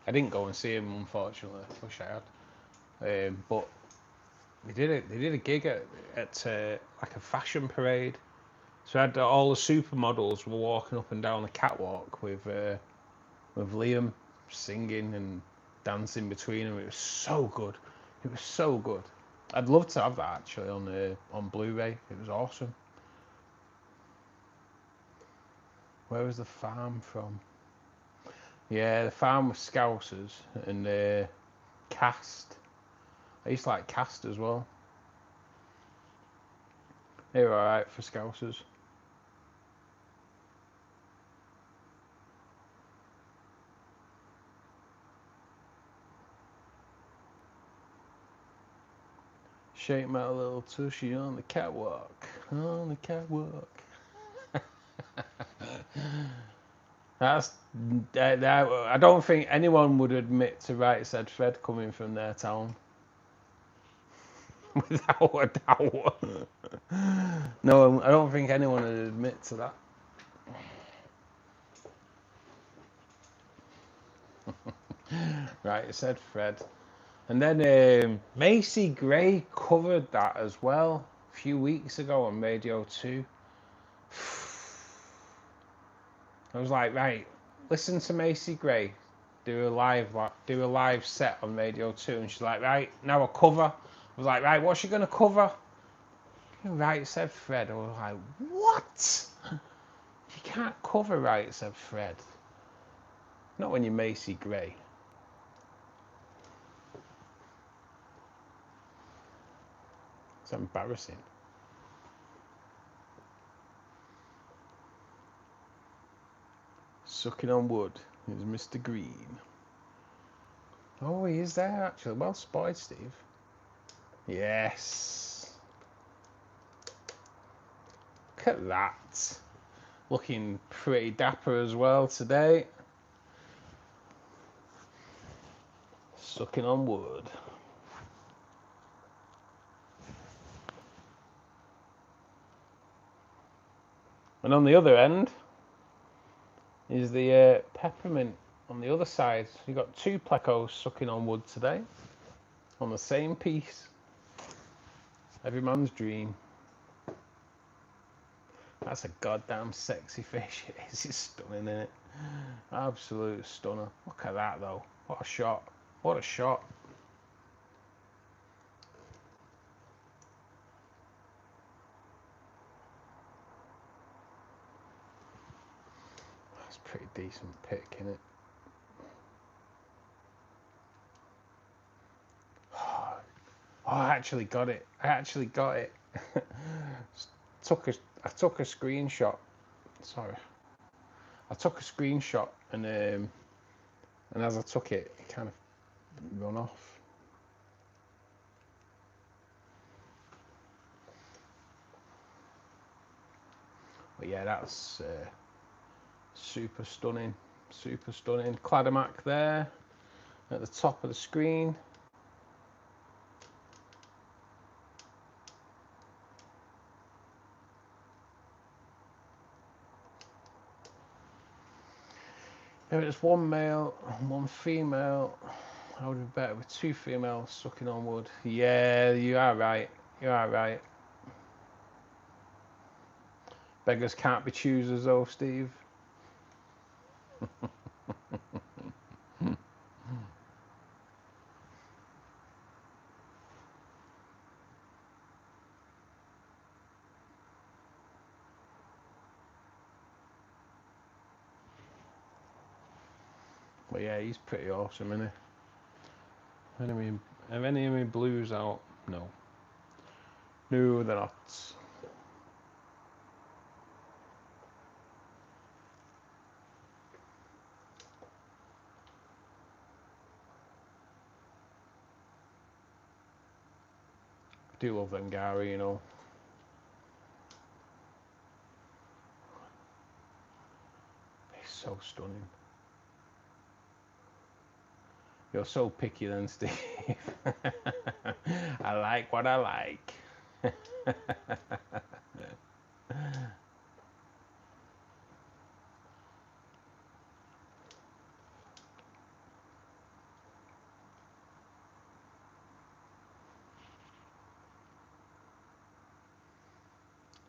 I didn't go and see him, unfortunately. Wish I had. But they did a gig at like a fashion parade. So I had all the supermodels were walking up and down the catwalk with Liam singing and dancing between them. It was so good. It was so good. I'd love to have that actually on Blu-ray. It was awesome. Where was the farm from? Yeah, the farm was Scousers and Cast. I used to like Cast as well. They were alright for Scousers. Shake my little tushy on the catwalk. On the catwalk. I don't think anyone would admit to Right Said Fred coming from their town. Without a doubt. No, I don't think anyone would admit to that. Right Said Fred. And then Macy Gray covered that as well a few weeks ago on Radio 2. I was like, right, listen to Macy Gray do a live set on Radio 2, and she's like, right, now a cover. I was like, right, what's she gonna cover? Right Said Fred. I was like, what? You can't cover Right Said Fred. Not when you're Macy Gray. It's embarrassing. Sucking on wood is Mr. Green. Oh, he is there actually. Well spotted, Steve. Yes. Look at that. Looking pretty dapper as well today. Sucking on wood. And on the other end is the peppermint on the other side. You've got two plecos sucking on wood today on the same piece. Every man's dream. That's a goddamn sexy fish. It is. It's stunning, isn't it? Absolute stunner. Look at that though. What a shot. What a shot. That's a pretty decent pick, isn't it? Oh, I actually got it. I actually got it. I took a screenshot. Sorry. I took a screenshot and as I took it, it kind of run off. But yeah, that's super stunning. Super stunning. Cladomac there at the top of the screen. If it's one male and one female, I would be better with two females sucking on wood. Yeah, you are right. You are right. Beggars can't be choosers though, Steve. But yeah, he's pretty awesome, isn't he? Have any of my blues out? No. No, they're not. I do love them Gary, you know. He's so stunning. You're so picky then, Steve. I like what I like.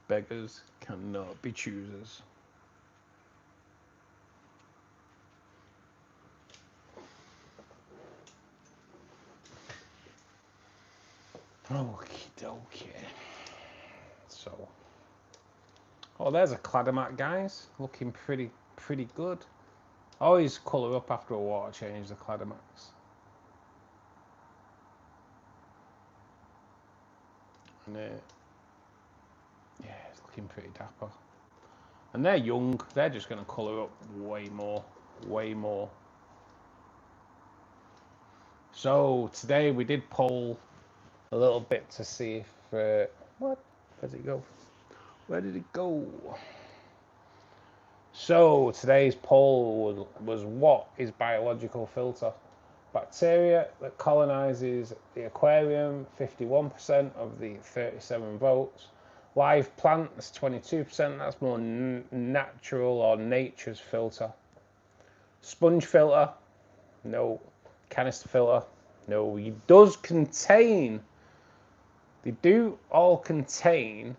Beggars cannot be choosers. Okie dokie. So, oh, there's a Cladomat, guys. Looking pretty good. Always colour up after a water change, the Cladomats. And yeah, it's looking pretty dapper. And they're young. They're just going to colour up way more. So today we did poll a little bit to see if what? Where did it go? Where did it go? So today's poll was what is biological filter? Bacteria that colonizes the aquarium, 51% of the 37 votes. Live plant, that's 22%, that's more natural or nature's filter. Sponge filter, no. Canister filter, no. It does contain, they do all contain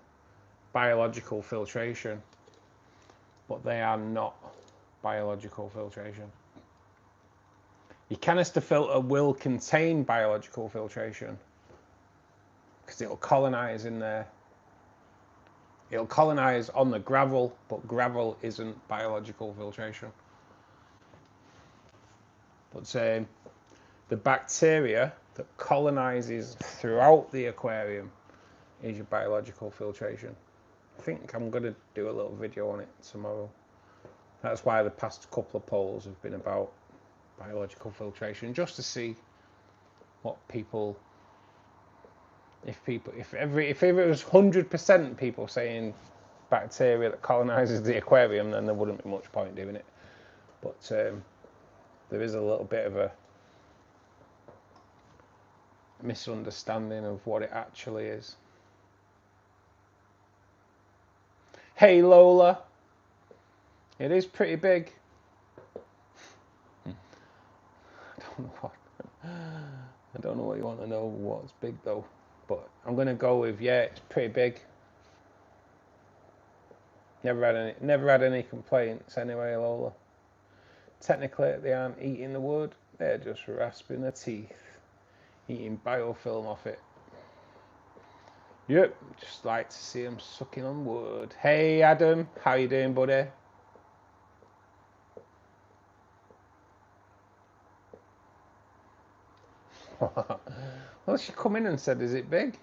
biological filtration, but they are not biological filtration. Your canister filter will contain biological filtration because it'll colonize in there. It'll colonize on the gravel, but gravel isn't biological filtration. But the bacteria that colonizes throughout the aquarium is your biological filtration. I think I'm going to do a little video on it tomorrow. That's why the past couple of polls have been about biological filtration, just to see what people, if it was 100% people saying bacteria that colonizes the aquarium, then there wouldn't be much point doing it. But there is a little bit of a misunderstanding of what it actually is. Hey Lola, it is pretty big. I don't know what you want to know what's big though, but I'm gonna go with, yeah, it's pretty big. Never had any complaints anyway, Lola. Technically they aren't eating the wood, they're just rasping their teeth, eating biofilm off it. Yep, just like to see them sucking on wood. Hey Adam, how you doing, buddy? Well, she come in and said, is it big?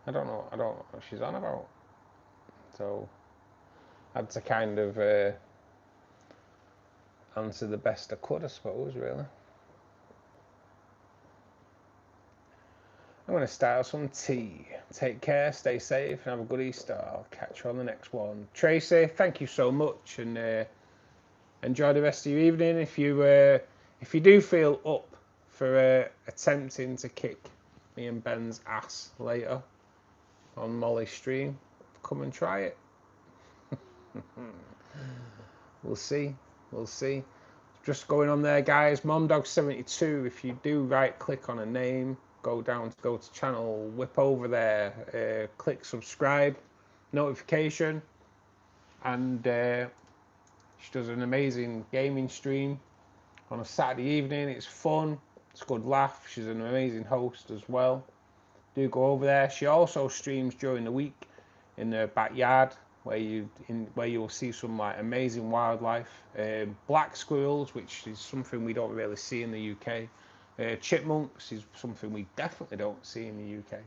I don't know what she's on about. So I had to kind of answer the best I could, I suppose, really. I'm going to start some tea. Take care, stay safe, and have a good Easter. I'll catch you on the next one. Tracy, thank you so much, and enjoy the rest of your evening. If you do feel up for attempting to kick me and Ben's ass later on Molly's stream, come and try it. We'll see. Just going on there, guys. MomDog72. If you do right click on a name, go to channel, whip over there, click subscribe, notification, and She does an amazing gaming stream on a Saturday evening. It's fun, it's a good laugh. She's an amazing host as well. Do go over there. She also streams during the week in her backyard, where you'll see some like amazing wildlife. Black squirrels, which is something we don't really see in the UK. Chipmunks is something we definitely don't see in the UK.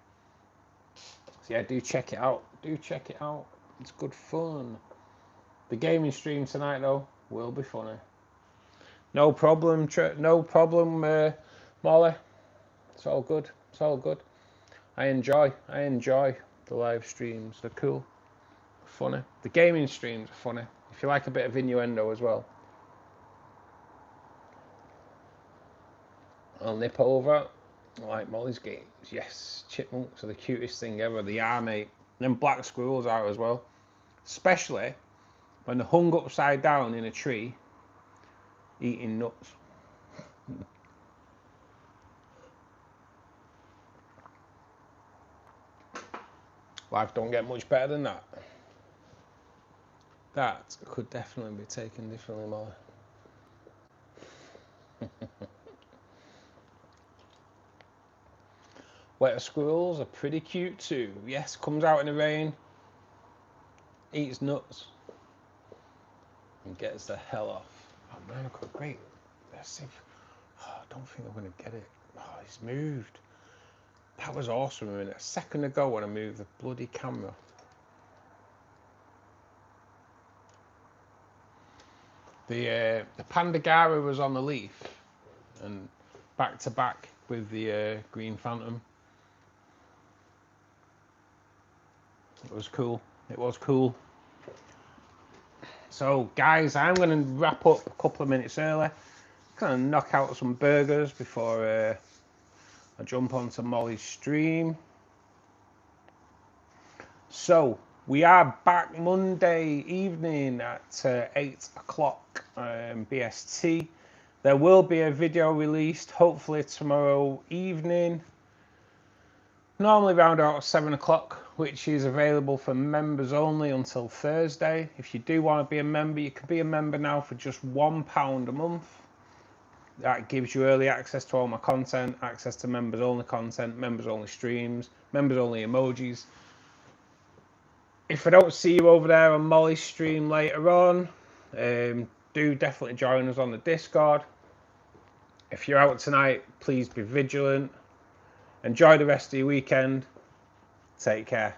So yeah, do check it out. Do check it out. It's good fun. The gaming stream tonight though will be funny. No problem, Molly. It's all good. It's all good. I enjoy the live streams. They're cool, funny. The gaming streams are funny. If you like a bit of innuendo as well. I'll nip over. I like Molly's games. Yes, chipmunks are the cutest thing ever. They are, mate. And then black squirrels are as well. Especially when they're hung upside down in a tree eating nuts. Life don't get much better than that. That could definitely be taken differently, Molly. Wet squirrels are pretty cute too. Yes, comes out in the rain, eats nuts, and gets the hell off. Oh man, I could great. Let's see if, I don't think I'm gonna get it. Oh, he's moved. That was awesome a minute. A second ago when I moved the bloody camera. The Pandagara was on the leaf and back to back with the Green Phantom. It was cool. It was cool. So guys, I'm going to wrap up a couple of minutes early. Going to knock out some burgers before I jump onto Molly's stream. So we are back Monday evening at 8 o'clock BST. There will be a video released hopefully tomorrow evening, normally around about 7 o'clock, which is available for members only until Thursday. If you do want to be a member, you can be a member now for just £1 a month. That gives you early access to all my content, access to members only content, members only streams, members only emojis. If I don't see you over there on Molly's stream later on, do definitely join us on the Discord. If you're out tonight, please be vigilant. Enjoy the rest of your weekend. Take care.